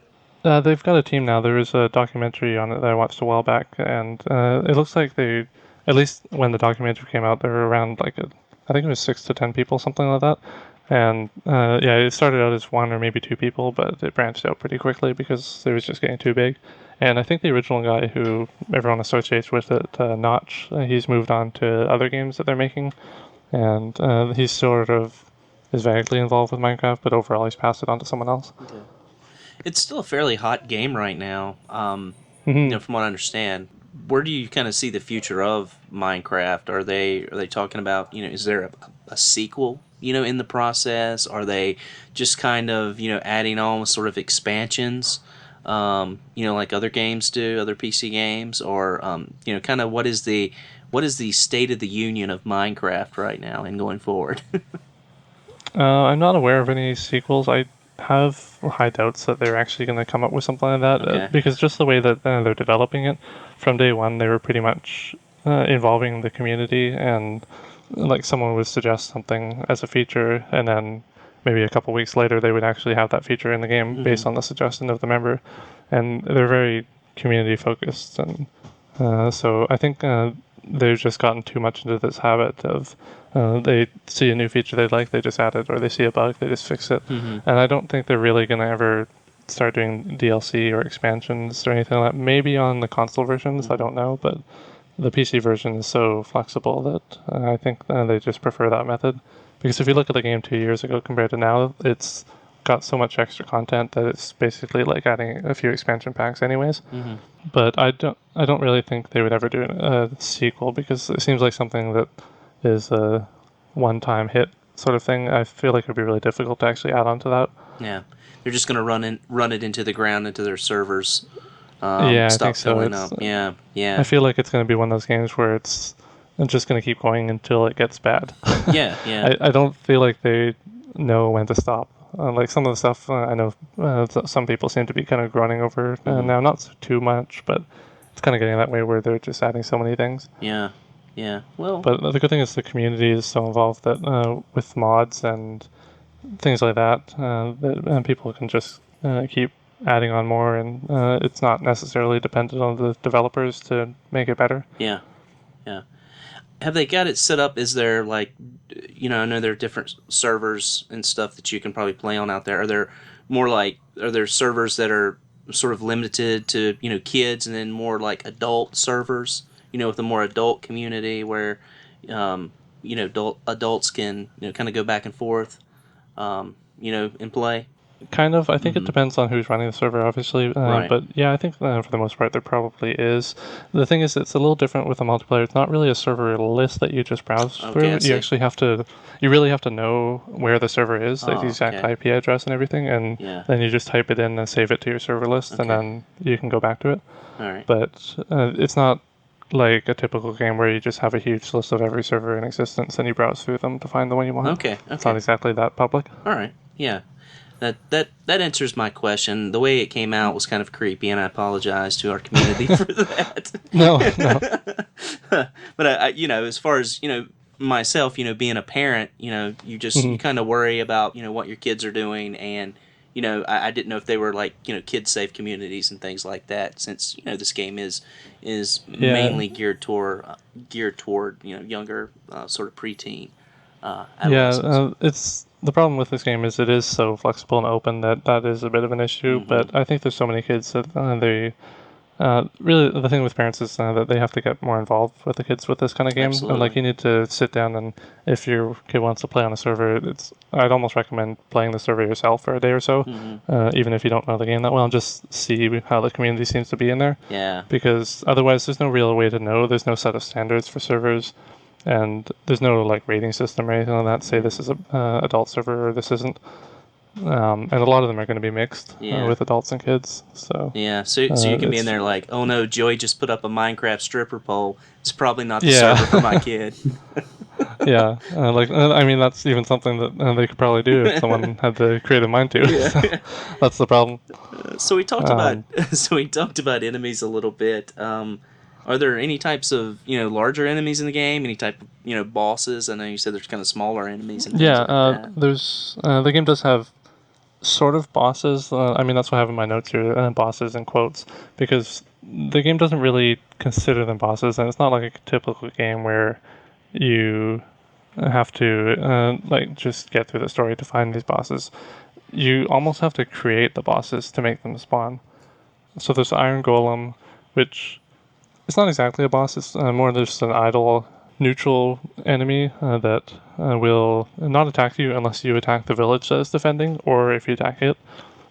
They've got a team now. There was a documentary on it that I watched a while back, and it looks like they, at least when the documentary came out, they were around like I think it was 6 to 10 people, something like that. And yeah, it started out as 1 or maybe 2 people, but it branched out pretty quickly because it was just getting too big. And I think the original guy who everyone associates with it, Notch, he's moved on to other games that they're making, and he's sort of is vaguely involved with Minecraft, but overall he's passed it on to someone else. Okay. It's still a fairly hot game right now. Mm-hmm. You know, from what I understand, where do you kind of see the future of Minecraft? Are they talking about, you know, is there a sequel, you know, in the process? Are they just kind of, you know, adding on sort of expansions, you know, like other games do, other PC games, or you know, kind of what is the state of the union of Minecraft right now and going forward? I'm not aware of any sequels. I have high doubts that they're actually going to come up with something like that, Okay. because just the way that they're developing it, from day one they were pretty much involving the community, and like someone would suggest something as a feature, and then maybe a couple weeks later they would actually have that feature in the game based on the suggestion of the member, and they're very community focused, and so I think they've just gotten too much into this habit of they see a new feature they like, they just add it, or they see a bug, they just fix it. Mm-hmm. And I don't think they're really going to ever start doing DLC or expansions or anything like that. Maybe on the console versions, I don't know, but the PC version is so flexible that I think they just prefer that method. Because if you look at the game 2 years ago compared to now, it's got so much extra content that it's basically like adding a few expansion packs anyways. Mm-hmm. But I don't really think they would ever do a sequel, because it seems like something that is a one-time hit sort of thing. I feel like it would be really difficult to actually add on to that. Yeah, they're just going to run it into the ground, into their servers. Yeah, I stop think so. filling up. Yeah. I feel like it's going to be one of those games where it's just going to keep going until it gets bad. Yeah. I don't feel like they know when to stop. Like some of the stuff I know some people seem to be kind of groaning over now, not too much, but it's kind of getting that way where they're just adding so many things. Yeah. Well, but the good thing is the community is so involved that with mods and things like that, that people can just keep adding on more, and it's not necessarily dependent on the developers to make it better. Yeah. Have they got it set up? Is there like, I know there are different servers and stuff that you can probably play on out there. Are there servers that are sort of limited to, kids, and then more like adult servers, with a more adult community where, adults can, kind of go back and forth, and play? Kind of. I think it depends on who's running the server, obviously. Right. But yeah, I think for the most part there probably is. The thing is, it's a little different with the multiplayer. It's not really a server list that you just browse through. I see. You actually you really have to know where the server is, like the exact IP address and everything, and then you just type it in and save it to your server list, and then you can go back to it. All right. But it's not like a typical game where you just have a huge list of every server in existence and you browse through them to find the one you want. Okay. It's not exactly that public. All right. Yeah. That answers my question. The way it came out was kind of creepy, and I apologize to our community for that. No. But as far as myself, being a parent, you just you kind of worry about what your kids are doing, and I didn't know if they were like kid safe communities and things like that, since this game is mainly geared toward younger sort of preteen adolescents. It's. The problem with this game is it is so flexible and open that is a bit of an issue, but I think there's so many kids that they... really, the thing with parents is that they have to get more involved with the kids with this kind of game. Absolutely. Like, you need to sit down, and if your kid wants to play on a server, I'd almost recommend playing the server yourself for a day or so, even if you don't know the game that well, and just see how the community seems to be in there. Yeah. Because otherwise there's no real way to know. There's no set of standards for servers. And there's no like rating system or anything like that. Say this is a adult server or this isn't. And a lot of them are going to be mixed with adults and kids. So so you can be in there like, oh no, Joey just put up a Minecraft stripper pole. It's probably not the server for my kid. That's even something that they could probably do if someone had the creative mind to. So that's the problem. So we talked about enemies a little bit. Are there any types of larger enemies in the game? Any type of bosses? I know you said there's kind of smaller enemies. And things like that. There's the game does have sort of bosses. That's what I have in my notes here. Bosses in quotes, because the game doesn't really consider them bosses, and it's not like a typical game where you have to just get through the story to find these bosses. You almost have to create the bosses to make them spawn. So there's Iron Golem, which it's not exactly a boss. It's more just an idle, neutral enemy that will not attack you unless you attack the village that is defending, or if you attack it.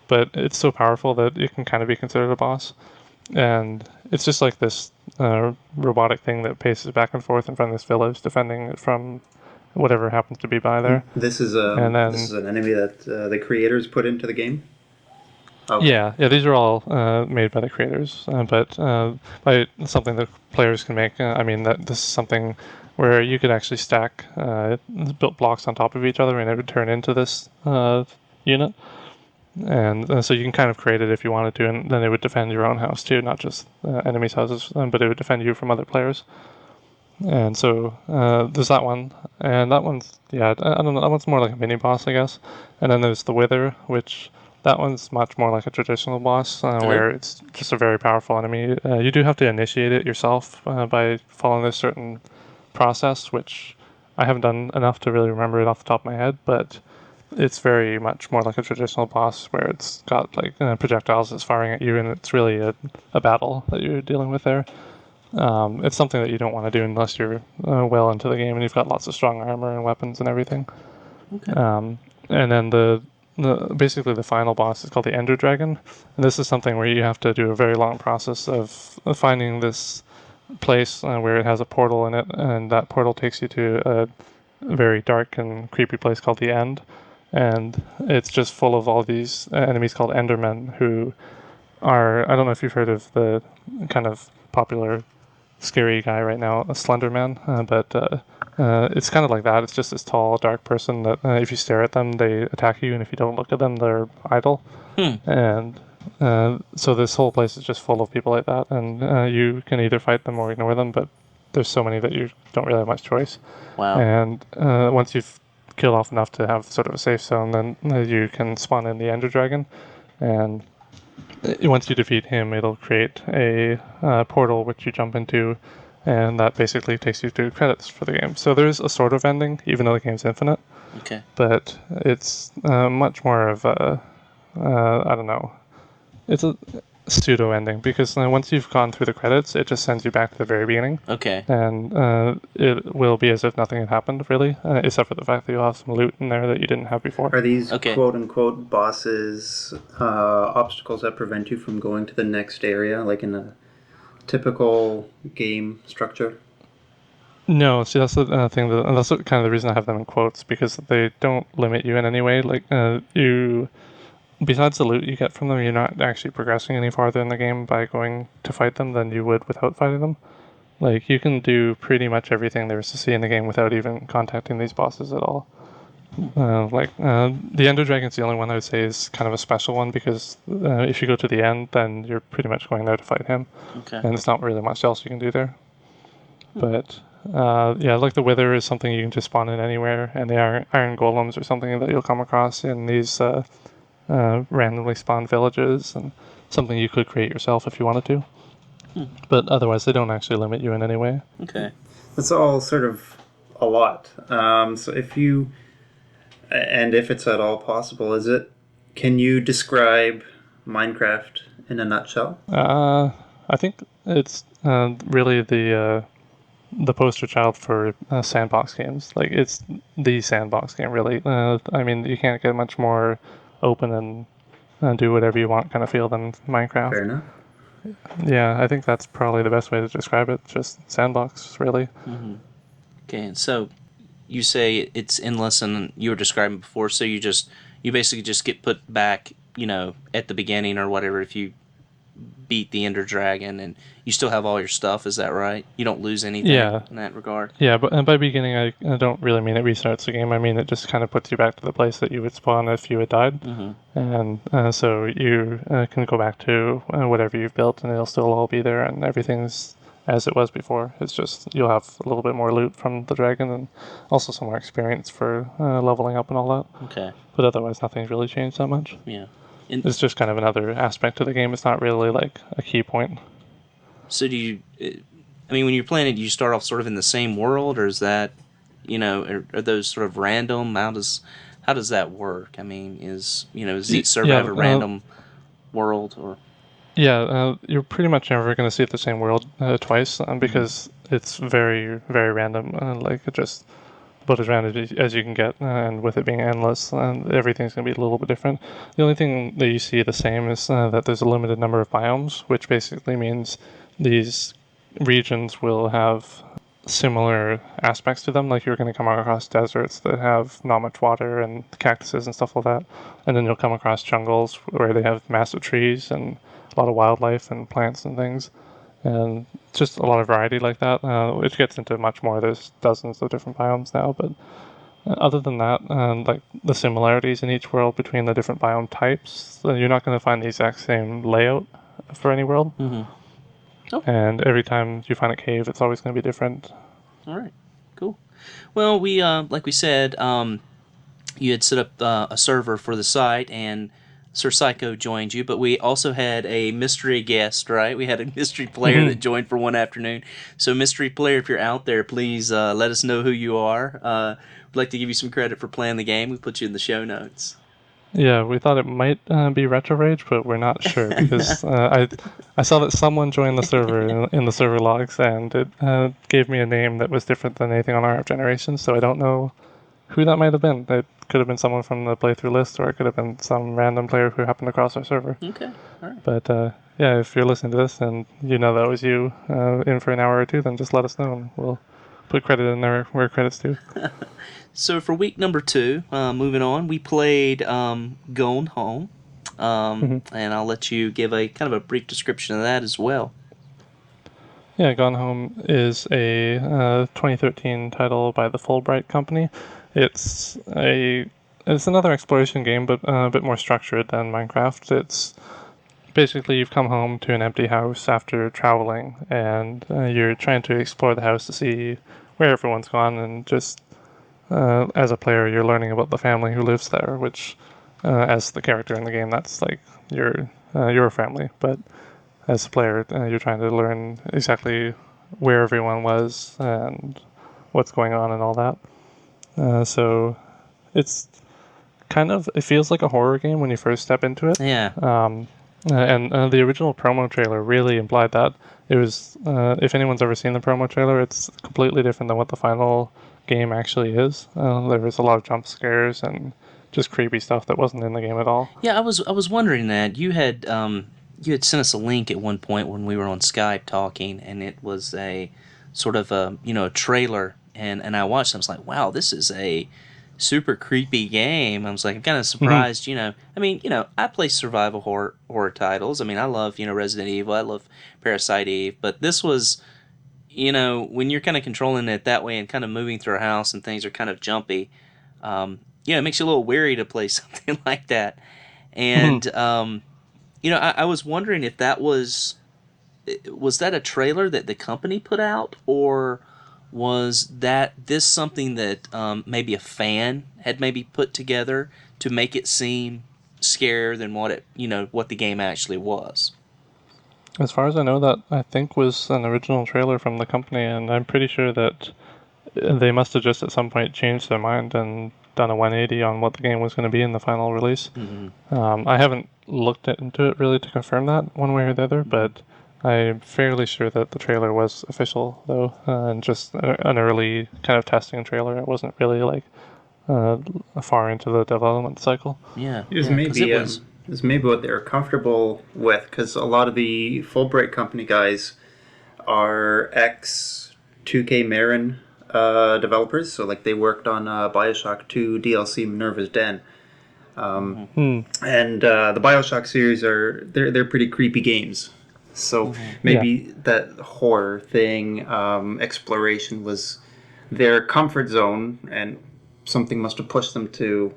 But it's so powerful that it can kind of be considered a boss. And it's just like this robotic thing that paces back and forth in front of this village, defending it from whatever happens to be by there. This is an enemy that the creators put into the game? Okay. Yeah, these are all made by the creators, but by something that players can make. That this is something where you could actually stack built blocks on top of each other, and it would turn into this unit. And so you can kind of create it if you wanted to, and then it would defend your own house too, not just enemies' houses, but it would defend you from other players. And so there's that one, and that one's I don't know, that one's more like a mini boss, I guess. And then there's the Wither, which That one's much more like a traditional boss, where it's just a very powerful enemy. You do have to initiate it yourself by following a certain process, which I haven't done enough to really remember it off the top of my head, but it's very much more like a traditional boss where it's got like projectiles that's firing at you, and it's really a battle that you're dealing with there. It's something that you don't want to do unless you're well into the game and you've got lots of strong armor and weapons and everything. Okay. And then basically the final boss is called the Ender Dragon, and this is something where you have to do a very long process of finding this place where it has a portal in it, and that portal takes you to a very dark and creepy place called the End, and it's just full of all these enemies called Endermen, who are, I don't know if you've heard of the kind of popular scary guy right now, a Slender Man, but it's kind of like that. It's just this tall, dark person that if you stare at them, they attack you, and if you don't look at them, they're idle. And so this whole place is just full of people like that, and you can either fight them or ignore them, but there's so many that you don't really have much choice. Wow. And once you've killed off enough to have sort of a safe zone, then you can spawn in the Ender Dragon, and once you defeat him, it'll create a portal which you jump into, and that basically takes you to credits for the game. So there's a sort of ending, even though the game's infinite. Okay. But it's much more of a, I don't know, it's a pseudo ending, because once you've gone through the credits, it just sends you back to the very beginning. Okay. And it will be as if nothing had happened, really, except for the fact that you'll have some loot in there that you didn't have before. Are these Okay. quote-unquote bosses obstacles that prevent you from going to the next area, like in a typical game structure? No, see, that's the thing. That's kind of the reason I have them in quotes, because they don't limit you in any way. Like, besides the loot you get from them, you're not actually progressing any farther in the game by going to fight them than you would without fighting them. Like, you can do pretty much everything there is to see in the game without even contacting these bosses at all. The Ender Dragon's the only one I would say is kind of a special one, because if you go to the end, then you're pretty much going there to fight him. Okay. And there's not really much else you can do there. But, yeah, like the Wither is something you can just spawn in anywhere, and the Iron Golems are something that you'll come across in these randomly spawned villages, and something you could create yourself if you wanted to. But otherwise, they don't actually limit you in any way. Okay. That's all sort of a lot. So if you, and if it's at all possible, can you describe Minecraft in a nutshell? I think it's really the poster child for sandbox games. Like, it's the sandbox game, really. I mean, you can't get much more open and do whatever you want kind of feel than Minecraft. Fair enough. Yeah, I think that's probably the best way to describe it. Just sandbox, really. Mm-hmm. Okay, and so you say it's endless, and you were describing before, so you basically just get put back, at the beginning or whatever if you beat the Ender Dragon, and you still have all your stuff, is that right? You don't lose anything in that regard? Yeah, but by beginning, I don't really mean it restarts the game. I mean it just kind of puts you back to the place that you would spawn if you had died. Mm-hmm. And so you can go back to whatever you've built, and it'll still all be there, and everything's as it was before. It's just you'll have a little bit more loot from the dragon, and also some more experience for leveling up and all that. Okay. But otherwise, nothing's really changed that much. Yeah. It's just kind of another aspect to the game. It's not really like a key point. So do you, when you're playing it, do you start off sort of in the same world, or is that, are those sort of random? How does that work? I mean, is each server have a random world, or? Yeah, you're pretty much never going to see it the same world twice, because it's very, very random. Like, it just about as random as you can get, and with it being endless, and everything's going to be a little bit different. The only thing that you see the same is that there's a limited number of biomes, which basically means these regions will have similar aspects to them. Like, you're going to come across deserts that have not much water and cactuses and stuff like that, and then you'll come across jungles where they have massive trees and a lot of wildlife and plants and things, and just a lot of variety like that, which gets into much more. There's dozens of different biomes now, but other than that, like the similarities in each world between the different biome types, you're not going to find the exact same layout for any world. Mm-hmm. Oh. And every time you find a cave, it's always going to be different. All right, cool. Well, we like we said, you had set up a server for the site, and Sir Psycho joined you, but we also had a mystery guest, right? We had a mystery player that joined for one afternoon. So, mystery player, if you're out there, please let us know who you are. We'd like to give you some credit for playing the game. We put you in the show notes. Yeah, we thought it might be Retro Rage, but we're not sure because I saw that someone joined the server in the server logs, and it gave me a name that was different than anything on RFGeneration, so I don't know who that might have been. It could have been someone from the playthrough list, or it could have been some random player who happened across our server. Okay, all right. But yeah, if you're listening to this and you know that was you in for an hour or two, then just let us know, and we'll put credit in there where credit's due. So for week number 2, moving on, we played Gone Home, and I'll let you give a kind of a brief description of that as well. Yeah, Gone Home is a 2013 title by the Fulbright Company. It's another exploration game, but a bit more structured than Minecraft. It's basically you've come home to an empty house after traveling, and you're trying to explore the house to see where everyone's gone, and just as a player, you're learning about the family who lives there, which, as the character in the game, that's like your family. But as a player, you're trying to learn exactly where everyone was and what's going on and all that. So it's it feels like a horror game when you first step into it. Yeah. And the original promo trailer really implied that. It was, if anyone's ever seen the promo trailer, it's completely different than what the final game actually is. There was a lot of jump scares and just creepy stuff that wasn't in the game at all. Yeah, I was wondering that you had sent us a link at one point when we were on Skype talking, and it was a sort of a trailer, and I watched it. I was like, wow, this is a super creepy game. I was like, I'm kind of surprised. I play survival horror titles. I mean, I love Resident Evil. I love Parasite Eve, but this was. When you're kind of controlling it that way and kind of moving through a house and things are kind of jumpy, it makes you a little weary to play something like that. And, I was wondering if that was that a trailer that the company put out, or was this something that maybe a fan had maybe put together to make it seem scarier than what the game actually was? As far as I know, that I think was an original trailer from the company, and I'm pretty sure that they must have just at some point changed their mind and done a 180 on what the game was going to be in the final release. I haven't looked into it really to confirm that one way or the other, but I'm fairly sure that the trailer was official, though, and just an early kind of testing trailer. It wasn't really like far into the development cycle. Yeah, Is maybe what they're comfortable with, because a lot of the Fulbright Company guys are ex-2K Marin developers, so like they worked on Bioshock 2 DLC Minerva's Den. And the Bioshock series they're pretty creepy games. So maybe that horror thing, exploration was their comfort zone, and something must have pushed them to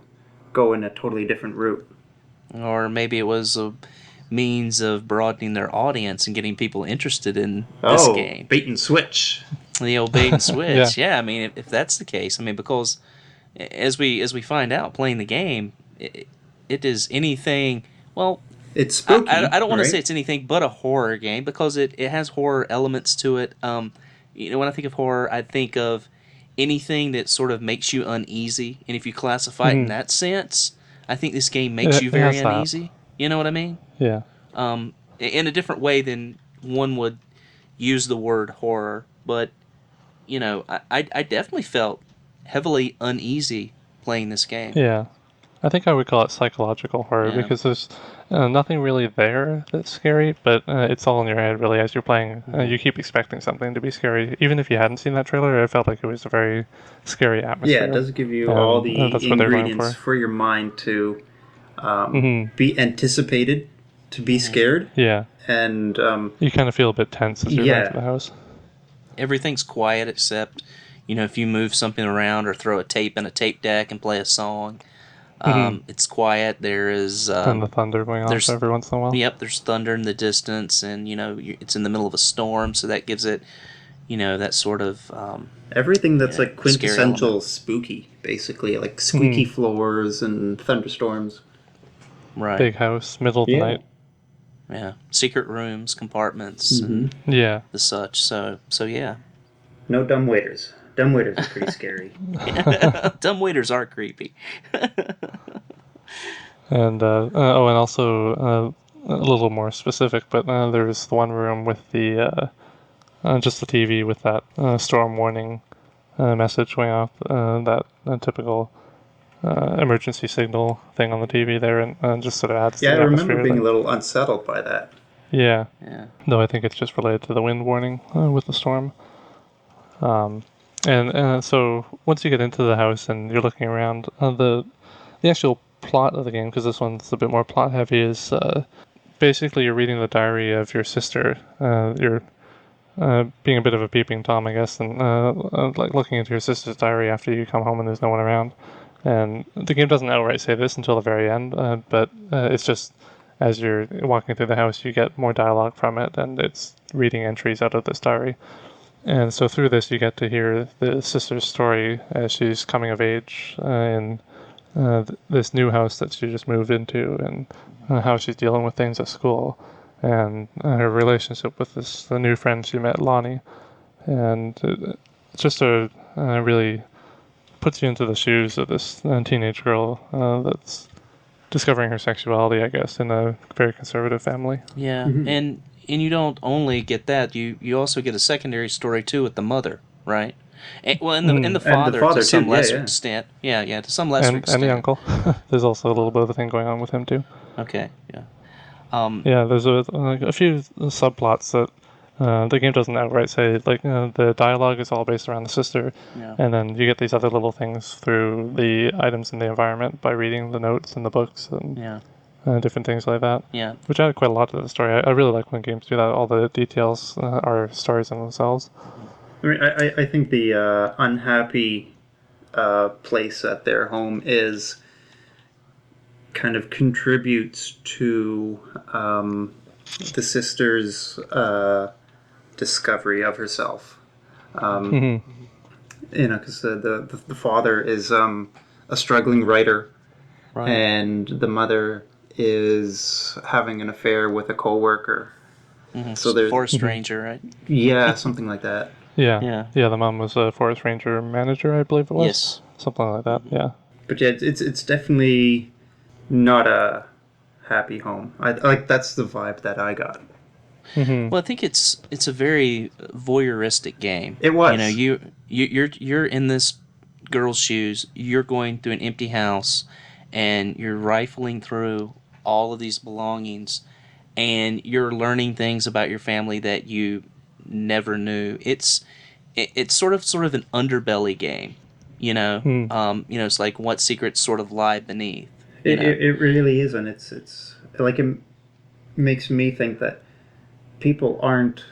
go in a totally different route. Or maybe it was a means of broadening their audience and getting people interested in this game. Bait and switch. The old bait and switch. Yeah, I mean, if that's the case, I mean, because as we find out playing the game, it is anything. Well, it's spooky. I don't want to say it's anything but a horror game, because it has horror elements to it. When I think of horror, I think of anything that sort of makes you uneasy, and if you classify it in that sense, I think this game makes you very uneasy. You know what I mean? Yeah. In a different way than one would use the word horror, but I definitely felt heavily uneasy playing this game. Yeah. I think I would call it psychological horror, because there's nothing really there that's scary, but it's all in your head really as you're playing. You keep expecting something to be scary. Even if you hadn't seen that trailer, I felt like it was a very scary atmosphere. Yeah, it does give you all the ingredients for your mind to be anticipated, to be scared. Yeah. And you kind of feel a bit tense as you're going to the house. Everything's quiet except, if you move something around or throw a tape in a tape deck and play a song. It's quiet. There is and the thunder going off every once in a while. Yep, there's thunder in the distance, and it's in the middle of a storm, so that gives it, that sort of everything that's like quintessential spooky, basically, like squeaky floors and thunderstorms. Right. big house, middle of the night. Yeah. Secret rooms, compartments, and Yeah. the such. So yeah. No dumb waiters. Dumb waiters are pretty scary. Dumb waiters are creepy. And and also a little more specific, but there's the one room with the just the TV with that storm warning message going off, that typical emergency signal thing on the TV there, and just sort of adds to Yeah, the I atmosphere. remember being a little unsettled by that. Yeah. Yeah. Though I think it's just related to the wind warning with the storm. And so once you get into the house and you're looking around, the actual plot of the game, because this one's a bit more plot heavy, is basically you're reading the diary of your sister. You're being a bit of a peeping Tom, I guess, and like looking into your sister's diary after you come home and there's no one around. And the game doesn't outright say this until the very end, but it's just as you're walking through the house, you get more dialogue from it, and it's reading entries out of this diary. And so through this, you get to hear the sister's story as she's coming of age in this new house that she just moved into, and how she's dealing with things at school, and her relationship with the new friend she met, Lonnie. And it's just really puts you into the shoes of this teenage girl that's discovering her sexuality, I guess, in a very conservative family. Yeah, and you don't only get that; you also get a secondary story too with the mother, right? And, well, and the father to some too, lesser extent. Yeah, to some lesser extent. And the uncle. There's also a little bit of a thing going on with him too. Okay, yeah. Yeah, there's a few subplots that the game doesn't outright say. Like the dialogue is all based around the sister, and then you get these other little things through the items in the environment by reading the notes in the books and different things like that. Yeah. Which add quite a lot to the story. I really like when games do that. All the details are stories in themselves. I mean, I think the unhappy place at their home is kind of contributes to the sister's discovery of herself. You know, because the father is a struggling writer, Right. and the mother is having an affair with a coworker. So there's Forest ranger, right? yeah, something like that. Yeah. The mom was a forest ranger manager, I believe it was. Yes. Something like that. Yeah. But yeah, it's definitely not a happy home. I like that's the vibe that I got. Well, I think it's a very voyeuristic game. It was. You know, you're in this girl's shoes. You're going through an empty house, and you're rifling through all of these belongings, and you're learning things about your family that you never knew. It's sort of an underbelly game. You know, it's like what secrets sort of lie beneath. It really is, and it's like it makes me think that people aren't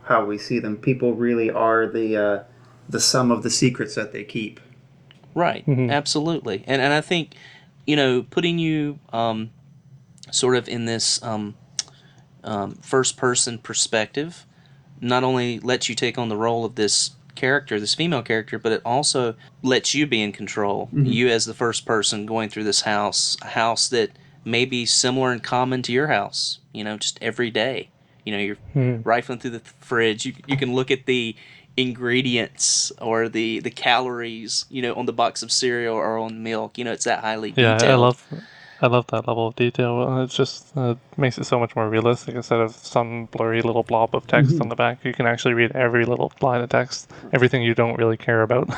how we see them. People really are the sum of the secrets that they keep. Right, absolutely. And I think, putting you sort of in this first-person perspective not only lets you take on the role of this character, this female character, but it also lets you be in control. You as the first person going through this house, a house that may be similar and common to your house, just every day. You're rifling through the fridge. You can look at the ingredients or the calories, on the box of cereal or on milk. It's that highly detailed. Yeah, I love that level of detail. It just makes it so much more realistic. Instead of some blurry little blob of text on the back, you can actually read every little line of text. Everything you don't really care about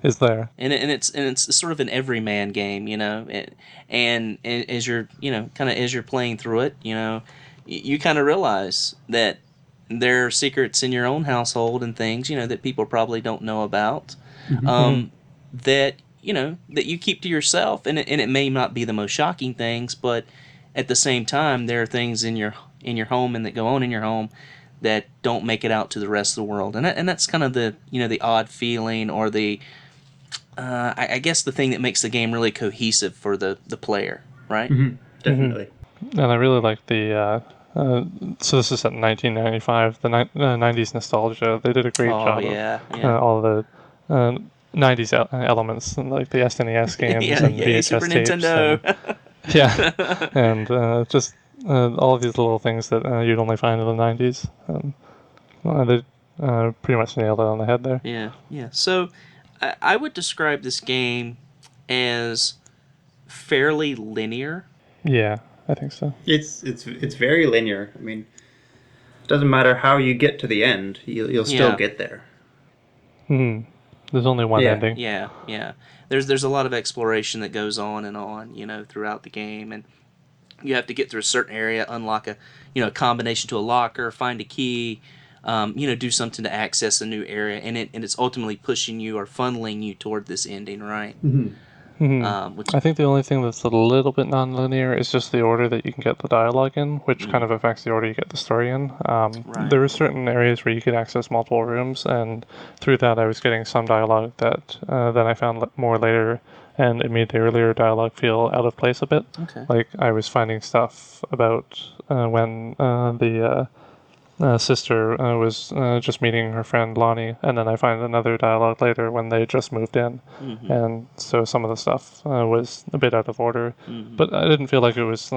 is there. And it's sort of an everyman game, and as you're as you're playing through it, you kind of realize that there are secrets in your own household and things that people probably don't know about, that you keep to yourself, and it may not be the most shocking things, but at the same time there are things in your home and that go on in your home that don't make it out to the rest of the world, and that's kind of the the odd feeling, or the I guess the thing that makes the game really cohesive for the player, right? Definitely. And I really like the so this is set in 1995, the 90s nostalgia. They did a great job of all the 90s elements, like the SNES games and VHS Super tapes. Nintendo. Yeah, and just all of these little things that you'd only find in the 90s. They pretty much nailed it on the head there. Yeah. So I would describe this game as fairly linear. Yeah, I think so. It's very linear. I mean, it doesn't matter how you get to the end, you'll still Yeah. get there. There's only one Yeah. ending. Yeah. There's a lot of exploration that goes on, throughout the game, and you have to get through a certain area, unlock a combination to a locker, find a key, do something to access a new area, and it's ultimately pushing you or funneling you toward this ending, right? Which, I think the only thing that's a little bit non-linear is just the order that you can get the dialogue in, which kind of affects the order you get the story in. Right. There were certain areas where you could access multiple rooms, and through that I was getting some dialogue that I found more later, and it made the earlier dialogue feel out of place a bit. Okay. Like I was finding stuff about when the sister was just meeting her friend Lonnie, and then I find another dialogue later when they just moved in, and so some of the stuff was a bit out of order, but I didn't feel like it was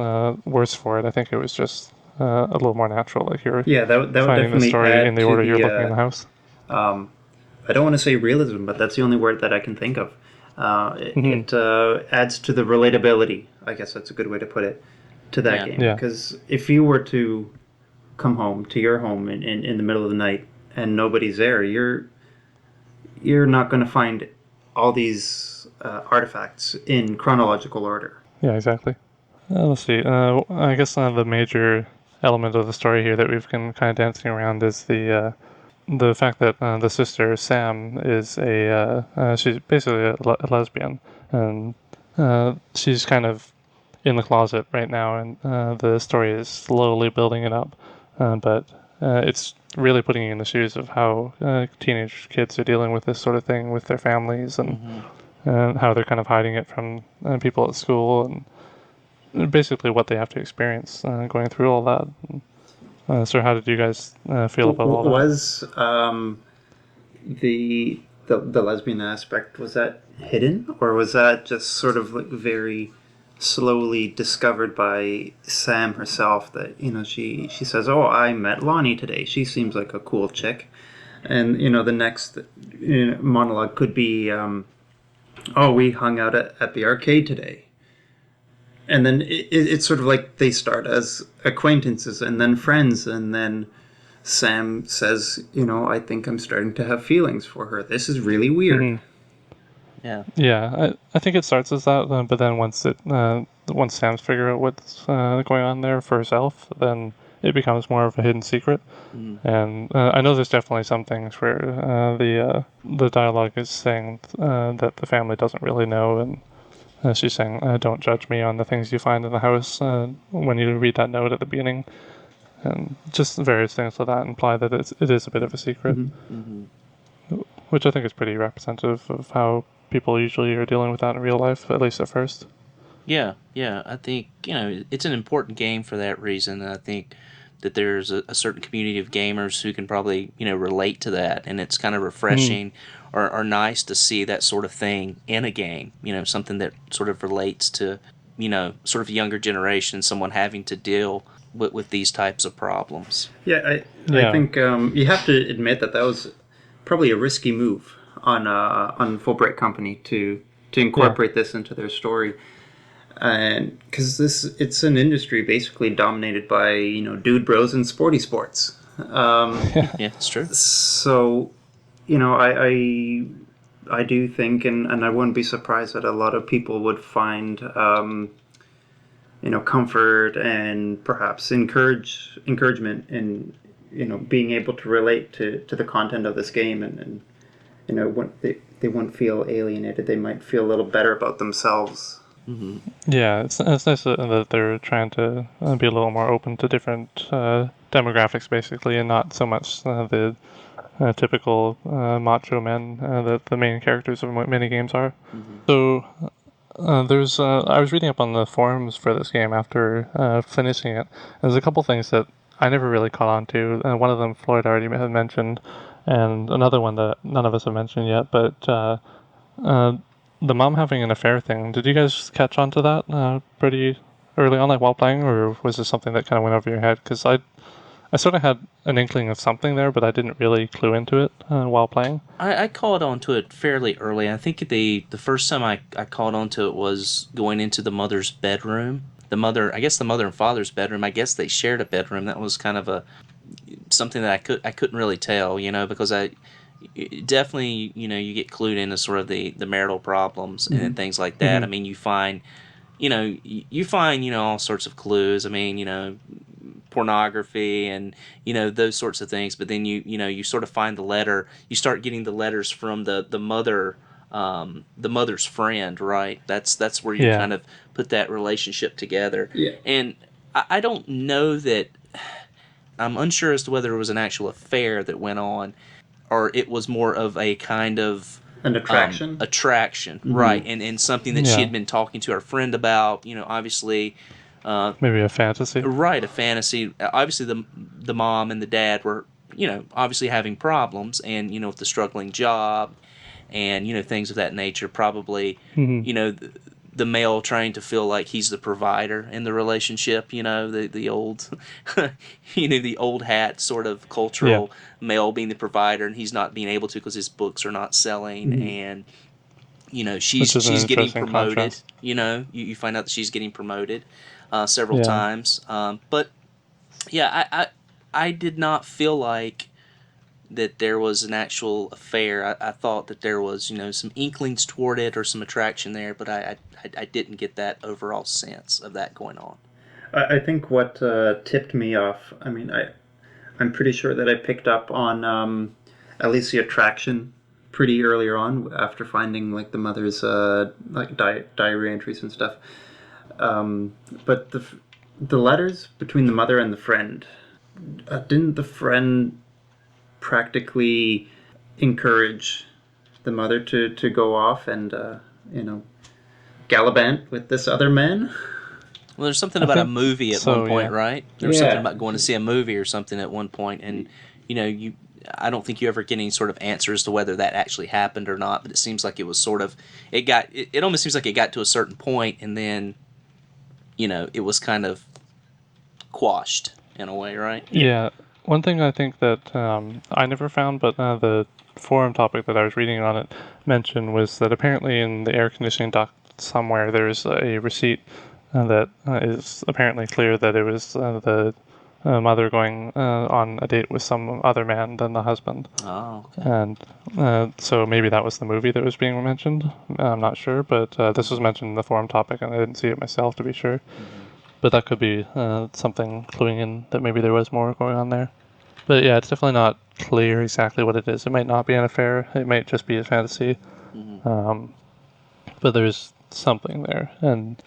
worse for it. I think it was just a little more natural, like you're Yeah, that would finding the definitely story add in the to order you're the, looking in the house. I don't want to say realism, but that's the only word that I can think of. It adds to the relatability, I guess that's a good way to put it, to that game. Yeah. Because if you were to come home to your home in the middle of the night and nobody's there, you're not going to find all these artifacts in chronological order. Yeah, exactly. Let's see. I guess the major element of the story here that we've been kind of dancing around is the fact that the sister Sam is she's basically a lesbian, and she's kind of in the closet right now, and the story is slowly building it up, but it's really putting you in the shoes of how teenage kids are dealing with this sort of thing with their families, and how they're kind of hiding it from people at school, and basically what they have to experience going through all that. So how did you guys feel about all that? Was the lesbian aspect, was that hidden, or was that just sort of like very slowly discovered by Sam herself, that she says, "Oh, I met Lonnie today. She seems like a cool chick," and the next monologue could be, "Oh, we hung out at the arcade today." And then it's sort of like they start as acquaintances and then friends, and then Sam says, "I think I'm starting to have feelings for her. This is really weird." Yeah, I think it starts as that, but then once Sam's figure out what's going on there for herself, then it becomes more of a hidden secret. And I know there's definitely some things where the dialogue is saying that the family doesn't really know, and she's saying, "Don't judge me on the things you find in the house," when you read that note at the beginning. And just various things like that imply that it is a bit of a secret, which I think is pretty representative of how people usually are dealing with that in real life, at least at first. Yeah. I think it's an important game for that reason. I think that there's a certain community of gamers who can probably relate to that, and it's kind of refreshing or nice to see that sort of thing in a game. Something that sort of relates to sort of younger generation, someone having to deal with these types of problems. Yeah, I think you have to admit that was probably a risky move on Fulbright Company to incorporate this into their story, and because it's an industry basically dominated by dude bros and sporty sports. Yeah, it's true. So, I do think, and I wouldn't be surprised that a lot of people would find comfort and perhaps encouragement in being able to relate to the content of this game, and they won't feel alienated. They might feel a little better about themselves. Yeah, it's nice that they're trying to be a little more open to different demographics, basically, and not so much the typical macho men that the main characters of many games are. So there's I was reading up on the forums for this game after finishing it. There's a couple things that I never really caught on to. One of them Floyd already had mentioned, and another one that none of us have mentioned yet, but the mom having an affair thing, did you guys catch on to that pretty early on, like while playing, or was this something that kind of went over your head? Because I sort of had an inkling of something there, but I didn't really clue into it while playing. I caught on to it fairly early. I think the first time I caught on to it was going into the mother's bedroom. The mother and father's bedroom. I guess they shared a bedroom. That was kind of something that I couldn't really tell, because definitely, you get clued into sort of the marital problems and things like that. Mm-hmm. I mean, you find all sorts of clues. I mean, pornography and those sorts of things, but then you sort of find the letter. You start getting the letters from the mother, the mother's friend, right? That's where you kind of put that relationship together. And I don't know that, I'm unsure as to whether it was an actual affair that went on or it was more of a kind of an attraction. Right? And something that she had been talking to her friend about. Obviously. Maybe a fantasy. Right, a fantasy. Obviously, the mom and the dad were, obviously having problems, and with the struggling job, and things of that nature. Probably, the male trying to feel like he's the provider in the relationship. The old, the old hat sort of cultural male being the provider, and he's not being able to because his books are not selling, and she's getting promoted. Contrast. You find out that she's getting promoted several times. But I did not feel like that there was an actual affair. I thought that there was some inklings toward it or some attraction there, but I didn't get that overall sense of that going on. I think what tipped me off, I mean, I'm pretty sure that I picked up on at least the attraction pretty earlier on after finding like the mother's like diary entries and stuff. But the letters between the mother and the friend, didn't the friend practically encourage the mother to go off and gallivant with this other man? Well, there's something about a movie at one point, right? There was something about going to see a movie or something at one point, and I don't think you ever get any sort of answer as to whether that actually happened or not. But it seems like it was sort of it almost seems like it got to a certain point, and then it was kind of quashed in a way, right? Yeah. One thing I think that I never found, but the forum topic that I was reading on it mentioned was that apparently in the air conditioning duct somewhere there's a receipt that is apparently clear that it was the mother going on a date with some other man than the husband. Oh, okay. And so maybe that was the movie that was being mentioned. I'm not sure, but this was mentioned in the forum topic, and I didn't see it myself to be sure. But that could be something cluing in that maybe there was more going on there. But yeah, it's definitely not clear exactly what it is. It might not be an affair. It might just be a fantasy. But there's something there, and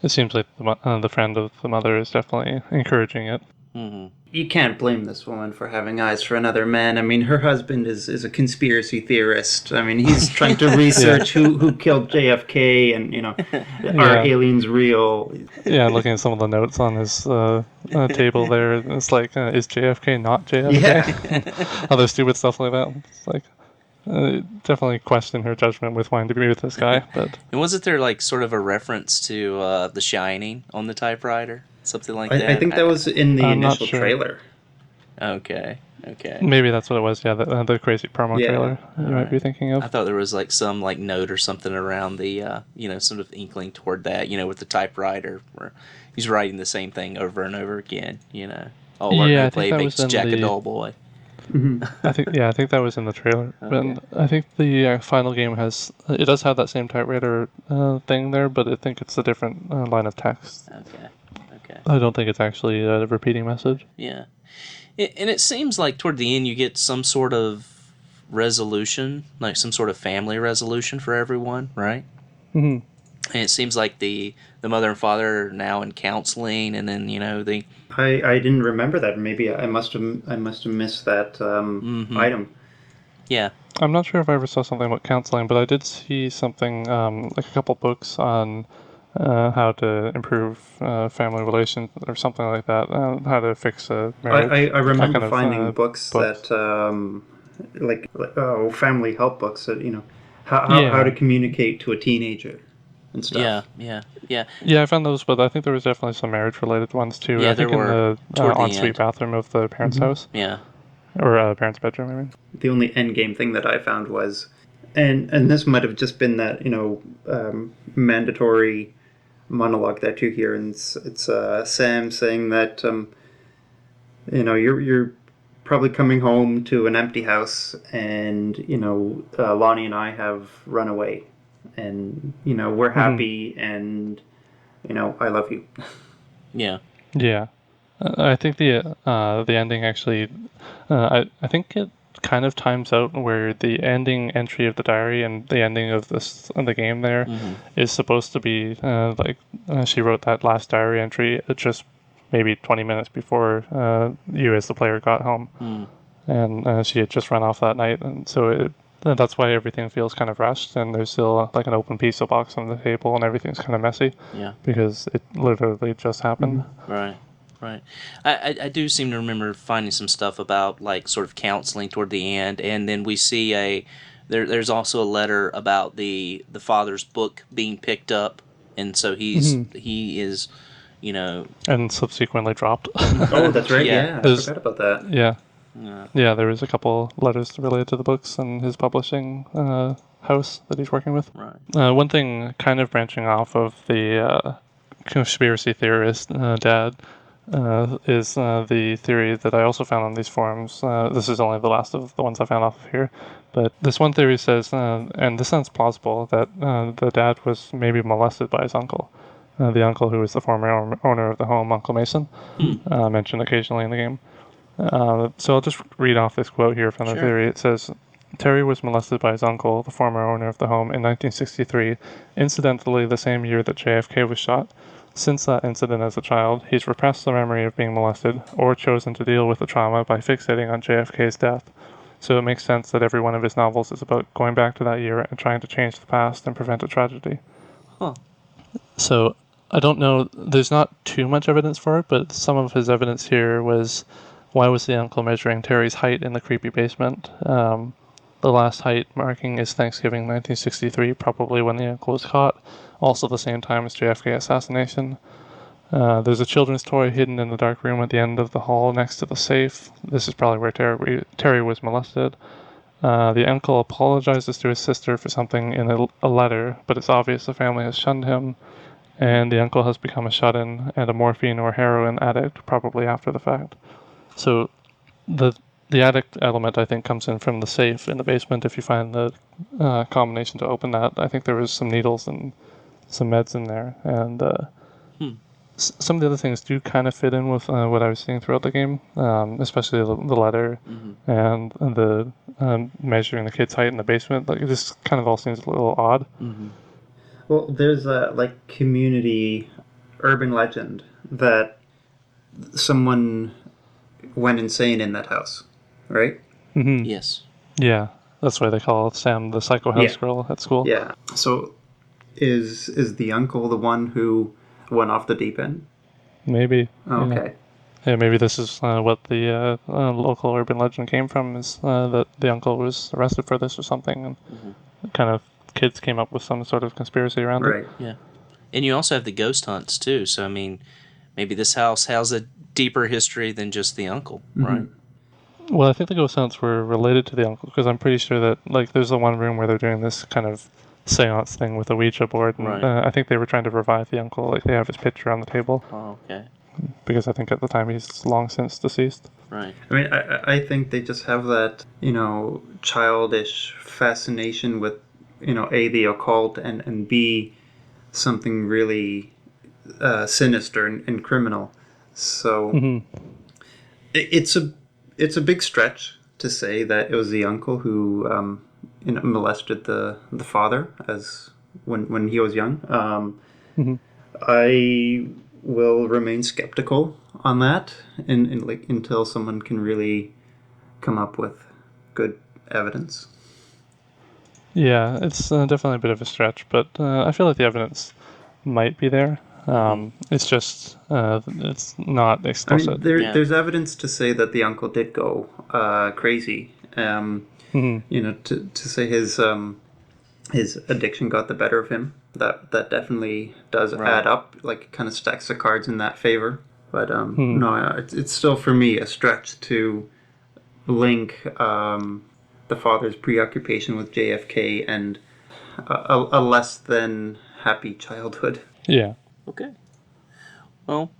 it seems like the friend of the mother is definitely encouraging it. You can't blame this woman for having eyes for another man. I mean, her husband is a conspiracy theorist. I mean, he's trying to research who killed JFK and, are aliens real? Yeah, looking at some of the notes on his table there, it's like, is JFK not JFK? Yeah. Other stupid stuff like that. It's like, definitely question her judgment with wanting to be with this guy. But And wasn't there like sort of a reference to The Shining on the typewriter? Something like that? I think that was in the I'm not initial sure. trailer. Okay. maybe that's what it was, the crazy promo trailer you might be thinking of. I thought there was like some like note or something around the sort of inkling toward that, with the typewriter where he's writing the same thing over and over again, all work no play makes Jack a dull boy. I think that was in the trailer. Okay. But I think the final game does have that same typewriter thing there, but I think it's a different line of text. Okay. I don't think it's actually a repeating message. Yeah. And it seems like toward the end you get some sort of resolution, like some sort of family resolution for everyone, right? Mm-hmm. And it seems like the mother and father are now in counseling, and then the I didn't remember that. Maybe I must have missed that item. Yeah. I'm not sure if I ever saw something about counseling, but I did see something like a couple books on how to improve family relations or something like that. How to fix a marriage. I remember kind of, finding books that family help books that how to communicate to a teenager and stuff. Yeah. Yeah, I found those, but I think there was definitely some marriage-related ones too. Yeah, I think there in were the toward the ensuite end. bathroom of the parents' house, Yeah. or parents' bedroom. I mean, The only end game thing that I found was, and this might have just been that mandatory monologue that you hear, and it's Sam saying that you're probably coming home to an empty house, and Lonnie and I have run away, and we're happy, and I love you. Yeah. yeah. I think the ending actually, I think it kind of times out where the ending entry of the diary and the ending of the game there is supposed to be she wrote that last diary entry just maybe 20 minutes before you as the player got home, and she had just run off that night, and so that's why everything feels kind of rushed, and there's still like an open pizza box on the table, and everything's kind of messy. Yeah. Because it literally just happened. Right. I do seem to remember finding some stuff about like sort of counseling toward the end, and then we see there's also a letter about the father's book being picked up, and so he is, And subsequently dropped. Oh, that's right. Yeah. Yeah, I forgot about that. Yeah, there was a couple letters related to the books and his publishing house that he's working with. Right. One thing kind of branching off of the conspiracy theorist dad is the theory that I also found on these forums. This is only the last of the ones I found off of here. But this one theory says, and this sounds plausible, that the dad was maybe molested by his uncle. The uncle who was the former owner of the home, Uncle Mason, mentioned occasionally in the game. So I'll just read off this quote here from the theory. It says, Terry was molested by his uncle, the former owner of the home, in 1963, incidentally the same year that JFK was shot. Since that incident as a child, he's repressed the memory of being molested, or chosen to deal with the trauma by fixating on JFK's death. So it makes sense that every one of his novels is about going back to that year and trying to change the past and prevent a tragedy. Huh. So I don't know, there's not too much evidence for it, but some of his evidence here was, why was the uncle measuring Terry's height in the creepy basement? The last height marking is Thanksgiving 1963, probably when the uncle was caught, also the same time as JFK assassination. There's a children's toy hidden in the dark room at the end of the hall next to the safe. This is probably where Terry was molested. The uncle apologizes to his sister for something in a letter, but it's obvious the family has shunned him, and the uncle has become a shut-in and a morphine or heroin addict, probably after the fact. So the addict element, I think, comes in from the safe in the basement. If you find the combination to open that, I think there was some needles and some meds in there, and some of the other things do kind of fit in with what I was seeing throughout the game, especially the letter and the measuring the kid's height in the basement. Like, this kind of all seems a little odd. Well, there's a community urban legend that someone went insane in that house, right? Yes. Yeah, that's why they call Sam the psycho house girl at school. Yeah. So is the uncle the one who went off the deep end? Maybe. Oh, okay. Yeah, maybe this is what the local urban legend came from, is that the uncle was arrested for this or something, and kind of kids came up with some sort of conspiracy around Right. it. Yeah. And you also have the ghost hunts, too. So, I mean, maybe this house has a deeper history than just the uncle, right? Well, I think the ghost hunts were related to the uncle, because I'm pretty sure that, like, there's the one room where they're doing this kind of seance thing with a Ouija board, and Right. I think they were trying to revive the uncle. Like, they have his picture on the table, Oh, okay. because I think at the time he's long since deceased. Right. I mean, I think they just have that, childish fascination with, A, the occult, and B, something really sinister and criminal. So it's a big stretch to say that it was the uncle who molested the father as when he was young. I will remain skeptical on that until someone can really come up with good evidence. Yeah, it's definitely a bit of a stretch, but I feel like the evidence might be there. It's just it's not explicit. There's evidence to say that the uncle did go crazy. To say his addiction got the better of him. That definitely does add up. Like, it kind of stacks the cards in that favor. But no, it's still for me a stretch to link the father's preoccupation with JFK and a less than happy childhood. Yeah. Okay. Well,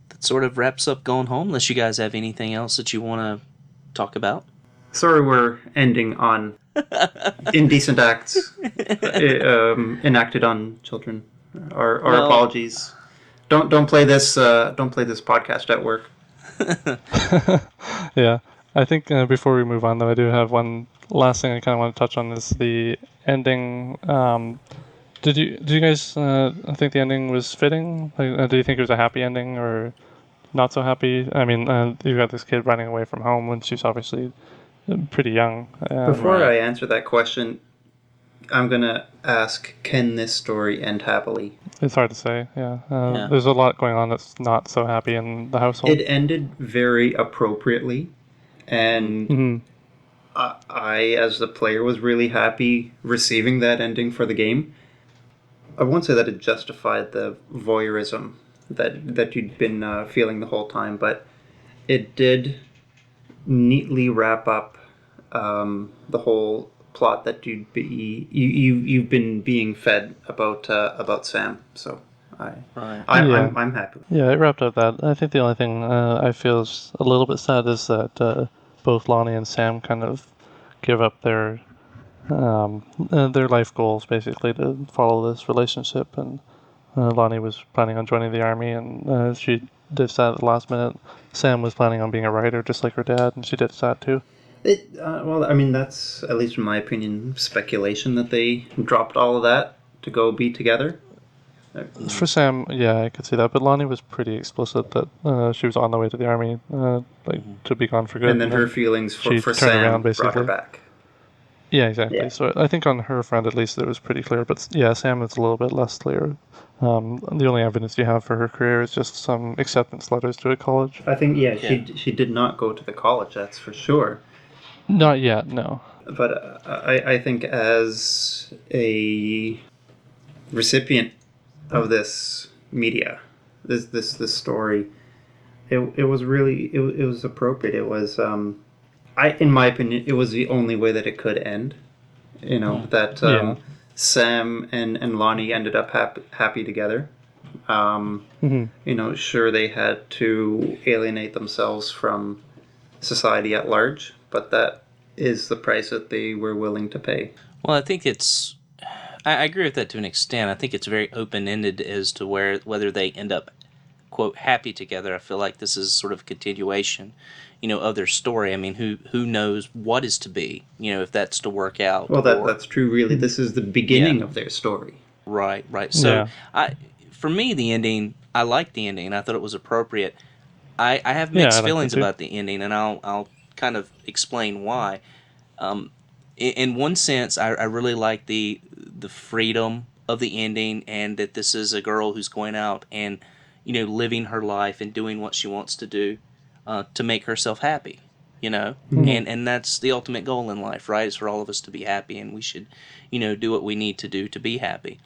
that sort of wraps up Going Home, unless you guys have anything else that you want to talk about. Sorry we're ending on indecent acts enacted on children. Our apologies. Don't play this podcast at work. Yeah. I think before we move on, though, I do have one last thing I kind of want to touch on is the ending. Did you guys think the ending was fitting? Like, do you think it was a happy ending or not so happy? I mean, you got this kid running away from home when she's obviously pretty young. Before I answer that question, I'm gonna ask: can this story end happily? It's hard to say. Yeah. There's a lot going on that's not so happy in the household. It ended very appropriately. And I, as the player, was really happy receiving that ending for the game. I won't say that it justified the voyeurism that you'd been feeling the whole time, but it did neatly wrap up the whole plot that you've been being fed about Sam. So I'm happy. Yeah, it wrapped up that. I think the only thing I feel is a little bit sad is that both Lonnie and Sam kind of give up their life goals basically to follow this relationship. And Lonnie was planning on joining the army, and she ditched that at the last minute. Sam was planning on being a writer, just like her dad, and she ditched that too. Well, I mean, that's, at least in my opinion, speculation that they dropped all of that to go be together. For Sam, yeah, I could see that. But Lonnie was pretty explicit that she was on the way to the army, to be gone for good. And then her feelings for Sam around, basically brought her back. Yeah, exactly. Yeah. So I think on her front, at least, it was pretty clear. But yeah, Sam is a little bit less clear. The only evidence you have for her career is just some acceptance letters to a college. I think, she did not go to the college, that's for sure. Not yet, no. But I think as a recipient of this media, this story, it was really it was appropriate. It was in my opinion, it was the only way that it could end. You know, that Sam and Lonnie ended up happy together. You know, sure, they had to alienate themselves from society at large, but that is the price that they were willing to pay. Well, I think I agree with that to an extent. I think it's very open-ended as to whether they end up, quote, happy together. I feel like this is sort of a continuation, of their story. I mean, who knows what is to be, if that's to work out. Well, that's true, really. This is the beginning of their story. Right. So, for me, the ending, I liked the ending. I thought it was appropriate. I have mixed feelings about the ending, and I'll kind of explain why. In one sense, I really like the freedom of the ending, and that this is a girl who's going out and living her life and doing what she wants to do to make herself happy. And that's the ultimate goal in life, right? Is for all of us to be happy, and we should do what we need to do to be happy.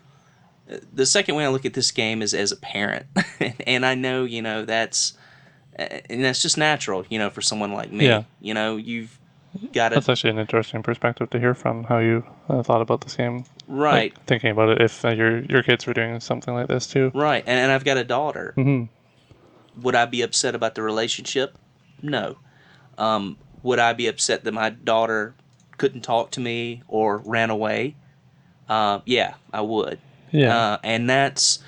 The second way I look at this game is as a parent, and I know that's just natural, for someone like me. Yeah. You've got to... That's actually an interesting perspective to hear from, how you thought about this game. Right. Like, thinking about it, if your kids were doing something like this too. Right, and I've got a daughter. Mm-hmm. Would I be upset about the relationship? No. Would I be upset that my daughter couldn't talk to me or ran away? Yeah, I would. Yeah. And that's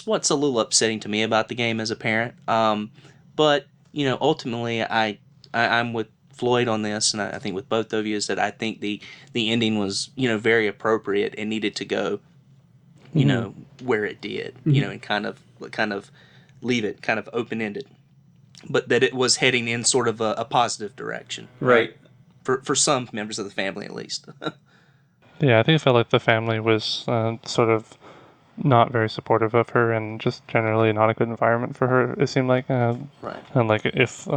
what's a little upsetting to me about the game as a parent. But ultimately, I'm with Floyd on this, and I think with both of you, is that I think the ending was very appropriate and needed to go where it did, and kind of leave it kind of open ended, but that it was heading in sort of a positive direction, right? For some members of the family, at least. Yeah, I think it felt like the family was sort of not very supportive of her, and just generally not a good environment for her, it seemed like. Right. And like if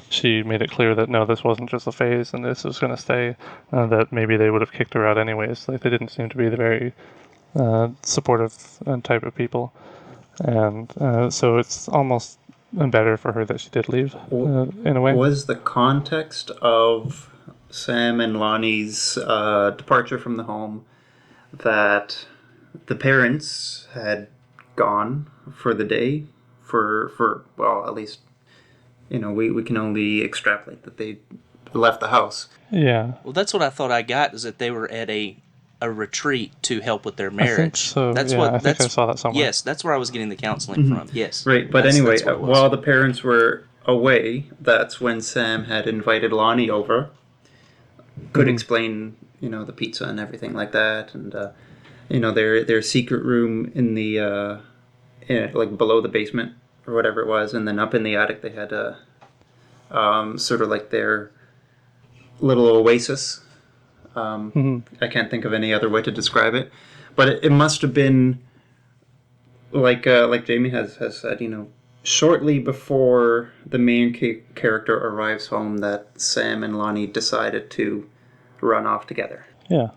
she made it clear that no, this wasn't just a phase and this was going to stay, that maybe they would have kicked her out anyways. Like, they didn't seem to be the very supportive type of people. And so it's almost better for her that she did leave, in a way. Was the context of Sam and Lonnie's departure from the home that the parents had gone for the day for well, at least, we can only extrapolate that they left the house. Yeah. Well, that's what I thought I got, is that they were at a retreat to help with their marriage. I think so. That's yeah, what. I That's think I saw that somewhere. Yes, that's where I was getting the counseling from. Yes. Right, but That's anyway, what it was. while the parents were away, that's when Sam had invited Lonnie over. Could explain, the pizza and everything like that, and their secret room in the like below the basement or whatever it was, and then up in the attic they had a sort of like their little oasis. I can't think of any other way to describe it, but it must have been like Jamie has said, shortly before the main character arrives home, that Sam and Lonnie decided to run off together. Yeah.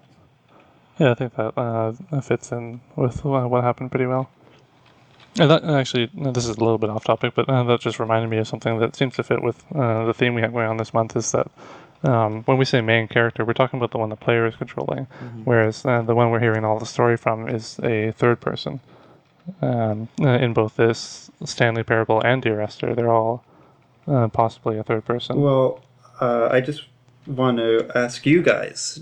Yeah, I think that fits in with what happened pretty well. And that, actually, this is a little bit off topic, but that just reminded me of something that seems to fit with the theme we have going on this month, is that when we say main character, we're talking about the one the player is controlling, whereas the one we're hearing all the story from is a third person. In both this Stanley Parable and Dear Esther, they're all possibly a third person. Well, I just want to ask you guys,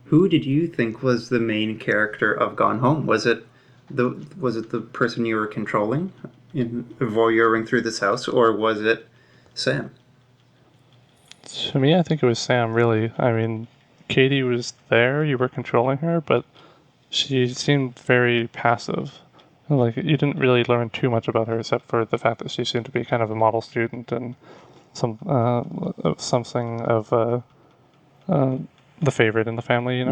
who did you think was the main character of Gone Home? Was it the person you were controlling in voyeuring through this house, or was it Sam? To me, I think it was Sam, really. I mean, Katie was there, you were controlling her, but she seemed very passive. Like, you didn't really learn too much about her, except for the fact that she seemed to be kind of a model student and something of the favorite in the family,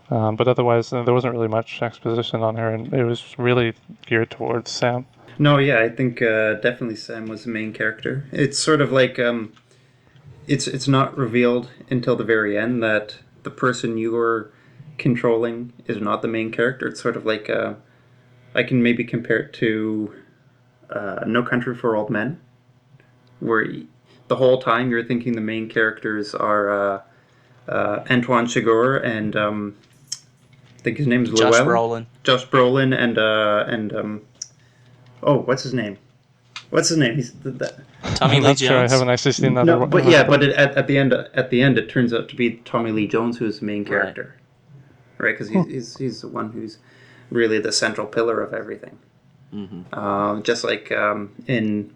But otherwise, there wasn't really much exposition on her, and it was really geared towards Sam. No, yeah, I think definitely Sam was the main character. It's sort of like it's not revealed until the very end that the person you were controlling is not the main character. It's sort of like I can maybe compare it to No Country for Old Men, where the whole time you're thinking the main characters are Antoine Chigurh and I think his name's Josh Llewellyn. Brolin. Josh Brolin and what's his name? He's Tommy I'm Lee not sure, I Jones. haven't actually seen that. no, but yeah, but at the end it turns out to be Tommy Lee Jones who's the main character, right? Because he's the one who's really the central pillar of everything. Just like in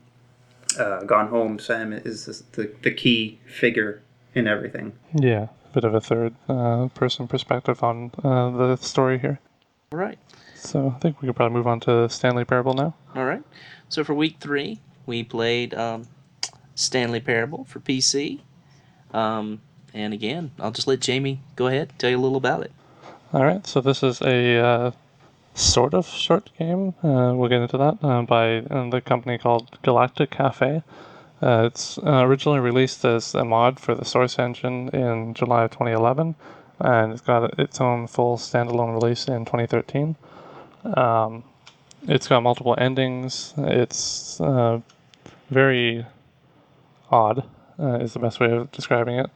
Gone Home, Sam is the key figure in everything. Yeah, a bit of a third person perspective on the story here. All right. So I think we could probably move on to Stanley Parable now. All right. So for week 3, we played Stanley Parable for PC. And again, I'll just let Jamie go ahead and tell you a little about it. All right, so this is a sort of short game. We'll get into that by the company called Galactic Cafe. It's originally released as a mod for the Source engine in July of 2011, and it's got its own full standalone release in 2013. It's got multiple endings. It's very odd, is the best way of describing it.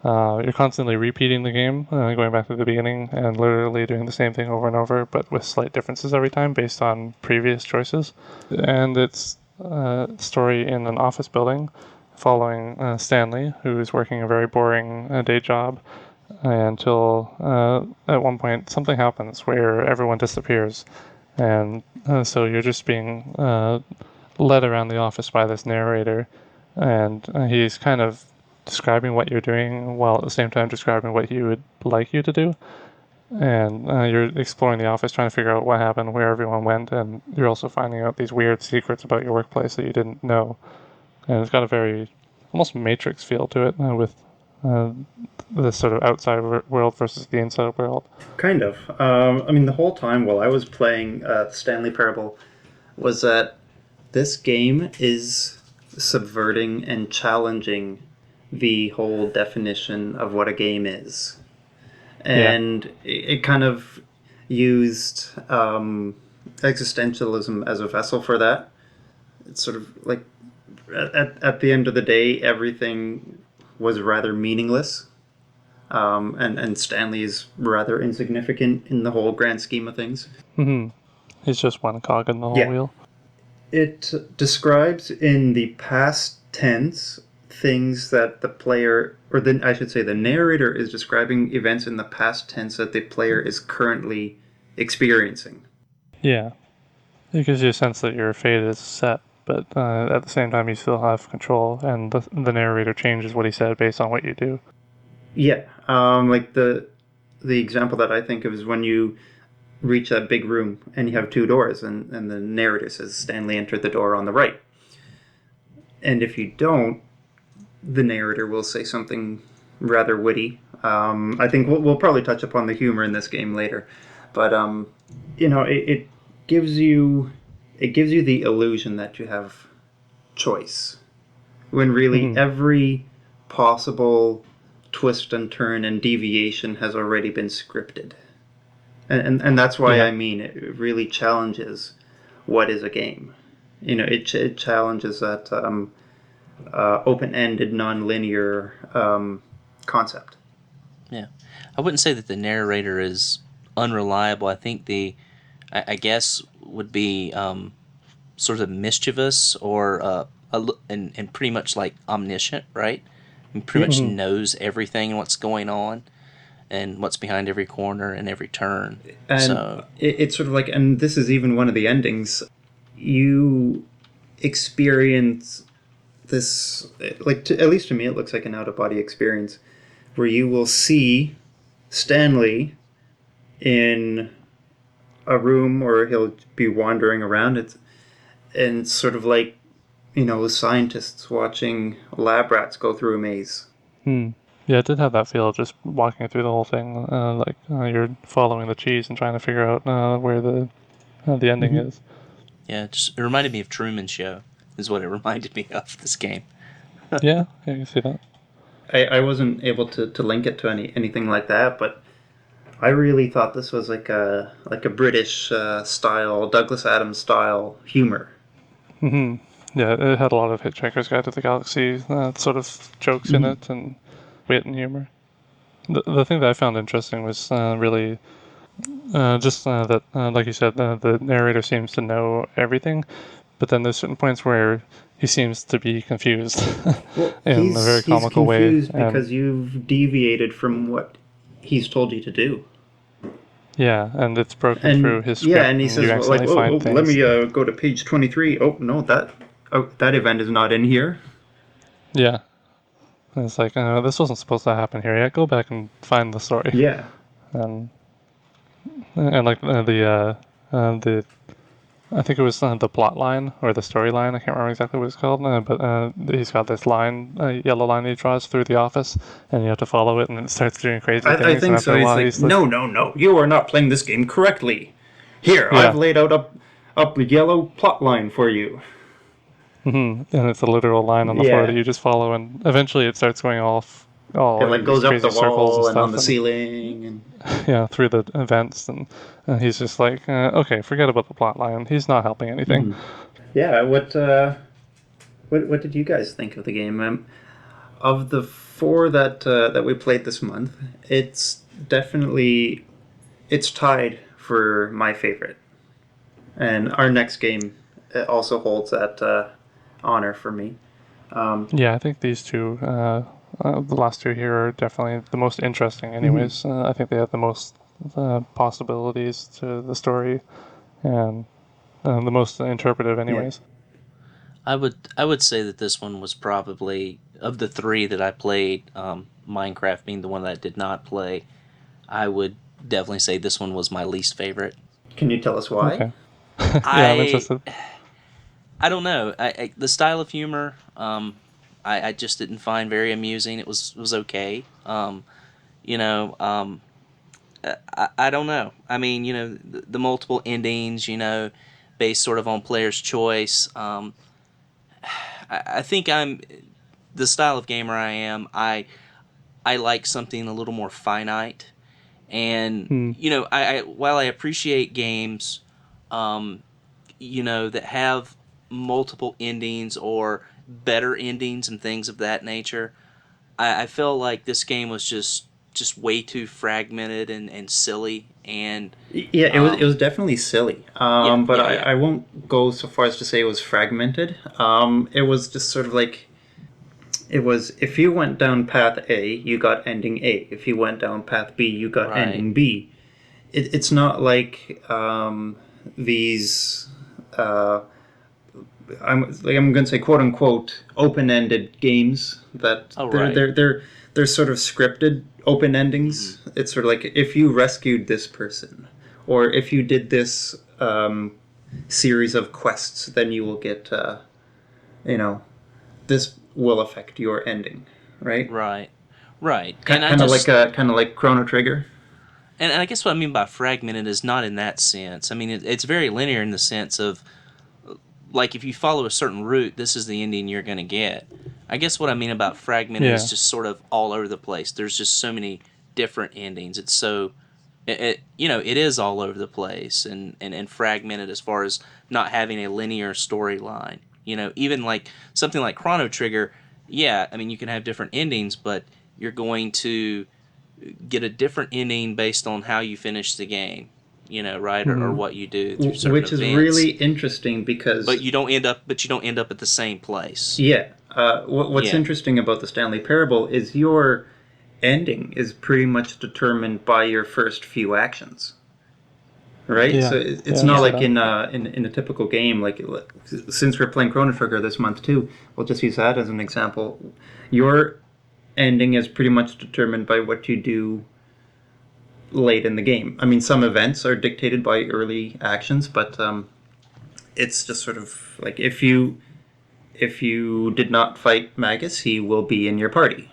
You're constantly repeating the game, going back to the beginning, and literally doing the same thing over and over, but with slight differences every time based on previous choices. And it's a story in an office building following Stanley, who is working a very boring day job, until at one point something happens where everyone disappears. And so you're just being led around the office by this narrator, and he's kind of describing what you're doing while at the same time describing what he would like you to do. And you're exploring the office, trying to figure out what happened, where everyone went, and you're also finding out these weird secrets about your workplace that you didn't know. And it's got a very almost Matrix feel to it, with the sort of outside world versus the inside world. Kind of. I mean, the whole time while I was playing Stanley Parable was that this game is subverting and challenging the whole definition of what a game is. And it kind of used existentialism as a vessel for that. It's sort of like at the end of the day, everything was rather meaningless. And Stanley is rather insignificant in the whole grand scheme of things. Mm-hmm. He's just one cog in the whole wheel. It describes in the past tense things that the player, or I should say the narrator is describing events in the past tense that the player is currently experiencing. Yeah. It gives you a sense that your fate is set, but at the same time you still have control, and the narrator changes what he said based on what you do. Yeah. Like the example that I think of is when you reach that big room and you have two doors, and the narrator says Stanley entered the door on the right. And if you don't, the narrator will say something rather witty. I think we'll probably touch upon the humor in this game later, but it gives you the illusion that you have choice, when really every possible twist and turn and deviation has already been scripted. And that's why I mean it really challenges what is a game. It challenges that open-ended, non-linear concept. Yeah, I wouldn't say that the narrator is unreliable. I think I guess would be sort of mischievous or and pretty much like omniscient, right? And pretty much knows everything and what's going on and what's behind every corner and every turn. And so it's sort of like, and this is even one of the endings, you experience this, like, at least to me, it looks like an out-of-body experience, where you will see Stanley in a room, or he'll be wandering around it, and it's sort of like, scientists watching lab rats go through a maze. Yeah, it did have that feel, just walking through the whole thing, like you're following the cheese and trying to figure out where the ending is. yeah, it reminded me of Truman Show, is what it reminded me of, this game. Yeah, you can see that. I wasn't able to link it to anything like that, but I really thought this was like a British style, Douglas Adams style humor. Mm-hmm. Yeah, it had a lot of Hitchhiker's Guide to the Galaxy sort of jokes in it, and wit and humor. The thing that I found interesting was really just that, like you said, the narrator seems to know everything, but then there's certain points where he seems to be confused in a very comical way. He's confused because you've deviated from what he's told you to do. Yeah, and it's broken through his script. Yeah, and he says, let me go to page 23. Oh, no, that event is not in here. Yeah. And it's like, this wasn't supposed to happen here yet. Go back and find the story. Yeah. And like the I think it was the plot line or the storyline. I can't remember exactly what it's called, but he's got this line, yellow line that he draws through the office, and you have to follow it, and it starts doing crazy things. I think so. He's like, no, you are not playing this game correctly. Here, I've laid out a yellow plot line for you. Mm-hmm. And it's a literal line on the floor that you just follow, and eventually it starts going off. It goes up the wall and on the ceiling. And through the events, and he's just like, okay, forget about the plot line. He's not helping anything. Yeah, what did you guys think of the game? Of the 4 that we played this month, it's tied for my favorite. And our next game also holds that honor for me. I think these two, the last two here, are definitely the most interesting anyways. I think they have the most possibilities to the story, and the most interpretive anyways. Yeah. I would say that this one was probably, of the 3 that I played, Minecraft being the one that I did not play, I would definitely say this one was my least favorite. Can you tell us why? Okay. I'm interested. I don't know. The style of humor, I just didn't find very amusing. It was okay. I don't know. I mean, the multiple endings, based sort of on player's choice. I think I'm the style of gamer I am. I like something a little more finite, and you know, I while I appreciate games, you know, that have multiple endings or better endings and things of that nature, I feel like this game was just way too fragmented and silly. And Yeah, it was definitely silly. But yeah. I won't go so far as to say it was fragmented. It was just sort of like, it was, if you went down path A, you got ending A. If you went down path B, you got Right. ending B. It's not like these. I'm going to say quote unquote open-ended games that Oh, right. they're sort of scripted open endings. Mm-hmm. It's sort of like, if you rescued this person, or if you did this series of quests, then you will get you know, this will affect your ending, right? Right. Right. Kind And of like Chrono Trigger. And I guess what I mean by fragmented is not in that sense. I mean, it's very linear in the sense of, like, if you follow a certain route, this is the ending you're going to get. I guess what I mean about fragmented is just sort of all over the place. There's just so many different endings. It's so, you know, it is all over the place and fragmented as far as not having a linear storyline. You know, even like something like Chrono Trigger, yeah, I mean, you can have different endings, but you're going to get a different ending based on how you finish the game, you know, right, or what you do through certain Which events. is really interesting because But you don't end up at the same place. yeah, what's Yeah. interesting about the Stanley Parable is your ending is pretty much determined by your first few actions, right? Yeah. So it's Yeah, not I like see in a typical game. Like, since we're playing Chrono Trigger this month too, we'll just use that as an example. Your ending is pretty much determined by what you do late in the game. I mean, some events are dictated by early actions, but it's just sort of like, if you did not fight Magus, he will be in your party.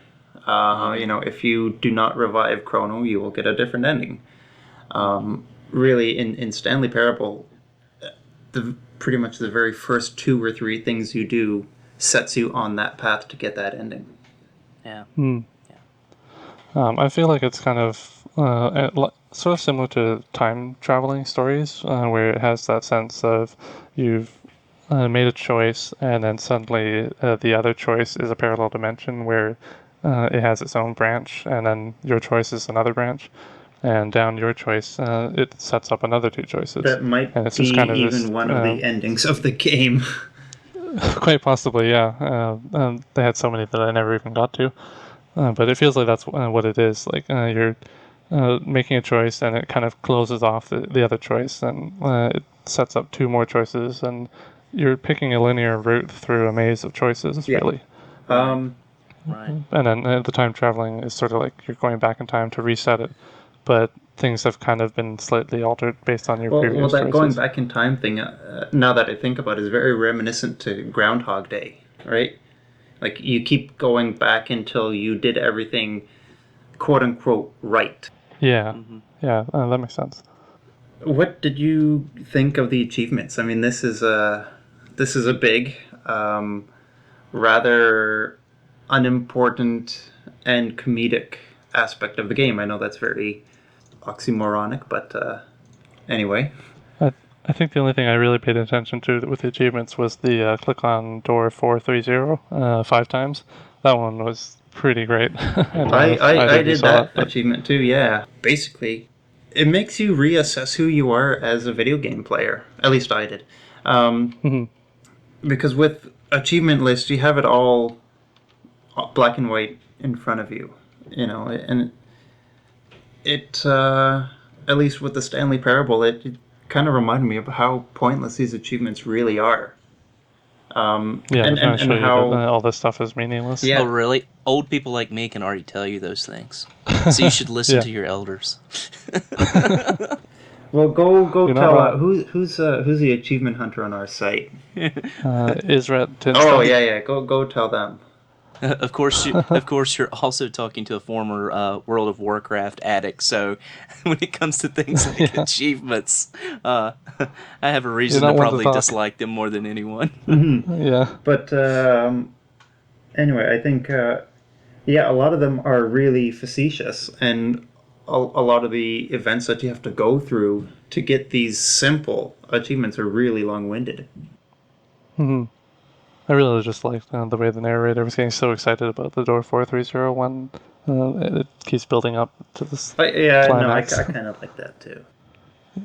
You know, if you do not revive Chrono, you will get a different ending. Really, in Stanley Parable, pretty much the very first 2 or 3 things you do sets you on that path to get that ending. Yeah. I feel like it's kind of sort of similar to time traveling stories, where it has that sense of you've made a choice, and then suddenly the other choice is a parallel dimension where it has its own branch, and then your choice is another branch, and down your choice it sets up another 2 choices. That might and it's be just kind of even this, one of the endings of the game. quite possibly, yeah. They had so many that I never even got to. But it feels like that's what it is. Like you're making a choice, and it kind of closes off the other choice, and it sets up 2 more choices, and you're picking a linear route through a maze of choices, Yeah. really. Right. And then the time traveling is sort of like you're going back in time to reset it, but things have kind of been slightly altered based on your previous Well, that choices. going back in time thing, now that I think about it, is very reminiscent to Groundhog Day, right? Like, you keep going back until you did everything, quote unquote, right. Yeah, yeah, that makes sense. What did you think of the achievements? I mean, this is a big, rather unimportant and comedic aspect of the game. I know that's very oxymoronic, but anyway. I think the only thing I really paid attention to with the achievements was the click on door 430 5 times. That one was pretty great. I did that achievement too, yeah. Basically, it makes you reassess who you are as a video game player. At least I did. Because with achievement lists, you have it all black and white in front of you, you know, and it at least with the Stanley Parable, it kind of reminded me of how pointless these achievements really are. And and how all this stuff is meaningless. Yeah. Oh, really? Old people like me can already tell you those things. So you should listen Yeah. to your elders. Well, go You're not tell wrong. who's the achievement hunter on our site. Isret Tinstead. Oh yeah, go tell them. Of course, you're also talking to a former World of Warcraft addict. So, when it comes to things like achievements, I have a reason not to one to probably talk. dislike them more than anyone. Yeah. But anyway, I think a lot of them are really facetious, and a lot of the events that you have to go through to get these simple achievements are really long-winded. I really just liked the way the narrator was getting so excited about the door 4301. It keeps building up to this I climax. kind of like that too.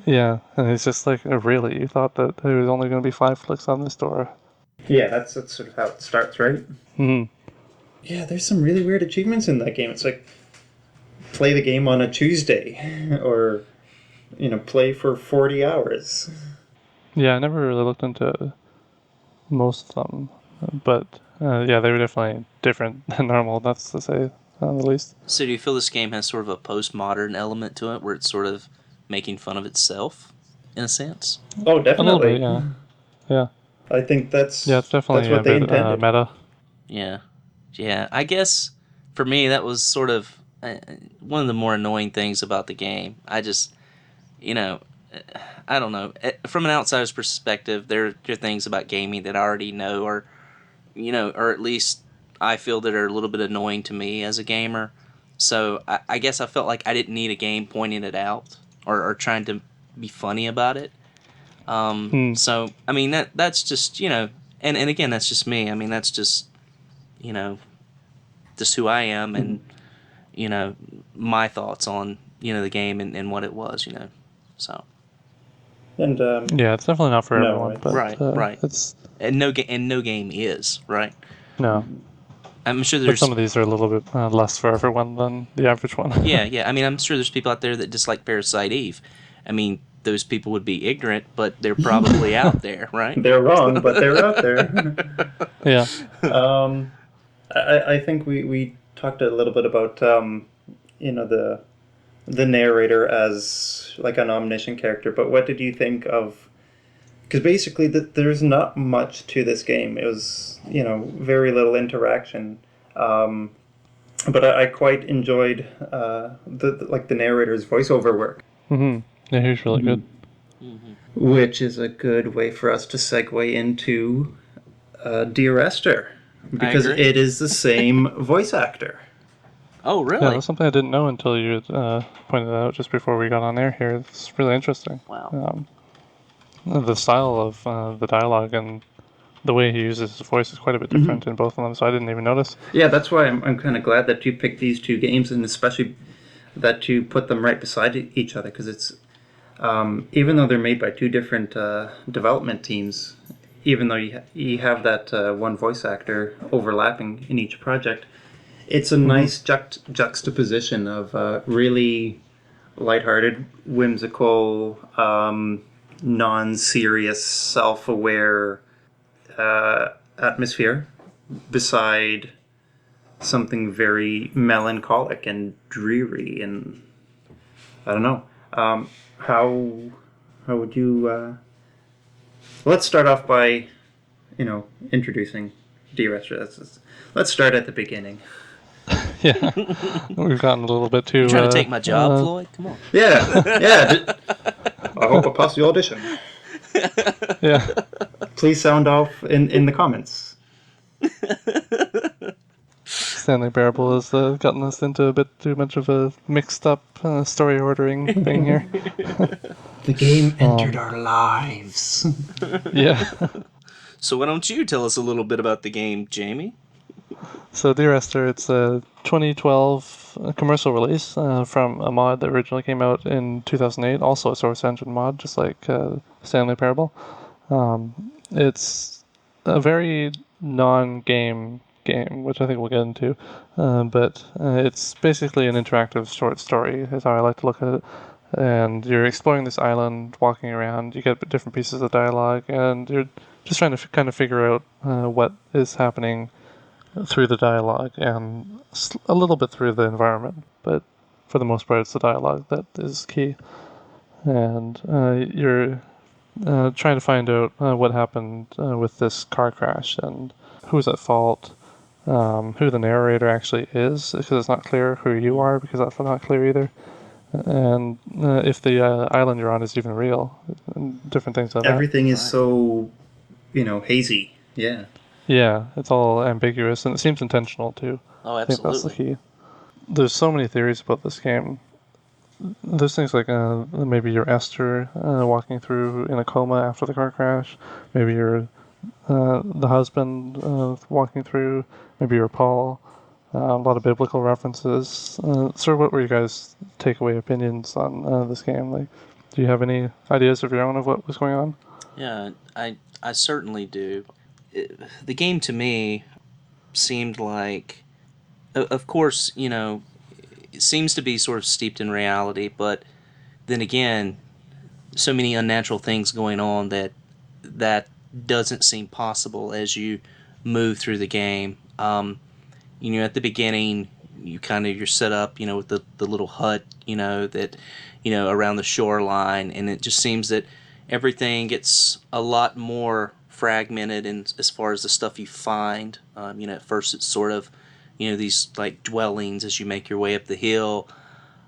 Yeah, and it's just like, oh, really? You thought that there was only going to be 5 flicks on this door? Yeah, that's sort of how it starts, right? Mm-hmm. Yeah, there's some really weird achievements in that game. It's like, play the game on a Tuesday, or, play for 40 hours. Yeah, I never really looked into most of them, but yeah, they were definitely different than normal, that's to say, the least. So, do you feel this game has sort of a postmodern element to it, where it's sort of making fun of itself, in a sense? Oh, A little definitely. bit, yeah. Yeah. I think that's Yeah, it's definitely what a they bit intended. meta. Yeah. I guess for me that was sort of one of the more annoying things about the game. I just, I don't know. From an outsider's perspective, there are things about gaming that I already know, or at least I feel that are a little bit annoying to me as a gamer. So I guess I felt like I didn't need a game pointing it out or trying to be funny about it. So I mean that's just and again that's just me. I mean that's just just who I am and my thoughts on the game and what it was. So. And Yeah, it's definitely not for No, everyone, but right. It's And no game is right. no. I'm sure But there's some of these are a little bit less for everyone than the average one. yeah. I mean, I'm sure there's people out there that dislike Parasite Eve. I mean, those people would be ignorant, but they're probably out there, right? they're wrong, but they're out there. Yeah. I think we talked a little bit about the narrator as like an omniscient character, but what did you think of? Because basically, there's not much to this game. It was very little interaction, but I quite enjoyed the narrator's voiceover work. Mm-hmm. Yeah, he was really good. Which is a good way for us to segue into Dear Esther, because agree. it is the same voice actor. Oh, Yeah, really? that's something I didn't know until you pointed it out just before we got on air here. It's really interesting. Wow. The style of the dialogue and the way he uses his voice is quite a bit different in both of them, so I didn't even notice. Yeah, that's why I'm kind of glad that you picked these two games, and especially that you put them right beside each other, because it's even though they're made by two different development teams, even though you have that one voice actor overlapping in each project, it's a nice juxtaposition of really lighthearted, whimsical, non-serious, self-aware atmosphere beside something very melancholic and dreary, and I don't know. How would you? Let's start off by, introducing Dear Esther. Let's start at the beginning. Yeah, we've gotten a little bit too... You trying to take my job, Floyd? Come on. Yeah. I hope I pass the audition. Yeah. Please sound off in the comments. Stanley Parable has gotten us into a bit too much of a mixed up story ordering thing here. The game entered our lives. Yeah. So why don't you tell us a little bit about the game, Jamie? So Dear Esther, it's a 2012 commercial release from a mod that originally came out in 2008, also a Source Engine mod, just like Stanley Parable. It's a very non-game game, which I think we'll get into, but it's basically an interactive short story, is how I like to look at it. And you're exploring this island, walking around, you get different pieces of dialogue, and you're just trying to kind of figure out what is happening through the dialogue and a little bit through the environment, but for the most part it's the dialogue that is key. And you're trying to find out what happened with this car crash and who's at fault, who the narrator actually is, because it's not clear who you are, because that's not clear either. And if the island you're on is even real, and different things like that. Everything is so, hazy. Yeah. Yeah, it's all ambiguous, and it seems intentional too. Oh, I think that's the absolutely. key. There's so many theories about this game. There's things like maybe you're Esther walking through in a coma after the car crash. Maybe you're the husband walking through. Maybe you're Paul. A lot of biblical references. So what were you guys' takeaway opinions on this game? Like, do you have any ideas of your own of what was going on? Yeah, I certainly do. The game to me seemed like, of course, it seems to be sort of steeped in reality, but then again, so many unnatural things going on that doesn't seem possible as you move through the game. At the beginning, you're set up, with the little hut, that, around the shoreline, and it just seems that everything gets a lot more fragmented, and as far as the stuff you find. At first it's sort of, these like dwellings as you make your way up the hill,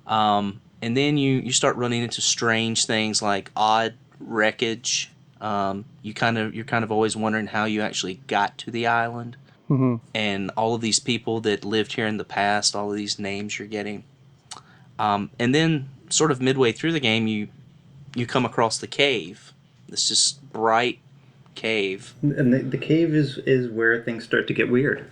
and then you start running into strange things like odd wreckage. You're kind of always wondering how you actually got to the island. Mm-hmm. And all of these people that lived here in the past, all of these names you're getting. And then sort of midway through the game, you come across the cave. This just bright cave. And the cave is where things start to get weird.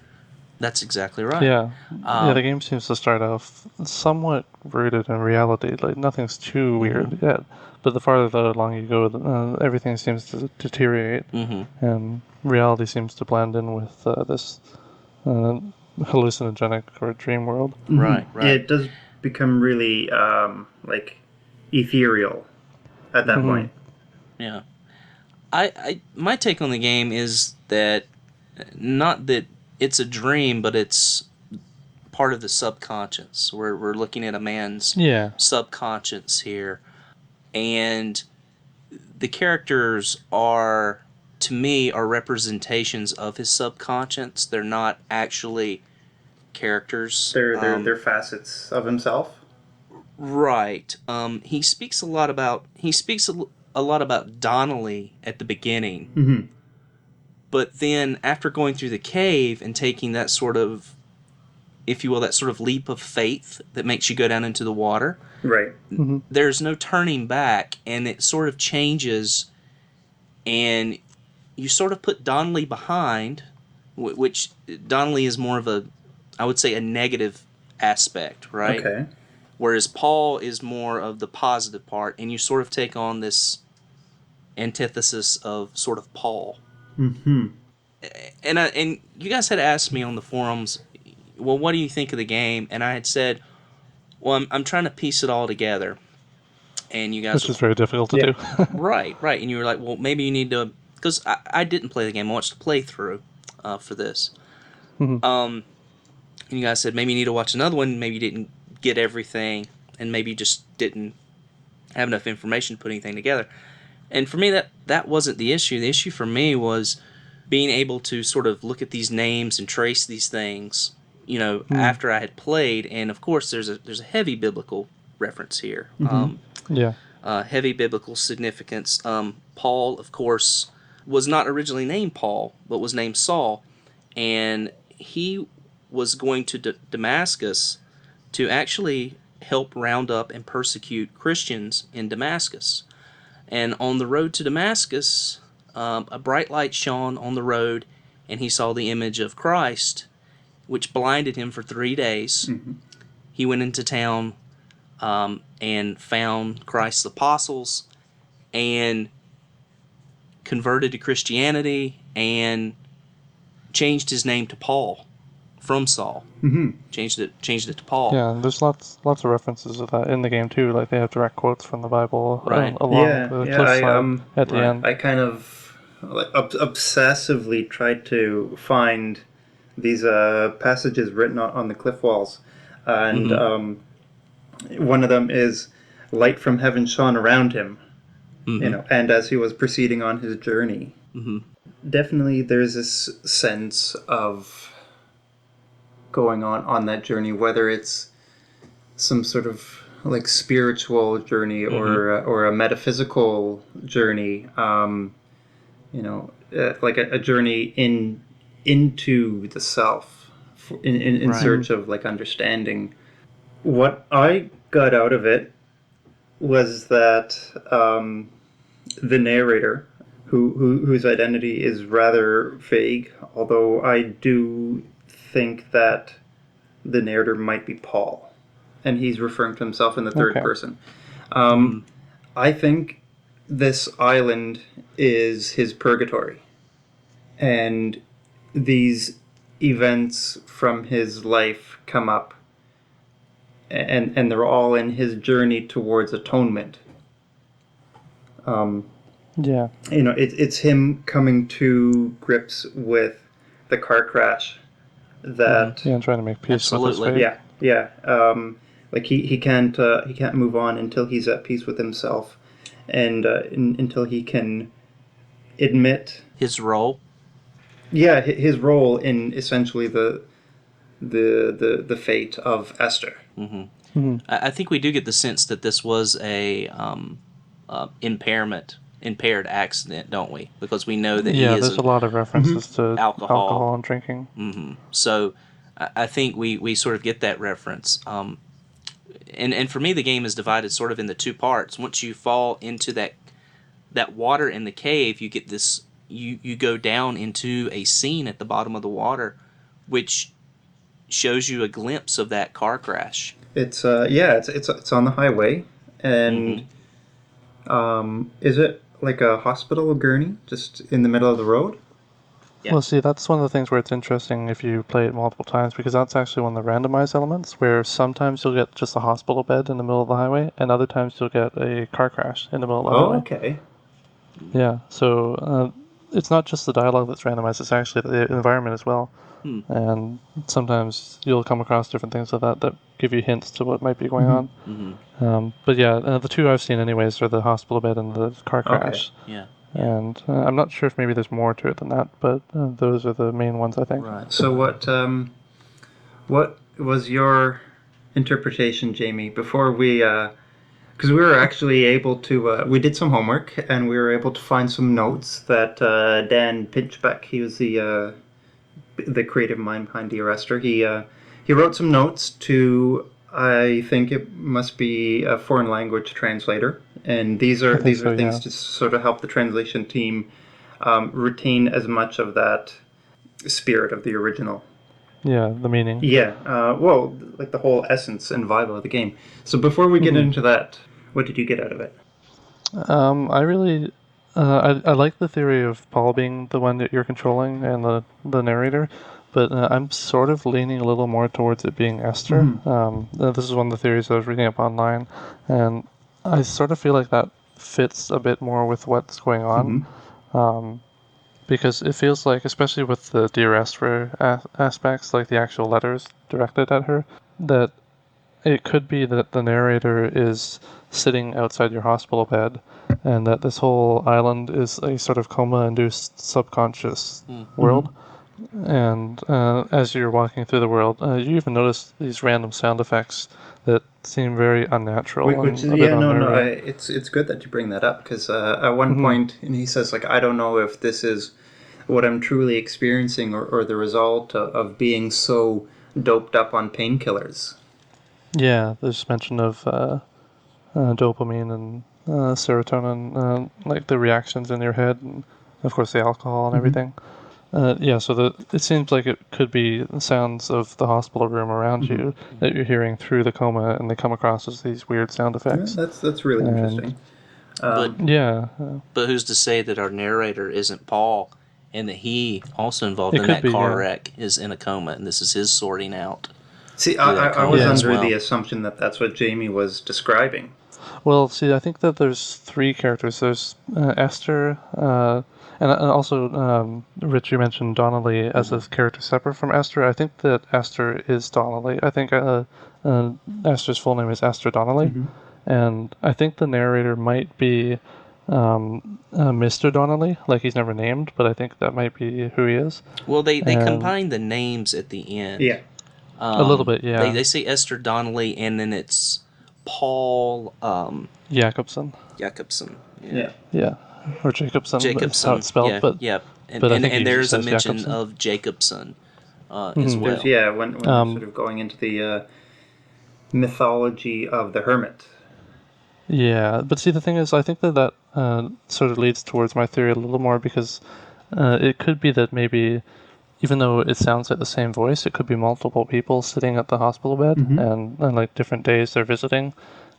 That's exactly right. Yeah. The game seems to start off somewhat rooted in reality. Like, nothing's too weird yet. But the farther along you go, everything seems to deteriorate. Mm-hmm. And reality seems to blend in with this hallucinogenic or dream world. Right. Yeah, it does become really ethereal at that point. Yeah. My take on the game is that not that it's a dream, but it's part of the subconscious. We're looking at a man's subconscious here, and the characters are, to me, are representations of his subconscious. They're not actually characters. They're facets of himself. Right. He speaks a lot about Donnelly at the beginning. Mm-hmm. But then after going through the cave and taking that sort of, if you will, that sort of leap of faith that makes you go down into the water, Right. Mm-hmm. there's no turning back, and it sort of changes, and you sort of put Donnelly behind, which Donnelly is more of I would say, a negative aspect, right? Okay. Whereas Paul is more of the positive part, and you sort of take on this antithesis of sort of Paul. Mm-hmm. And you guys had asked me on the forums, well, what do you think of the game? And I had said, well, I'm trying to piece it all together. And you guys... Which is very difficult to do. Right. And you were like, well, maybe you need to... Because I didn't play the game. I watched a playthrough for this. Mm-hmm. And you guys said, maybe you need to watch another one. Maybe you didn't get everything. And maybe you just didn't have enough information to put anything together. And for me, that wasn't the issue. The issue for me was being able to sort of look at these names and trace these things, after I had played. And of course, there's a heavy biblical reference here. Mm-hmm. Heavy biblical significance. Paul, of course, was not originally named Paul, but was named Saul. And he was going to Damascus to actually help round up and persecute Christians in Damascus. And on the road to Damascus, a bright light shone on the road, and he saw the image of Christ, which blinded him for 3 days. Mm-hmm. He went into town and found Christ's apostles and converted to Christianity and changed his name to Paul from Saul. Mm-hmm. Changed it to Paul. Yeah, and there's lots of references of that in the game too. Like, they have direct quotes from the Bible Right. along the cliffside at the end. I kind of obsessively tried to find these passages written on the cliff walls, and one of them is, "Light from heaven shone around him," and as he was proceeding on his journey. Mm-hmm. Definitely, there's this sense of going on that journey, whether it's some sort of like spiritual journey or a metaphysical journey, like a journey into the self, in Right. search of like understanding. What I got out of it was that the narrator, whose identity is rather vague, although I do think that the narrator might be Paul, and he's referring to himself in the third person. I think this island is his purgatory, and these events from his life come up, and they're all in his journey towards atonement. Yeah. It's him coming to grips with the car crash that Yeah, and trying to make peace with Absolutely. his fate. yeah like he can't move on until he's at peace with himself, and until he can admit His role. his role in essentially the fate of Esther. I think we do get the sense that this was a impaired accident, don't we? Because we know that he Yeah, is there's a lot of references to Alcohol. alcohol and drinking. So I think we sort of get that reference. And for me, the game is divided sort of into two parts. Once you fall into that water in the cave, you get this. You go down into a scene at the bottom of the water, which shows you a glimpse of that car crash. It's it's on the highway, and is it like a hospital gurney just in the middle of the road? Yeah. Well, see, that's one of the things where it's interesting if you play it multiple times, because that's actually one of the randomized elements, where sometimes you'll get just a hospital bed in the middle of the highway, and other times you'll get a car crash in the middle of the highway. Okay. Yeah, so it's not just the dialogue that's randomized, it's actually the environment as well. And sometimes you'll come across different things like that give you hints to what might be going on. But yeah, the two I've seen anyways are the hospital bed and the car crash. Yeah. And I'm not sure if maybe there's more to it than that, but those are the main ones, I think. Right. So what was your interpretation, Jamie, before we because we were actually able to we did some homework, and we were able to find some notes that Dan Pinchbeck, he was the creative mind behind Dear Esther, he wrote some notes to, I think it must be a foreign language translator, and these are things to sort of help the translation team retain as much of that spirit of the original. Yeah, the meaning. Yeah, well, like the whole essence and vibe of the game. So before we get into that, what did you get out of it? I really, I like the theory of Paul being the one that you're controlling and the narrator, but I'm sort of leaning a little more towards it being Esther. This is one of the theories I was reading up online, and I sort of feel like that fits a bit more with what's going on. Because it feels like, especially with the Dear Esther aspects, like the actual letters directed at her, that it could be that the narrator is sitting outside your hospital bed, and that this whole island is a sort of coma-induced subconscious world. And as you're walking through the world, you even notice these random sound effects that seem very unnatural. It's good that you bring that up, because at one point, and he says, like, I don't know if this is what I'm truly experiencing or the result of being so doped up on painkillers. Yeah, there's mention of dopamine and serotonin, like the reactions in your head, and of course the alcohol and everything. So it seems like it could be the sounds of the hospital room around you that you're hearing through the coma, and they come across as these weird sound effects. Yeah, that's really interesting. But who's to say that our narrator isn't Paul, and that he also involved in that car wreck is in a coma, and this is his sorting out. See, I was under the assumption that that's what Jamie was describing. Well, see, I think that there's three characters. There's Esther, and also, Rich, you mentioned Donnelly as a character separate from Esther. I think that Esther is Donnelly. I think Esther's full name is Esther Donnelly. And I think the narrator might be Mr. Donnelly. Like, he's never named, but I think that might be who he is. Well, they combine the names at the end. Yeah. A little bit, yeah. They say Esther Donnelly, and then it's Paul Jacobson. Jacobson. Yeah. Yeah. Or Jacobson. That's Jacobson. how it's spelled. Yeah, but yeah. but I And, think he and usually there's a says mention Jacobson. of Jacobson as well. There's, when they're sort of going into the mythology of the hermit. Yeah, but see, the thing is, I think that sort of leads towards my theory a little more, because it could be that maybe, even though it sounds like the same voice, it could be multiple people sitting at the hospital bed, and like different days they're visiting,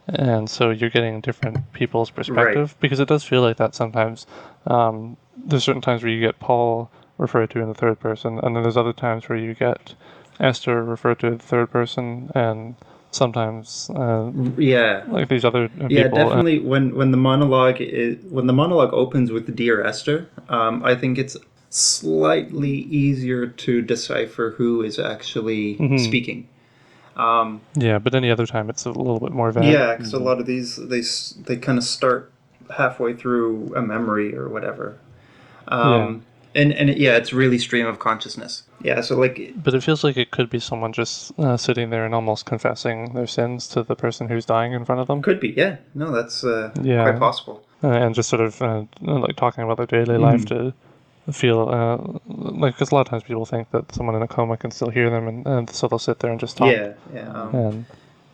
and so you're getting different people's perspective, because it does feel like that sometimes. There's certain times where you get Paul referred to in the third person, and then there's other times where you get Esther referred to in the third person, and sometimes like these other people. Yeah, definitely. When the monologue opens with "Dear Esther," I think it's slightly easier to decipher who is actually speaking. Yeah, but any other time it's a little bit more vague. Yeah, because a lot of these they kind of start halfway through a memory or whatever. And it's really stream of consciousness. Yeah, so like. But it feels like it could be someone just sitting there and almost confessing their sins to the person who's dying in front of them. Could be, yeah. No, that's quite possible. And just sort of like talking about their daily life to feel like, because a lot of times people think that someone in a coma can still hear them, and so they'll sit there and just talk. And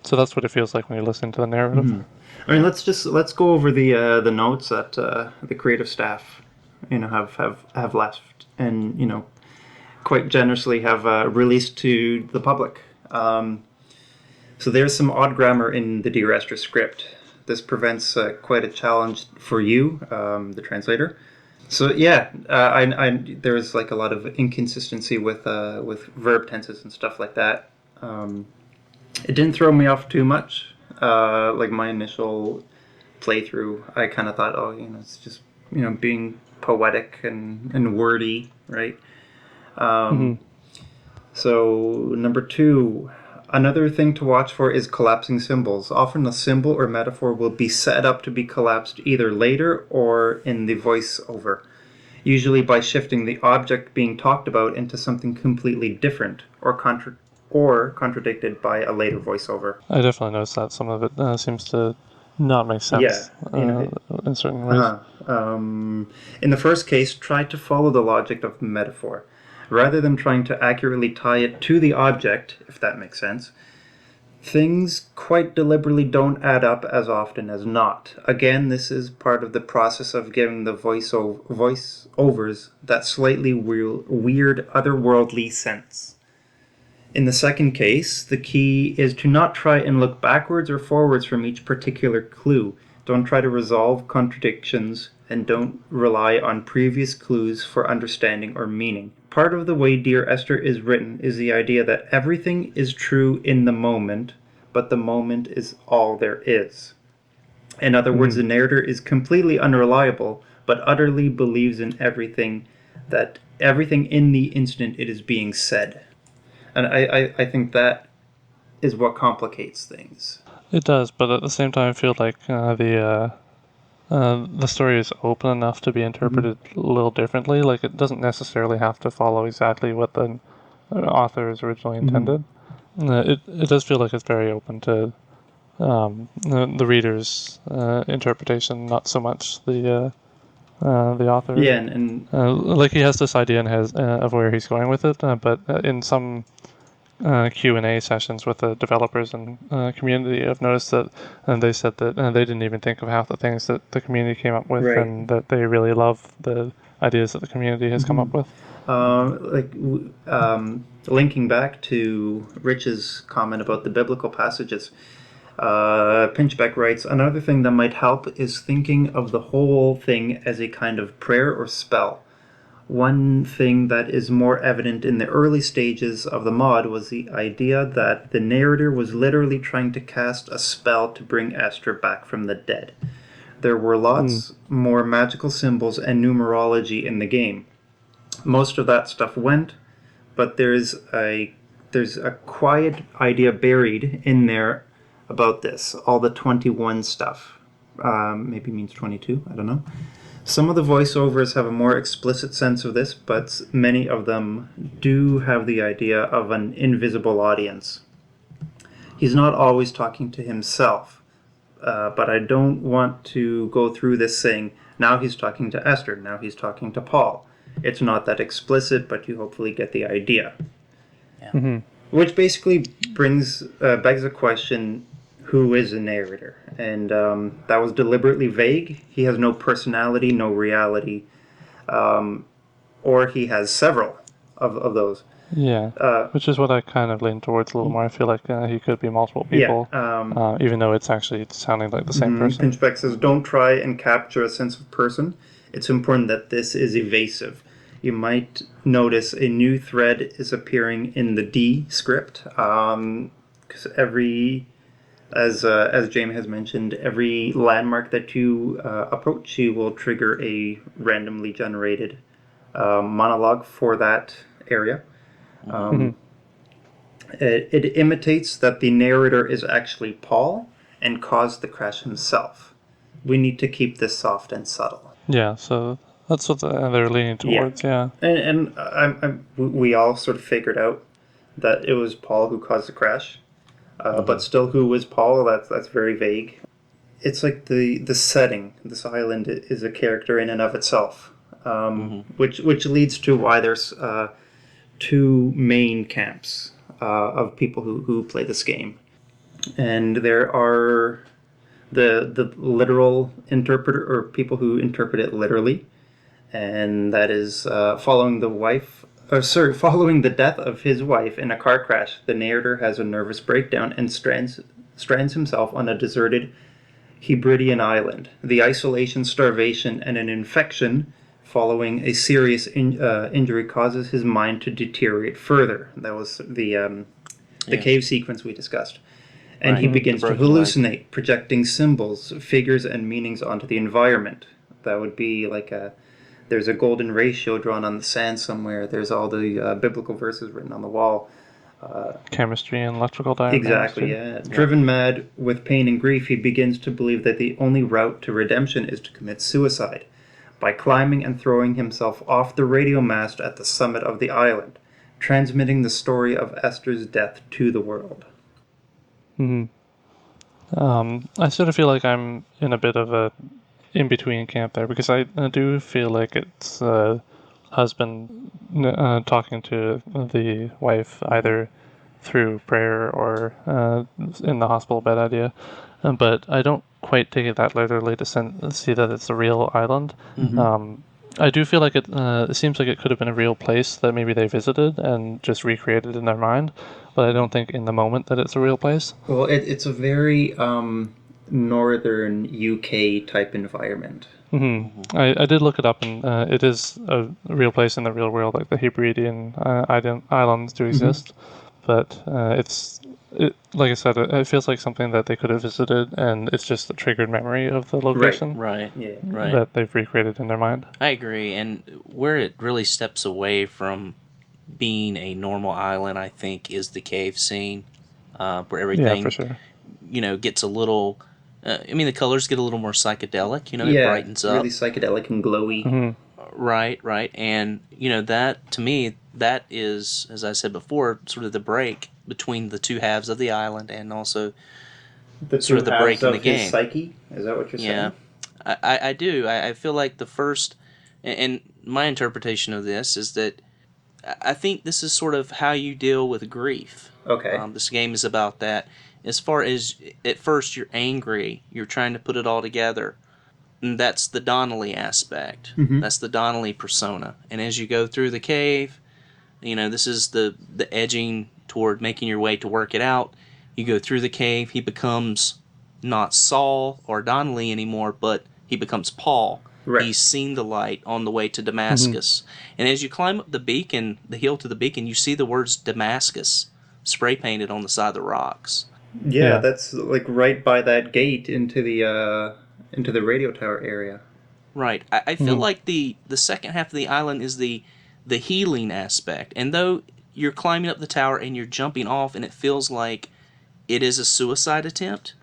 so that's what it feels like when you listen to the narrative. I mean, let's go over the notes that the creative staff have left, and quite generously have released to the public. So there's some odd grammar in the Dear Esther script. This prevents quite a challenge for you, the translator. So there's like a lot of inconsistency with verb tenses and stuff like that. It didn't throw me off too much. Like my initial playthrough, I kind of thought, it's just being poetic and wordy, right? So number 2, another thing to watch for is collapsing symbols. Often a symbol or metaphor will be set up to be collapsed either later or in the voiceover, usually by shifting the object being talked about into something completely different or contradicted by a later voiceover. I definitely noticed that some of it seems to not make sense in certain ways. In the first case, try to follow the logic of the metaphor, rather than trying to accurately tie it to the object, if that makes sense. Things quite deliberately don't add up as often as not. Again, this is part of the process of giving the voiceovers that slightly weird, otherworldly sense. In the second case, the key is to not try and look backwards or forwards from each particular clue. Don't try to resolve contradictions, and don't rely on previous clues for understanding or meaning. Part of the way Dear Esther is written is the idea that everything is true in the moment, but the moment is all there is. In other words, the narrator is completely unreliable, but utterly believes in everything in the instant it is being said. And I think that is what complicates things. It does, but at the same time, I feel like the story is open enough to be interpreted a little differently. Like, it doesn't necessarily have to follow exactly what the author has originally intended. It does feel like it's very open to the reader's interpretation, not so much the author. Yeah, and like, he has this idea and has of where he's going with it, but in some Q&A sessions with the developers and community, I've noticed that they said that they didn't even think of half the things that the community came up with, and that they really love the ideas that the community has come up with. Linking back to Rich's comment about the biblical passages, Pinchbeck writes, another thing that might help is thinking of the whole thing as a kind of prayer or spell. One thing that is more evident in the early stages of the mod was the idea that the narrator was literally trying to cast a spell to bring Esther back from the dead. There were lots more magical symbols and numerology in the game. Most of that stuff went, but there's a quiet idea buried in there about this. All the 21 stuff. Maybe means 22, I don't know. Some of the voiceovers have a more explicit sense of this, but many of them do have the idea of an invisible audience. He's not always talking to himself, but I don't want to go through this saying, now he's talking to Esther, now he's talking to Paul. It's not that explicit, but you hopefully get the idea. Yeah. Mm-hmm. Which basically begs the question, who is a narrator? And that was deliberately vague. He has no personality, no reality, or he has several of those. Yeah, which is what I kind of lean towards a little more. I feel like he could be multiple people, even though it's actually sounding like the same person. Pinchbeck says, don't try and capture a sense of person. It's important that this is evasive. You might notice a new thread is appearing in the D script, because as Jamie has mentioned, every landmark that you approach, you will trigger a randomly generated monologue for that area. It imitates that the narrator is actually Paul and caused the crash himself. We need to keep this soft and subtle. Yeah, so that's what they're leaning towards, yeah. And we all sort of figured out that it was Paul who caused the crash. But still, who was Paul? That's very vague. It's like the setting. This island is a character in and of itself, which leads to why there's two main camps of people who play this game, and there are the literal interpreter, or people who interpret it literally, and that is following the death of his wife in a car crash. The narrator has a nervous breakdown and strands himself on a deserted Hebridean island. The isolation, starvation, and an infection following a serious injury causes his mind to deteriorate further. That was the cave sequence we discussed. And he begins to hallucinate, projecting symbols, figures, and meanings onto the environment. That would be like there's a golden ratio drawn on the sand somewhere. There's all the biblical verses written on the wall. Chemistry and electrical diagrams. Exactly, yeah. Driven mad with pain and grief, he begins to believe that the only route to redemption is to commit suicide by climbing and throwing himself off the radio mast at the summit of the island, transmitting the story of Esther's death to the world. I sort of feel like I'm in a bit of a in-between camp there, because I do feel like it's husband talking to the wife either through prayer or in the hospital bed idea, but I don't quite take it that literally to see that it's a real island. I do feel like it seems like it could have been a real place that maybe they visited and just recreated in their mind, but I don't think in the moment that it's a real place. Well, it's a very northern UK type environment. I did look it up, and it is a real place in the real world, like the Hebridean islands do exist, but like I said, it feels like something that they could have visited, and it's just a triggered memory of the location that they've recreated in their mind. I agree, and where it really steps away from being a normal island, I think, is the cave scene, where everything, for sure. Gets a little. The colors get a little more psychedelic. It brightens up. Really psychedelic and glowy. Right, and that to me, that is, as I said before, sort of the break between the two halves of the island, and also sort of the break in the game. His psyche? Is that what you're saying? Yeah, I do. I feel like the first, and my interpretation of this is that I think this is sort of how you deal with grief. Okay. This game is about that. As far as at first you're angry, you're trying to put it all together. And that's the Donnelly aspect. That's the Donnelly persona. And as you go through the cave, this is the edging toward making your way to work it out. You go through the cave, he becomes not Saul or Donnelly anymore, but he becomes Paul. Right. He's seen the light on the way to Damascus. And as you climb up the hill to the beacon, you see the words Damascus spray painted on the side of the rocks. Yeah, that's like right by that gate into the radio tower area. Right. I feel like the second half of the island is the healing aspect. And though you're climbing up the tower and you're jumping off and it feels like it is a suicide attempt,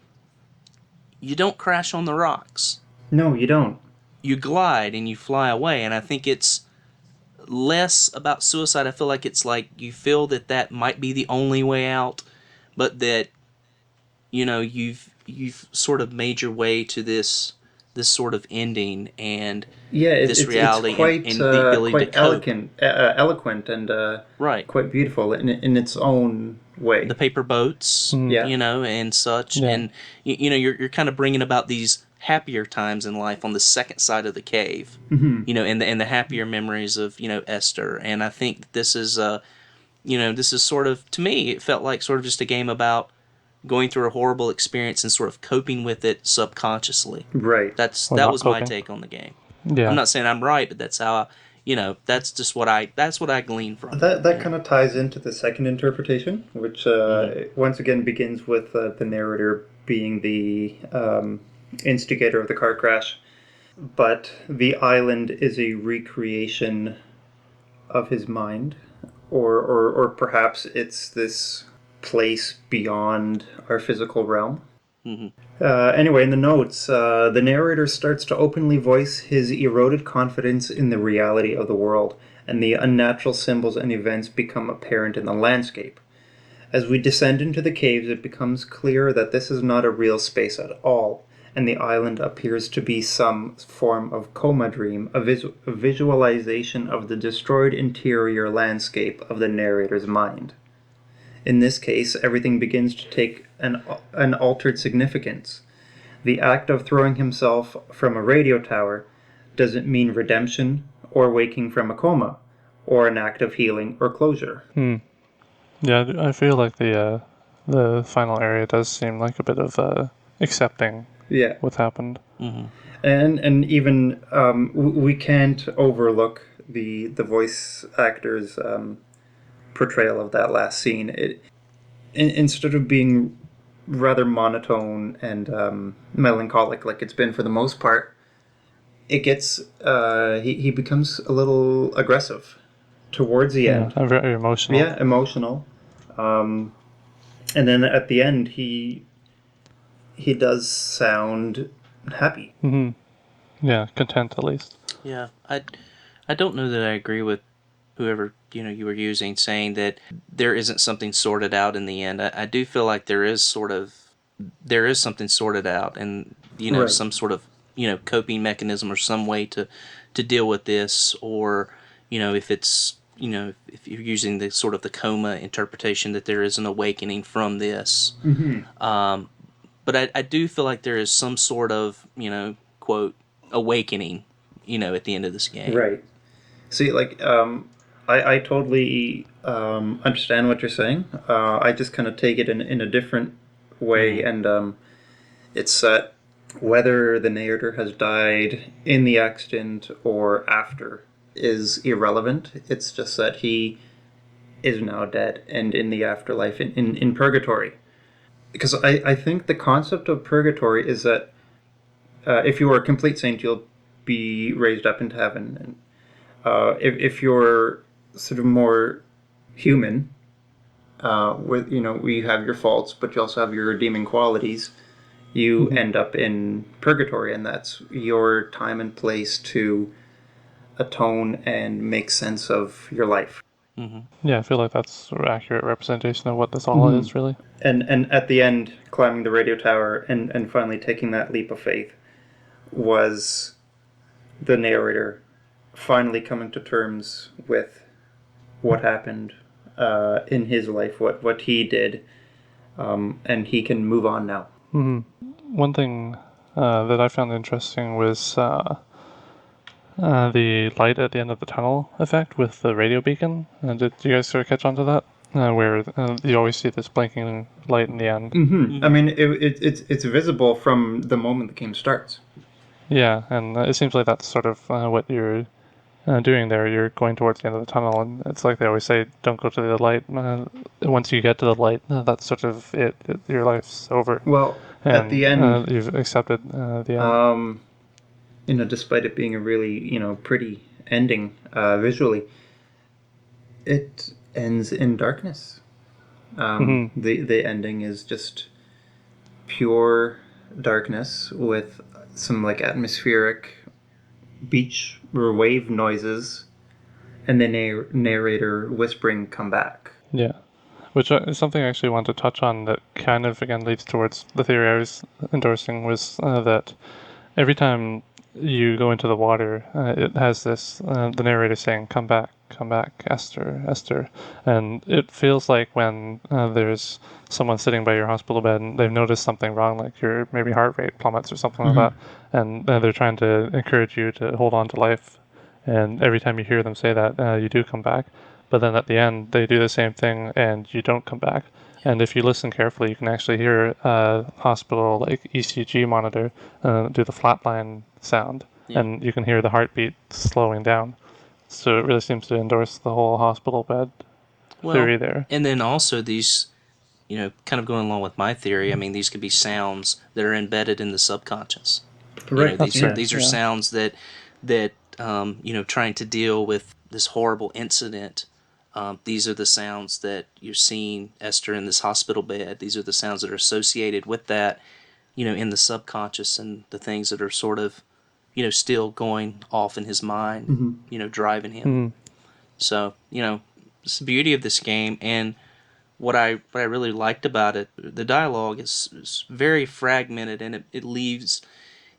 you don't crash on the rocks. No, you don't. you glide and you fly away. And I think it's less about suicide. I feel like it's like you feel that might be the only way out, but that you've sort of made your way to this sort of ending and Yeah, this reality, it's quite and the ability quite to cope. eloquent, and Right. quite beautiful in its own way. The paper boats, Yeah. and such, Yeah. and you're kind of bringing about these happier times in life on the second side of the cave, and the happier memories of Esther. And I think that this is this is sort of, to me, it felt like sort of just a game about going through a horrible experience and sort of coping with it subconsciously. Right. That not was my coping. take on the game. Yeah. I'm not saying I'm right, but that's how that's just what I gleaned from it. That kind of ties into the second interpretation, which once again begins with the narrator being the instigator of the car crash. But the island is a recreation of his mind, or perhaps it's this place beyond our physical realm. Anyway, in the notes, the narrator starts to openly voice his eroded confidence in the reality of the world, and the unnatural symbols and events become apparent in the landscape. As we descend into the caves, it becomes clear that this is not a real space at all, and the island appears to be some form of coma dream, a visualization of the destroyed interior landscape of the narrator's mind. In this case, everything begins to take an altered significance. The act of throwing himself from a radio tower doesn't mean redemption or waking from a coma, or an act of healing or closure. Yeah, I feel like the final area does seem like a bit of accepting Yeah. what happened. And even we can't overlook the voice actor's portrayal of that last scene. Instead of being rather monotone and melancholic like it's been for the most part, it gets he becomes a little aggressive towards the end. Yeah, very emotional. Yeah, emotional. And then at the end, he does sound happy. Yeah, content at least. Yeah, I don't know that I agree with whoever you were using, saying that there isn't something sorted out in the end. I do feel like there is something sorted out, and Right. some sort of coping mechanism or some way to deal with this, or if it's if you're using the sort of the coma interpretation, that there is an awakening from this. But I do feel like there is some sort of quote awakening at the end of this game. Right. See, like, I totally understand what you're saying. I just kind of take it in a different way, and it's that whether the narrator has died in the accident or after is irrelevant. It's just that he is now dead and in the afterlife, in purgatory. Because I think the concept of purgatory is that if you are a complete saint, you'll be raised up into heaven. And if you're sort of more human, with we have your faults, but you also have your redeeming qualities. You end up in purgatory, and that's your time and place to atone and make sense of your life. Yeah, I feel like that's an accurate representation of what this all is, really. And at the end, climbing the radio tower and finally taking that leap of faith was the narrator finally coming to terms with what happened in his life, what he did, and he can move on now. One thing that I found interesting was the light at the end of the tunnel effect with the radio beacon. Did you guys sort of catch on to that? Where you always see this blinking light in the end. I mean, it's visible from the moment the game starts. Yeah, and it seems like that's sort of what you're doing there. You're going towards the end of the tunnel, and it's like they always say, don't go to the light. Once you get to the light, that's sort of it. Your life's over. Well, And, at the end, you've accepted the end. Despite it being a really, pretty ending visually, it ends in darkness. The ending is just pure darkness with some like atmospheric beach or wave noises, and the narrator whispering, "Come back." Yeah. Which is something I actually want to touch on that kind of, again, leads towards the theory I was endorsing, was that every time you go into the water, it has this, the narrator saying, come back, Esther, Esther. And it feels like when there's someone sitting by your hospital bed and they've noticed something wrong, like your maybe heart rate plummets or something like that, and they're trying to encourage you to hold on to life. And every time you hear them say that, you do come back. But then at the end, they do the same thing and you don't come back. And if you listen carefully, you can actually hear a hospital like ECG monitor do the flatline sound, and you can hear the heartbeat slowing down. So it really seems to endorse the whole hospital bed theory there. And then also these, kind of going along with my theory, I mean, these could be sounds that are embedded in the subconscious. Right. These are sounds that trying to deal with this horrible incident. These are the sounds that you're seeing Esther in this hospital bed. These are the sounds that are associated with that, in the subconscious, and the things that are sort of, still going off in his mind, driving him. So, it's the beauty of this game, and what I really liked about it, the dialogue is very fragmented, and it leaves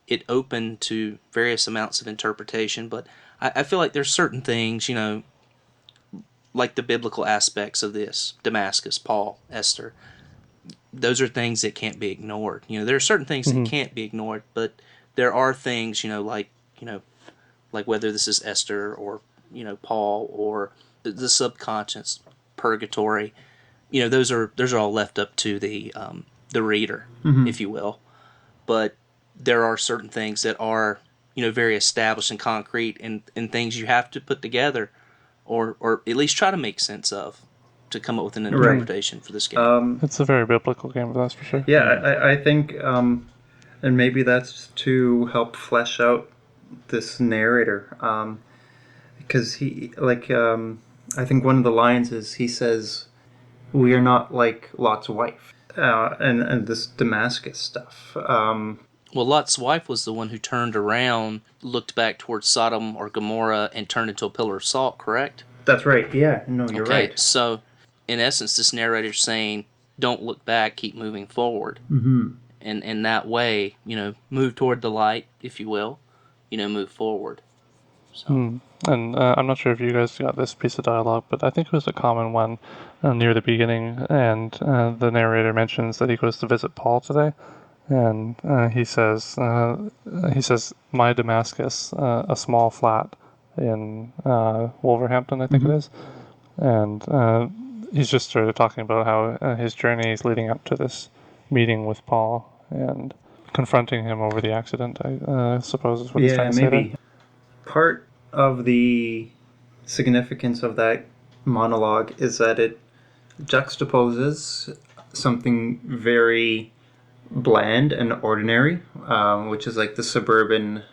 it open to various amounts of interpretation. But I feel like there's certain things, like the biblical aspects of this, Damascus, Paul, Esther, those are things that can't be ignored. There are certain things that can't be ignored, but there are things, like whether this is Esther or, Paul, or the subconscious, purgatory, those are all left up to the reader, if you will. But there are certain things that are, very established and concrete, and things you have to put together, or at least try to make sense of, to come up with an interpretation for this game. It's a very biblical game, that's for sure. Yeah, I think, and maybe that's to help flesh out this narrator, because he, I think one of the lines is, he says, "We are not like Lot's wife," and this Damascus stuff. Well, Lot's wife was the one who turned around, looked back towards Sodom or Gomorrah, and turned into a pillar of salt, correct? That's right, yeah. No, you're right. So, in essence, this narrator's saying, don't look back, keep moving forward. And in that way, move toward the light, if you will, move forward. So. And I'm not sure if you guys got this piece of dialogue, but I think it was a common one near the beginning, and the narrator mentions that he goes to visit Paul today. And he says, "My Damascus, a small flat in Wolverhampton, I think it is." And he's just sort of talking about how his journey is leading up to this meeting with Paul and confronting him over the accident, I suppose is what he's trying to say there. Part of the significance of that monologue is that it juxtaposes something very bland and ordinary, which is like the suburban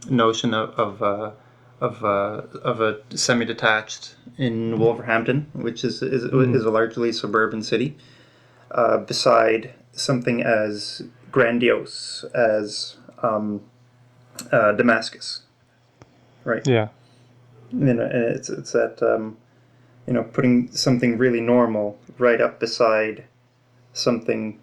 notion of a semi-detached in Wolverhampton, which is a largely suburban city, beside something as grandiose as Damascus, right? Yeah. And it's that putting something really normal right up beside something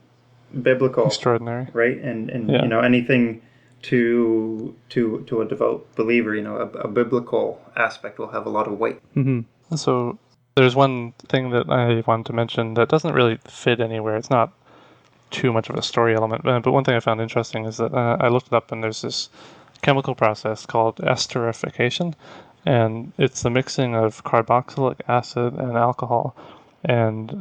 biblical, extraordinary, right? And anything to a devout believer, a biblical aspect will have a lot of weight. So there's one thing that I wanted to mention that doesn't really fit anywhere. It's not too much of a story element, but one thing I found interesting is that I looked it up, and there's this chemical process called esterification, and it's the mixing of carboxylic acid and alcohol, and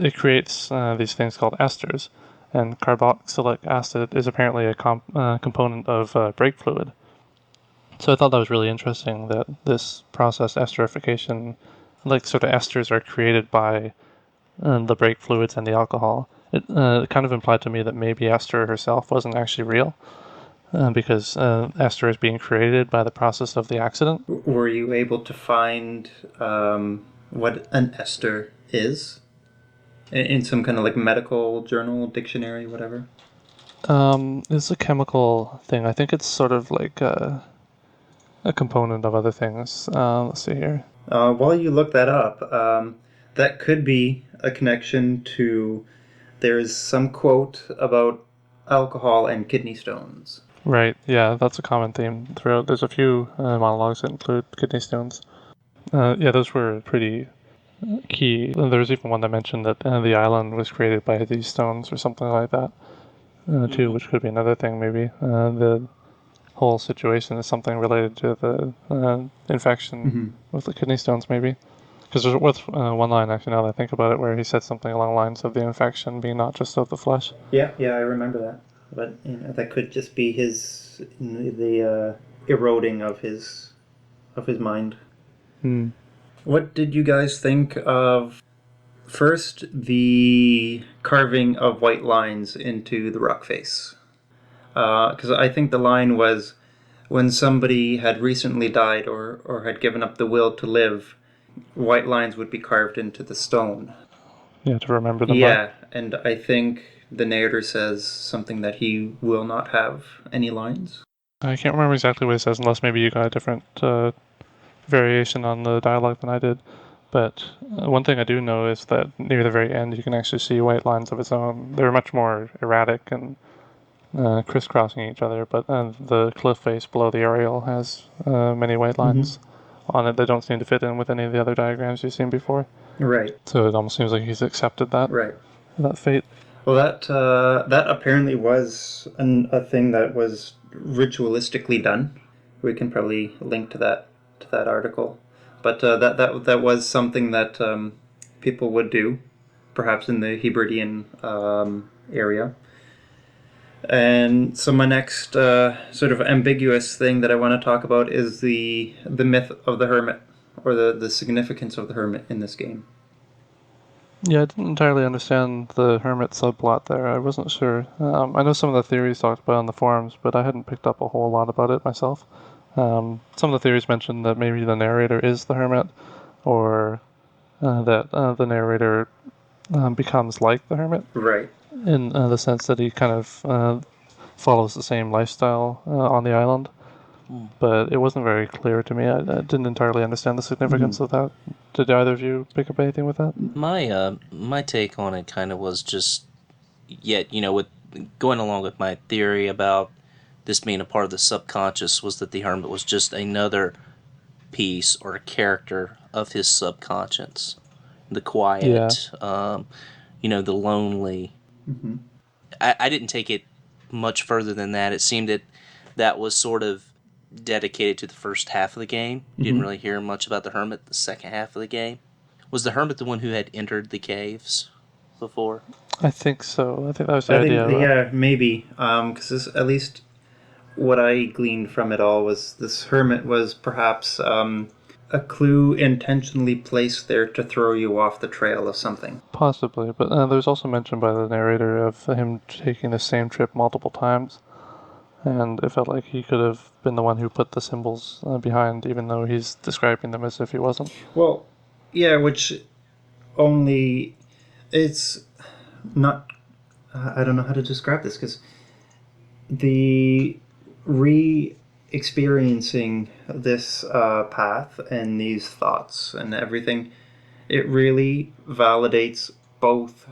it creates these things called esters, and carboxylic acid is apparently a component of brake fluid. So I thought that was really interesting that this process, esterification, like sort of esters are created by the brake fluids and the alcohol. It kind of implied to me that maybe Esther herself wasn't actually real, because Esther is being created by the process of the accident. Were you able to find what an ester is in some kind of like medical journal, dictionary, whatever? It's a chemical thing. I think it's sort of like a component of other things. Let's see here. While you look that up, that could be a connection to. There's some quote about alcohol and kidney stones. Right, yeah, that's a common theme throughout. There's a few monologues that include kidney stones. Yeah, those were pretty key. And there was even one that mentioned that the island was created by these stones or something like that, too, which could be another thing, maybe. The whole situation is something related to the infection with the kidney stones, maybe. Because there's one line, actually, now that I think about it, where he said something along the lines of the infection being not just of the flesh. Yeah, I remember that. But that could just be the eroding of his mind. What did you guys think of, first, the carving of white lines into the rock face? Because I think the line was, when somebody had recently died or had given up the will to live, white lines would be carved into the stone. Yeah, to remember them. Yeah, and I think the narrator says something that he will not have any lines. I can't remember exactly what he says, unless maybe you got a different variation on the dialogue than I did. But one thing I do know is that near the very end, you can actually see white lines of its own. They're much more erratic and crisscrossing each other, but the cliff face below the aerial has many white lines on it that don't seem to fit in with any of the other diagrams you've seen before. Right. So it almost seems like he's accepted that. Right. That fate. Well, that apparently was a thing that was ritualistically done. We can probably link to that article, but that was something that people would do, perhaps in the Hebridean area. And so my next sort of ambiguous thing that I want to talk about is the myth of the hermit, or the significance of the hermit in this game. Yeah, I didn't entirely understand the hermit subplot there. I wasn't sure. I know some of the theories talked about on the forums, but I hadn't picked up a whole lot about it myself. Some of the theories mentioned that maybe the narrator is the hermit, or that the narrator becomes like the hermit. Right. In the sense that he kind of follows the same lifestyle on the island. But it wasn't very clear to me. I didn't entirely understand the significance of that. Did either of you pick up anything with that? My take on it kind of was just, with going along with my theory about this being a part of the subconscious, was that the hermit was just another piece or a character of his subconscious. The quiet, the lonely. I didn't take it much further than that. It seemed that was sort of dedicated to the first half of the game. You didn't really hear much about the hermit the second half of the game. Was the hermit the one who had entered the caves before? I think so. I think that was the idea. Yeah, maybe. Because at least what I gleaned from it all was this hermit was perhaps a clue intentionally placed there to throw you off the trail of something. Possibly, but there's also mention by the narrator of him taking the same trip multiple times. And it felt like he could have been the one who put the symbols behind, even though he's describing them as if he wasn't. Well, yeah, which only... It's not... I don't know how to describe this, because the re-experiencing this path and these thoughts and everything, it really validates both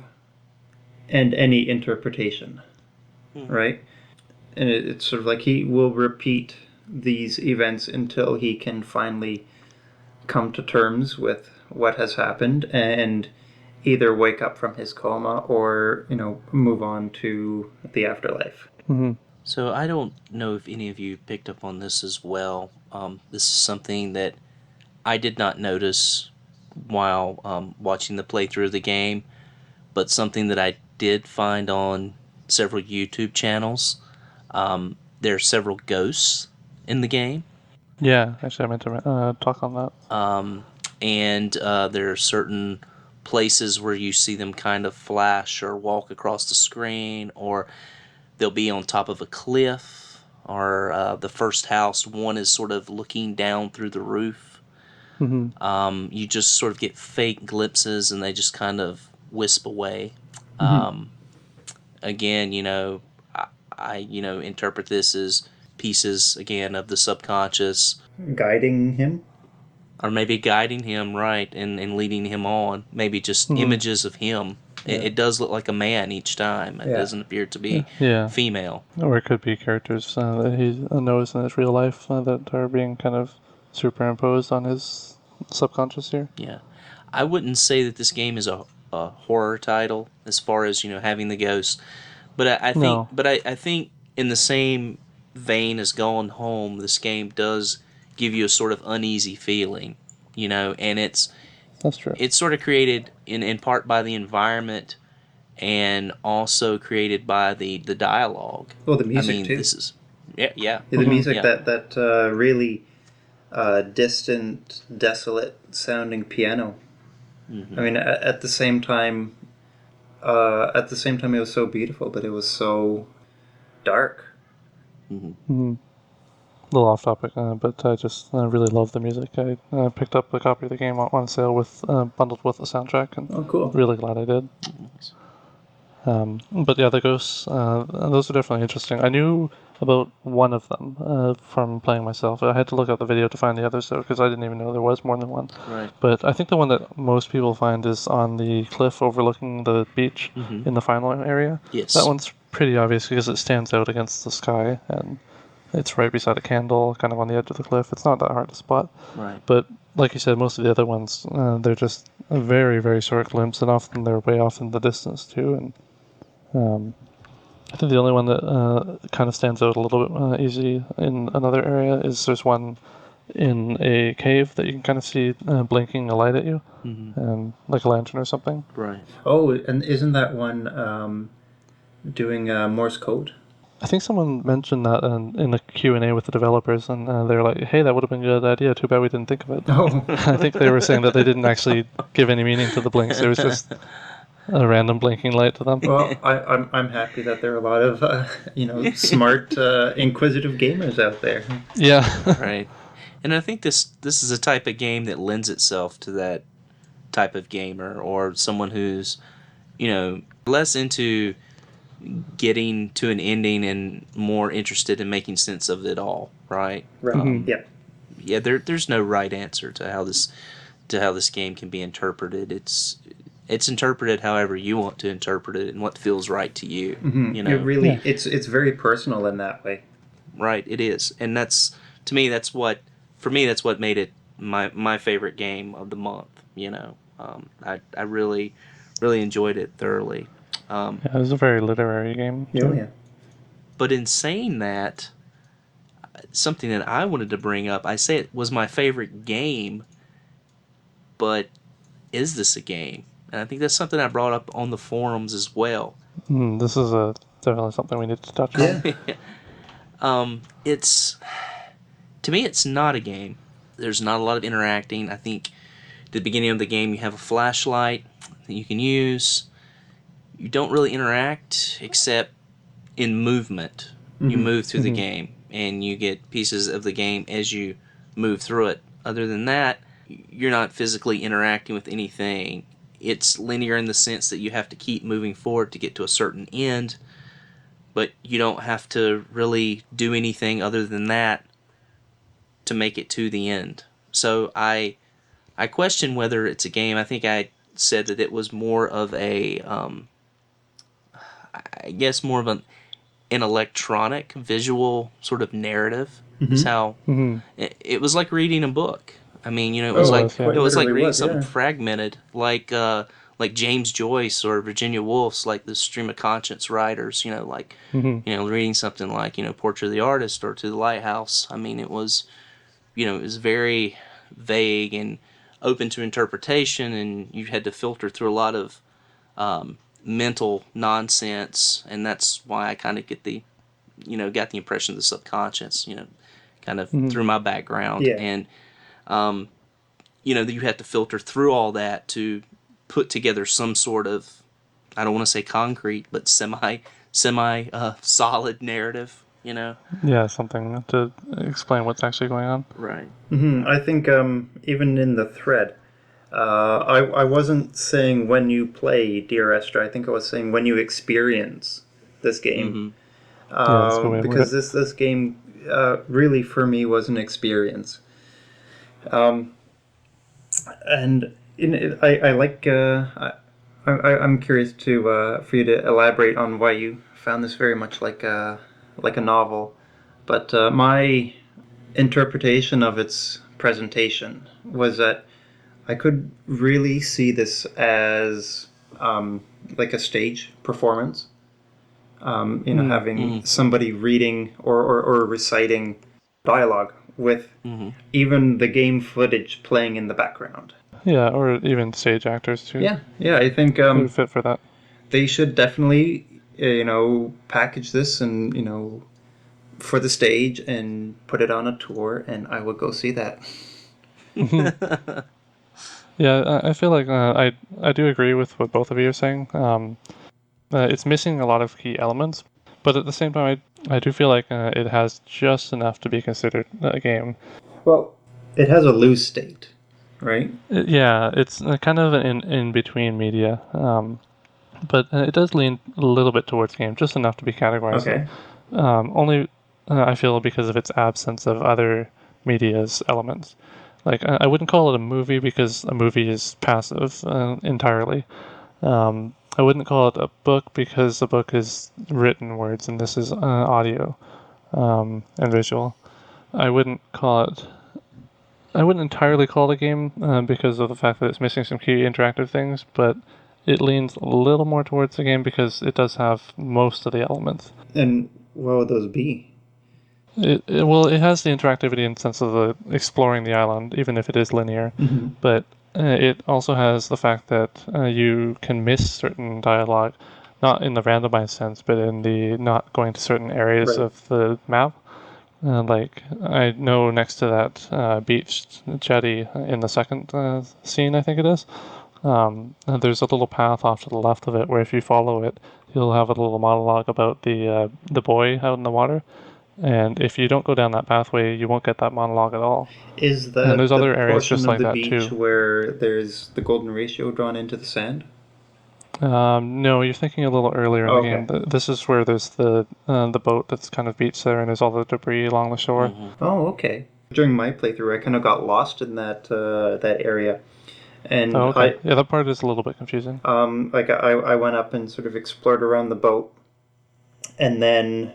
and any interpretation, right? And it's sort of like he will repeat these events until he can finally come to terms with what has happened and either wake up from his coma or, move on to the afterlife. So I don't know if any of you picked up on this as well. This is something that I did not notice while watching the playthrough of the game, but something that I did find on several YouTube channels. There are several ghosts in the game. Yeah, actually I meant to talk on that. And there are certain places where you see them kind of flash or walk across the screen, or they'll be on top of a cliff, or the first house, one is sort of looking down through the roof. You just sort of get fake glimpses and they just kind of wisp away. Again, I interpret this as pieces again of the subconscious, Guiding him. or maybe guiding him right and leading him on. Maybe just images of him. It does look like a man each time. It doesn't appear to be female. Or it could be characters that he knows in his real life that are being kind of superimposed on his subconscious here. Yeah, I wouldn't say that this game is a horror title as far as having the ghosts, but I think in the same vein as Gone Home, this game does give you a sort of uneasy feeling, and That's true. It's sort of created in part by the environment, and also created by the dialogue. Well, the music too. This is the music that really distant, desolate sounding piano. I mean, at the same time, it was so beautiful, but it was so dark. A little off topic, but I just really love the music. I picked up a copy of the game on sale bundled with the soundtrack, and cool. Really glad I did. But yeah, the ghosts, those are definitely interesting. I knew about one of them from playing myself. I had to look up the video to find the others, though, because I didn't even know there was more than one. Right. But I think the one that most people find is on the cliff overlooking the beach in the final area. Yes. That one's pretty obvious because it stands out against the sky, and it's right beside a candle, kind of on the edge of the cliff. It's not that hard to spot. Right. But like you said, most of the other ones, they're just a very, very short glimpse, and often they're way off in the distance, too. And I think the only one that kind of stands out a little bit easy in another area is there's one in a cave that you can kind of see blinking a light at you, and like a lantern or something. Right. Oh, and isn't that one doing Morse code? I think someone mentioned that in a Q&A with the developers, and they were like, hey, that would have been a good idea. Too bad we didn't think of it. Oh. I think they were saying that they didn't actually give any meaning to the blinks. There was just a random blinking light to them. Well, I'm happy that there are a lot of smart, inquisitive gamers out there. Yeah. Right. And I think this is a type of game that lends itself to that type of gamer, or someone who's, less into getting to an ending and more interested in making sense of it all, right? Right. Yeah. There's no right answer to how this game can be interpreted. It's interpreted however you want to interpret it and what feels right to you. It really, it's very personal in that way. Right. It is, and that's what made it my favorite game of the month. I really enjoyed it thoroughly. It was a very literary game. Yeah. But in saying that, something that I wanted to bring up, I say it was my favorite game, but is this a game? And I think that's something I brought up on the forums as well. This is definitely something we need to touch on. To me, it's not a game. There's not a lot of interacting. I think at the beginning of the game you have a flashlight that you can use. You don't really interact except in movement. You move through the game, and you get pieces of the game as you move through it. Other than that, you're not physically interacting with anything. It's linear in the sense that you have to keep moving forward to get to a certain end, but you don't have to really do anything other than that to make it to the end. So I question whether it's a game. I think I said that it was more of a more of an electronic visual sort of narrative. Is how it was like reading a book. I mean, it was like reading something fragmented, like James Joyce or Virginia Woolf's, like the stream of conscience writers. Reading something like Portrait of the Artist or To the Lighthouse. I mean, it was very vague and open to interpretation, and you had to filter through a lot of mental nonsense, and that's why I kind of got the impression of the subconscious, kind of through my background, and you had to filter through all that to put together some sort of, I don't want to say concrete, but semi solid narrative. Yeah, something to explain what's actually going on. Right. I think even in the thread, I wasn't saying when you play Dear Esther. I think I was saying when you experience this game. that's a good way to word because it. this game really for me was an experience. And I like. I'm curious to for you to elaborate on why you found this very much like a novel, but my interpretation of its presentation was that I could really see this as like a stage performance. Having somebody reading or reciting dialogue with even the game footage playing in the background. Yeah, or even stage actors too. Yeah, I think It would fit for that. they should definitely, package this and, for the stage and put it on a tour, and I would go see that. Yeah, I feel like I do agree with what both of you are saying. It's missing a lot of key elements, but at the same time, I do feel like it has just enough to be considered a game. Well, it has a loose state, right? Yeah, it's kind of an in between media, but it does lean a little bit towards game, just enough to be categorized. Okay. Only I feel because of its absence of other media's elements. Like I wouldn't call it a movie because a movie is passive entirely. I wouldn't call it a book because a book is written words and this is audio and visual. I wouldn't call it. I wouldn't entirely call it a game because of the fact that it's missing some key interactive things, but it leans a little more towards the game because it does have most of the elements. And what would those be? Well, it has the interactivity in the sense of the exploring the island, even if it is linear. But it also has the fact that you can miss certain dialogue, not in the randomized sense, but in the not going to certain areas Right. of the map. Like, I know next to that beach jetty in the second scene, I think it is, there's a little path off to the left of it where if you follow it, you'll have a little monologue about the boy out in the water. And if you don't go down that pathway, you won't get that monologue at all. Is And that there's the other areas portion just of like the that, beach too. where there's the golden ratio drawn into the sand? No, you're thinking a little earlier in Oh, the okay. game. This is where there's the boat that's kind of beached there, and there's all the debris along the shore. Oh, okay. During my playthrough, I kind of got lost in that area, and Oh, okay. Yeah, that part is a little bit confusing. I went up and sort of explored around the boat, and then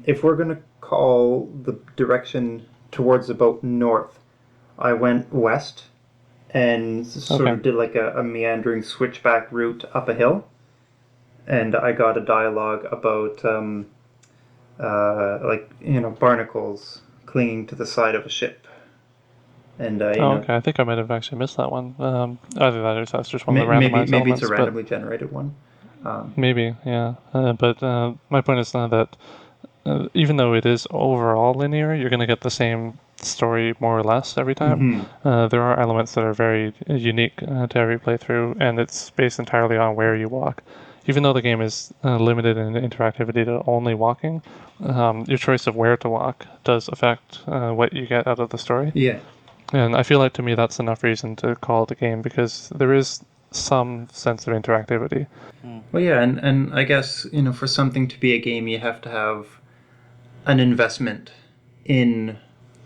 if we're gonna call the direction towards the boat north, I went west and sort Okay. of did like a meandering switchback route up a hill, and I got a dialogue about barnacles clinging to the side of a ship, and Okay. I think I might have actually missed that one. Either that or that's just one of the maybe randomized it's a elements. But randomly generated one. maybe, yeah. But my point is now that even though it is overall linear, you're going to get the same story more or less every time. There are elements that are very unique to every playthrough, and it's based entirely on where you walk. Even though the game is limited in interactivity to only walking, your choice of where to walk does affect what you get out of the story. Yeah. And I feel like to me that's enough reason to call it a game because there is some sense of interactivity. Well, yeah, and I guess for something to be a game, you have to have an investment in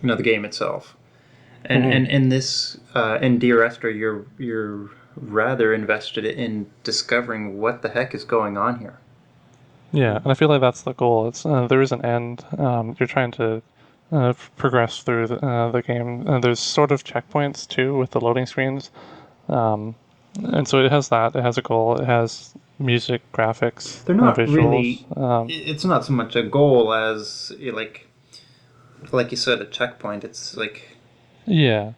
the game itself, and in this in Dear Esther, you're rather invested in discovering what the heck is going on here. Yeah, and I feel like that's the goal. It's there is an end. You're trying to progress through the game. There's sort of checkpoints too with the loading screens, and so it has that. It has a goal. It has music, graphics, They're not visuals. really. It's not so much a goal as like you said, a checkpoint. It's like Yeah,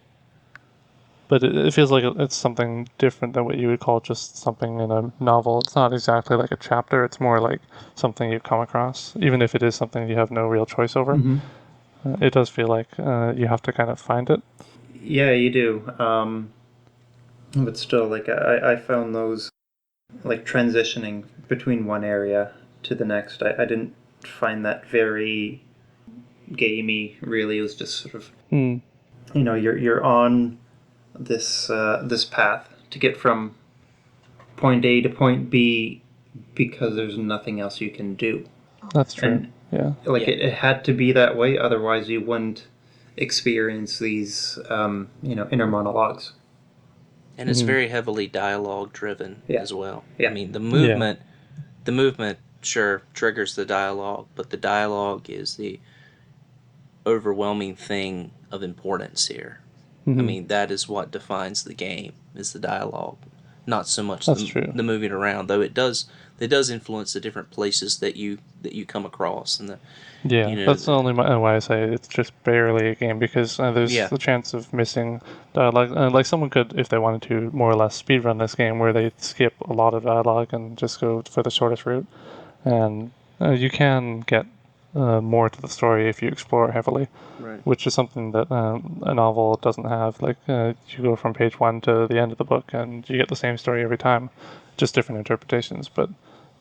but it feels like it's something different than what you would call just something in a novel. It's not exactly like a chapter. It's more like something you've come across, even if it is something you have no real choice over. It does feel like you have to kind of find it. yeah, you do. But still, like I found those like transitioning between one area to the next. I didn't find that very gamey. Really, it was just sort of you're on this path to get from point A to point B because there's nothing else you can do. That's true. And Yeah. like Yeah. it had to be that way, otherwise you wouldn't experience these inner monologues. And it's very heavily dialogue driven Yeah. as well. Yeah. I mean, the movement sure triggers the dialogue, but the dialogue is the overwhelming thing of importance here. I mean, that is what defines the game, is the dialogue, not so much That's true. the moving around. Though it does influence the different places that you come across, and Yeah, that's the only why I say it's just barely a game, because there's Yeah. the chance of missing dialogue. Like someone could, if they wanted to, more or less speedrun this game, where they skip a lot of dialogue and just go for the shortest route. And you can get more to the story if you explore heavily, Right. which is something that a novel doesn't have. Like you go from page 1 to the end of the book, and you get the same story every time, just different interpretations. But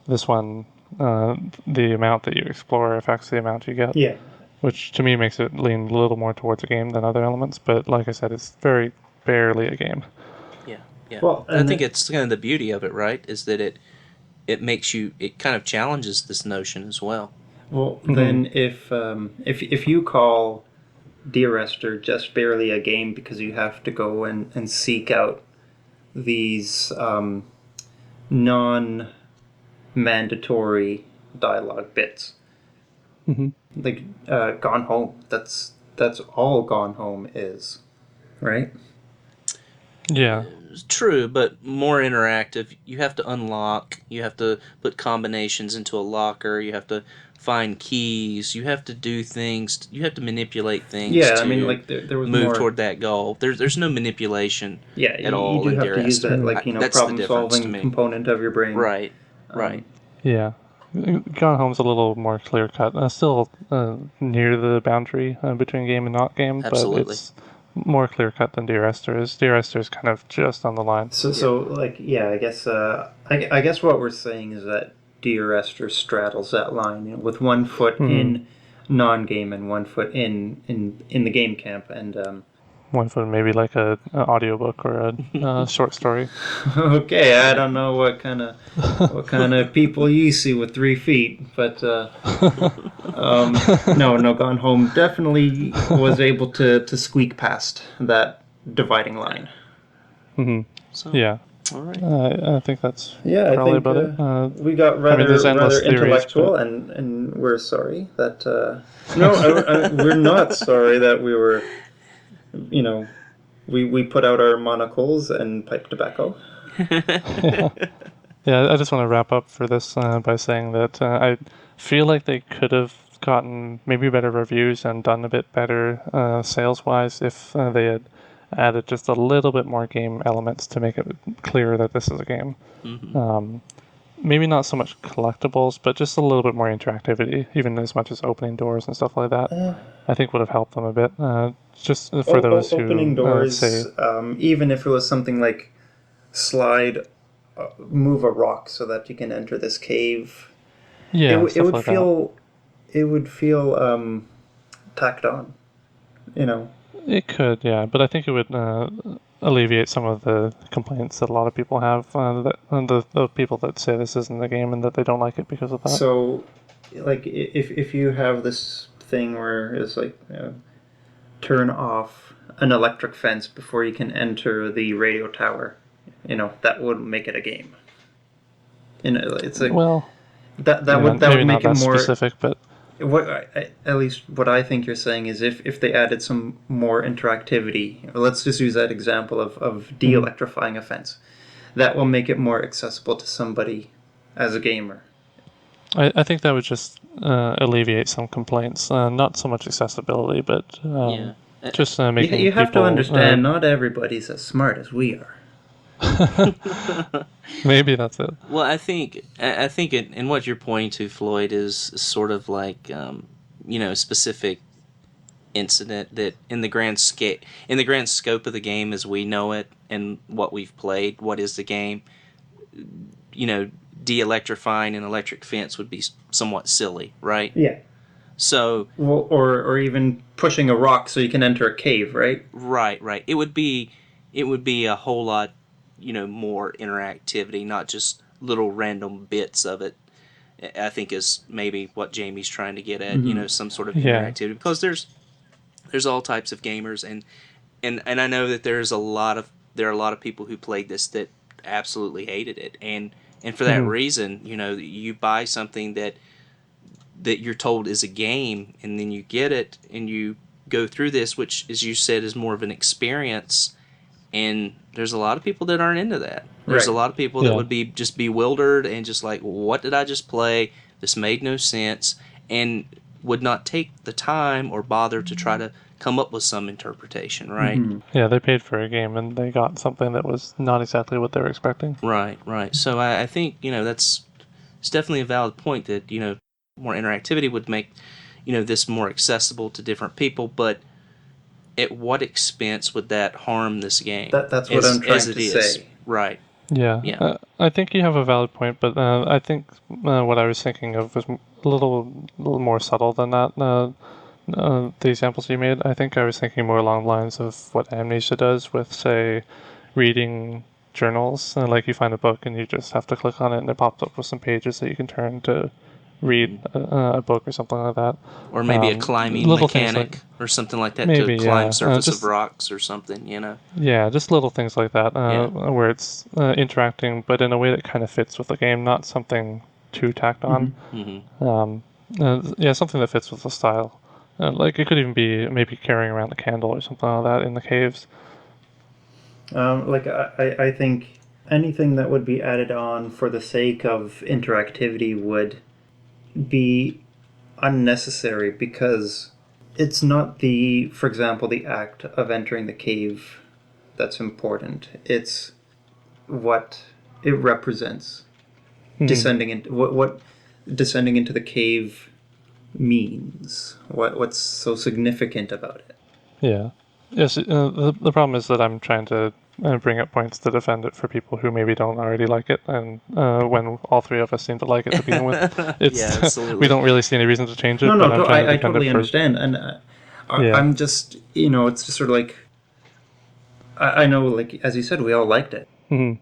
this one, the amount that you explore affects the amount you get. Yeah. Which to me makes it lean a little more towards a game than other elements. But like I said, it's very barely a game. Yeah. Well, And I and think it's kind of the beauty of it, right? Is that it makes you, it kind of challenges this notion as well. Well, then if you call Dear Esther just barely a game because you have to go and seek out these non-mandatory dialogue bits, like Gone Home, that's all Gone Home is, right? Yeah. It's true, but more interactive. You have to unlock, you have to put combinations into a locker, you have to find keys, you have to do things, you have to manipulate things Yeah, to I mean, like there was move more toward that goal. There's no manipulation Yeah, at all you in do have Dear to use Esther. that, like, That's the problem difference to solving me. component of your brain. Right, right. Yeah. Gone Home's a little more clear cut. Still near the boundary between game and not game, Absolutely. but it's more clear cut than Dear Esther is. Dear Esther is kind of just on the line. So like, yeah, I guess I guess what we're saying is that Dear Esther straddles that line, with one foot in non-game and one foot in the game camp, and One foot maybe like an audiobook or a short story. okay, I don't know what kind of people you see with 3 feet, but no, Gone Home definitely was able to squeak past that dividing line. So, Yeah. all right. I think that's Yeah, probably I think about it. we got rather there's endless theories, intellectual, and we're sorry that we're not sorry that we were, we put out our monocles and pipe tobacco. Yeah, I just want to wrap up for this by saying that I feel like they could have gotten maybe better reviews and done a bit better sales-wise if they had added just a little bit more game elements to make it clearer that this is a game. Maybe not so much collectibles, but just a little bit more interactivity, even as much as opening doors and stuff like that. I think would have helped them a bit. Just for those who opening doors, say... even if it was something like move a rock so that you can enter this cave. Yeah, it would like feel it would feel tacked on, It could, yeah, but I think it would alleviate some of the complaints that a lot of people have. The people that say this isn't a game and that they don't like it because of that. So, like, if you have this thing where it's like, turn off an electric fence before you can enter the radio tower, that would make it a game. It's like, well, that yeah, would maybe make not it that more specific, but at least what I think you're saying is if they added some more interactivity, let's just use that example of de-electrifying a fence, that will make it more accessible to somebody as a gamer. I think that would just alleviate some complaints. Not so much accessibility, but just making You have to people, understand, not everybody's as smart as we are. Maybe that's it. Well, I think and what you're pointing to, Floyd, is sort of like a specific incident that in the grand scope of the game as we know it and what we've played, what is the game, de-electrifying an electric fence would be somewhat silly, right? Yeah. So, well, or even pushing a rock so you can enter a cave, right? Right. It would be a whole lot, more interactivity, not just little random bits of it. I think is maybe what Jamie's trying to get at. Mm-hmm. Some sort of Yeah. interactivity, because there's all types of gamers, and I know that there are a lot of people who played this that absolutely hated it, and for that reason, you buy something that you're told is a game, and then you get it and you go through this, which, as you said, is more of an experience. And there's a lot of people that aren't into that. There's a Right. lot of people that would be just bewildered and just like, what did I just play? This made no sense, and would not take the time or bother to try to come up with some interpretation, right? Yeah, they paid for a game and they got something that was not exactly what they were expecting. Right. So I think, it's definitely a valid point that, more interactivity would make, this more accessible to different people, but at what expense would that harm this game? That's what I'm trying to say. Right. Yeah. Yeah. I think you have a valid point, but I think what I was thinking of was a little more subtle than that. The examples you made, I think I was thinking more along the lines of what Amnesia does with, say, reading journals. Like you find a book and you just have to click on it and it pops up with some pages that you can turn to read a book or something like that. Or maybe a climbing little things mechanic or something like that, maybe, to climb yeah. surface Just- of rocks or something, Yeah, just little things like that, Yeah. where it's interacting, but in a way that kind of fits with the game, not something too tacked on. Something that fits with the style. Like it could even be maybe carrying around a candle or something like that in the caves. I think anything that would be added on for the sake of interactivity would be unnecessary, because it's not for example, the act of entering the cave that's important. It's what it represents. Descending into what descending into the cave means. What's so significant about it? Yeah. Yes. The problem is that I'm trying to bring up points to defend it for people who maybe don't already like it, and when all three of us seem to like it to begin with, it's Yeah, absolutely. we don't really see any reason to change it. No, but I'm trying to I defend totally it for- understand, and Yeah. I'm just, it's just sort of like, I know, like as you said, we all liked it. Mhm.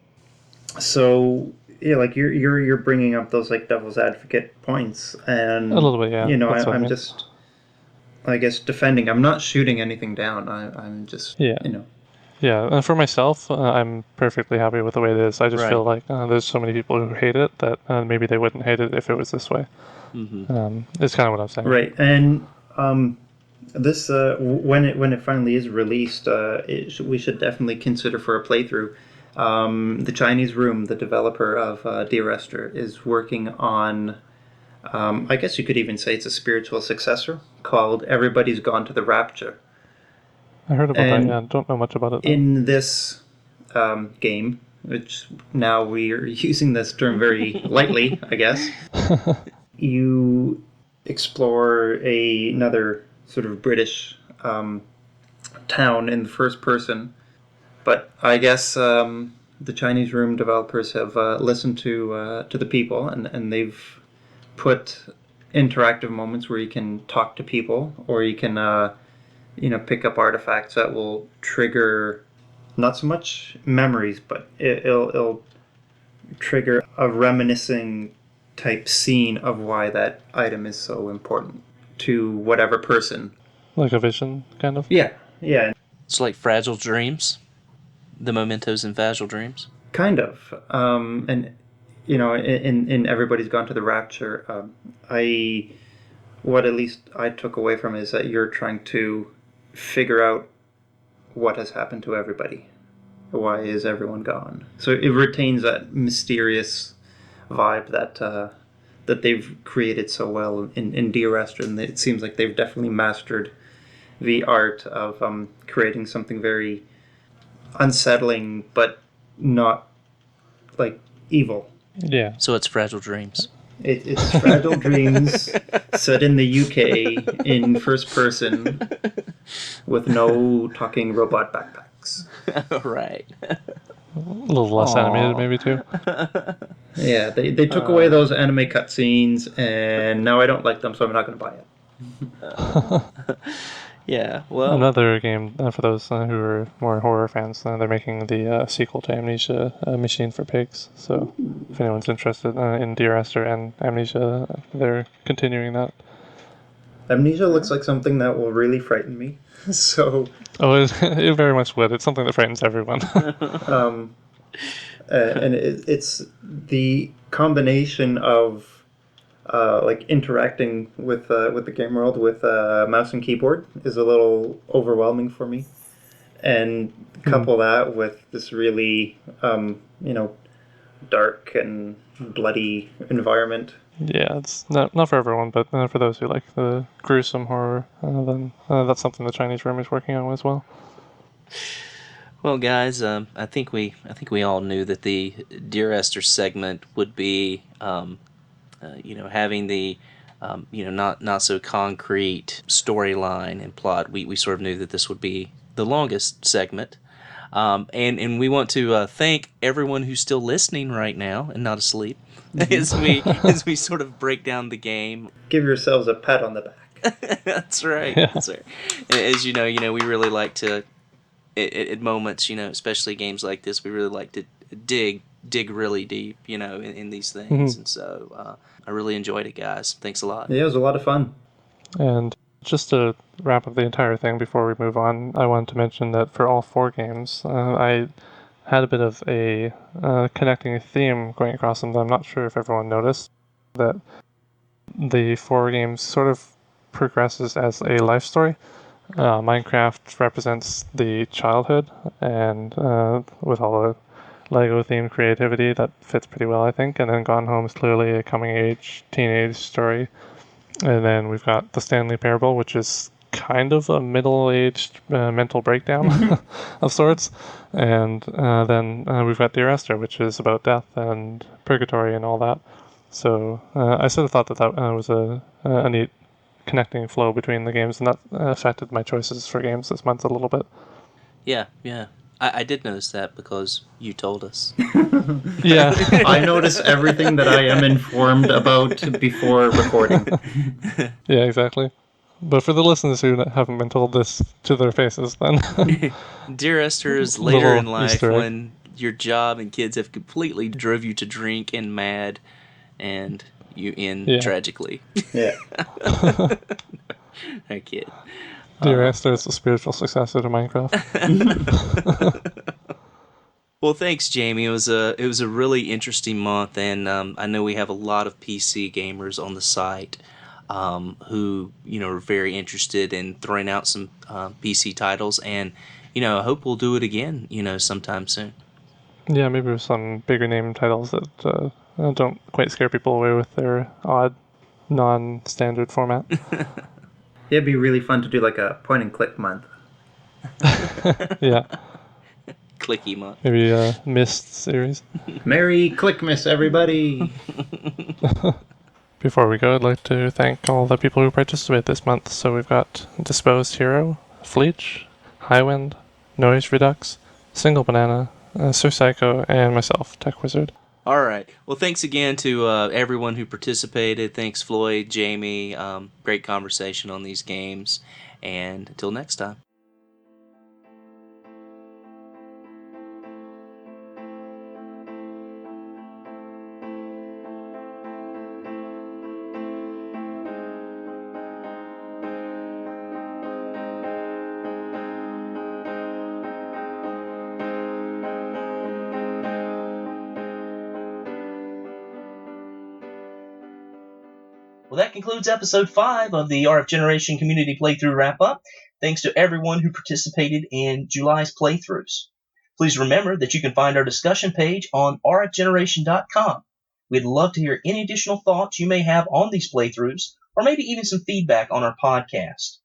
So yeah, like you're bringing up those like devil's advocate points, and A little bit, yeah. That's what I I'm mean. just, I guess, defending. I'm not shooting anything down. I'm just, Yeah. Yeah, and for myself, I'm perfectly happy with the way it is. I just Right. feel like there's so many people who hate it that maybe they wouldn't hate it if it was this way. It's kind of what I'm saying. Right, and this when it finally is released, we should definitely consider for a playthrough. The Chinese Room, the developer of Dear Esther, is working on. I guess you could even say it's a spiritual successor called Everybody's Gone to the Rapture. I heard about And that, yeah. Don't know much about it. Though. In this game, which now we are using this term very lightly, I guess, you explore another sort of British town in the first person. But I guess the Chinese Room developers have listened to the people, and they've put interactive moments where you can talk to people, or you can pick up artifacts that will trigger not so much memories, but it'll trigger a reminiscing type scene of why that item is so important to whatever person. Like a vision, kind of? Yeah. It's like Fragile Dreams, the mementos in Fragile Dreams. Kind of. And, in Everybody's Gone to the Rapture, what at least I took away from it is that you're trying to figure out what has happened to everybody. Why is everyone gone? So it retains that mysterious vibe that they've created so well in Dear Esther, and it seems like they've definitely mastered the art of creating something very unsettling, but not like evil. Yeah. So it's Fragile Dreams. It's Fragile Dreams set in the UK in first person with no talking robot backpacks. Right. A little less animated, maybe, too. Yeah, they took away those anime cutscenes, and now I don't like them, so I'm not going to buy it. Yeah, well, Another game for those who are more horror fans. They're making the sequel to Amnesia, Machine for Pigs. So if anyone's interested in Dear Esther and Amnesia, they're continuing that. Amnesia looks like something that will really frighten me. So, Oh, it very much would. It's something that frightens everyone. and it's the combination of like interacting with the game world with mouse and keyboard is a little overwhelming for me, and couple that with this really dark and bloody environment. Yeah, it's not for everyone, but for those who like the gruesome horror, then that's something the Chinese room is working on as well. Well, guys, I think we all knew that the Dear Esther segment would be, having the, not so concrete storyline and plot. We sort of knew that this would be the longest segment, and we want to thank everyone who's still listening right now and not asleep as we sort of break down the game. Give yourselves a pat on the back. That's right. Yeah. That's right. As you know, we really like to. At moments, especially games like this, we really like to dig really deep, in these things. Mm-hmm. And so I really enjoyed it, guys. Thanks a lot. Yeah, it was a lot of fun. And just to wrap up the entire thing before we move on, I wanted to mention that for all 4 games, I had a bit of a connecting theme going across them that I'm not sure if everyone noticed, that the 4 games sort of progresses as a life story. Minecraft represents the childhood, and with all the Lego-themed creativity, that fits pretty well, I think. And then Gone Home is clearly a coming-age, teenage story. And then we've got the Stanley Parable, which is kind of a middle-aged mental breakdown of sorts. And then we've got Dear Esther, which is about death and purgatory and all that. So I sort of thought that was a neat connecting flow between the games, and that affected my choices for games this month a little bit. Yeah. I did notice that because you told us. Yeah. I notice everything that I am informed about before recording. Yeah, exactly. But for the listeners who haven't been told this to their faces, then Dear Esther is later Little in life Easter egg. when your job and kids have completely drove you to drink and mad, and you end tragically. Yeah. I kid. Dear Esther is the spiritual successor to Minecraft. Well, thanks, Jamie. It was a really interesting month, and I know we have a lot of PC gamers on the site who are very interested in throwing out some PC titles, and I hope we'll do it again sometime soon. Yeah, maybe with some bigger name titles that don't quite scare people away with their odd, non-standard format. It'd be really fun to do like a point and click month. Yeah, Clicky month. maybe a Myst series. Merry Clickmas, everybody! Before we go, I'd like to thank all the people who participated this month. So we've got Disposed Hero, Fleach, Highwind, Noise Redux, Singlebanana, Sir Psycho, and myself, techwizard. All right. Well, thanks again to everyone who participated. Thanks, Floyd, Jamie. Great conversation on these games. And until next time. Well, that concludes episode 5 of the RFGeneration Community Playthrough Wrap-Up. Thanks to everyone who participated in July's playthroughs. Please remember that you can find our discussion page on rfgeneration.com. We'd love to hear any additional thoughts you may have on these playthroughs, or maybe even some feedback on our podcast.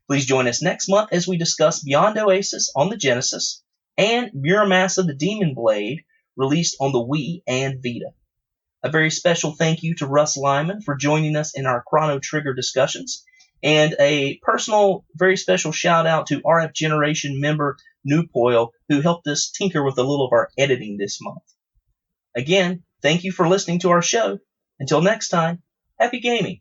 Please join us next month as we discuss Beyond Oasis on the Genesis and Muramasa the Demon Blade, released on the Wii and Vita. A very special thank you to Russ Lyman for joining us in our Chrono Trigger discussions, and a personal, very special shout out to RF Generation member Newpoil, who helped us tinker with a little of our editing this month. Again, thank you for listening to our show. Until next time, happy gaming.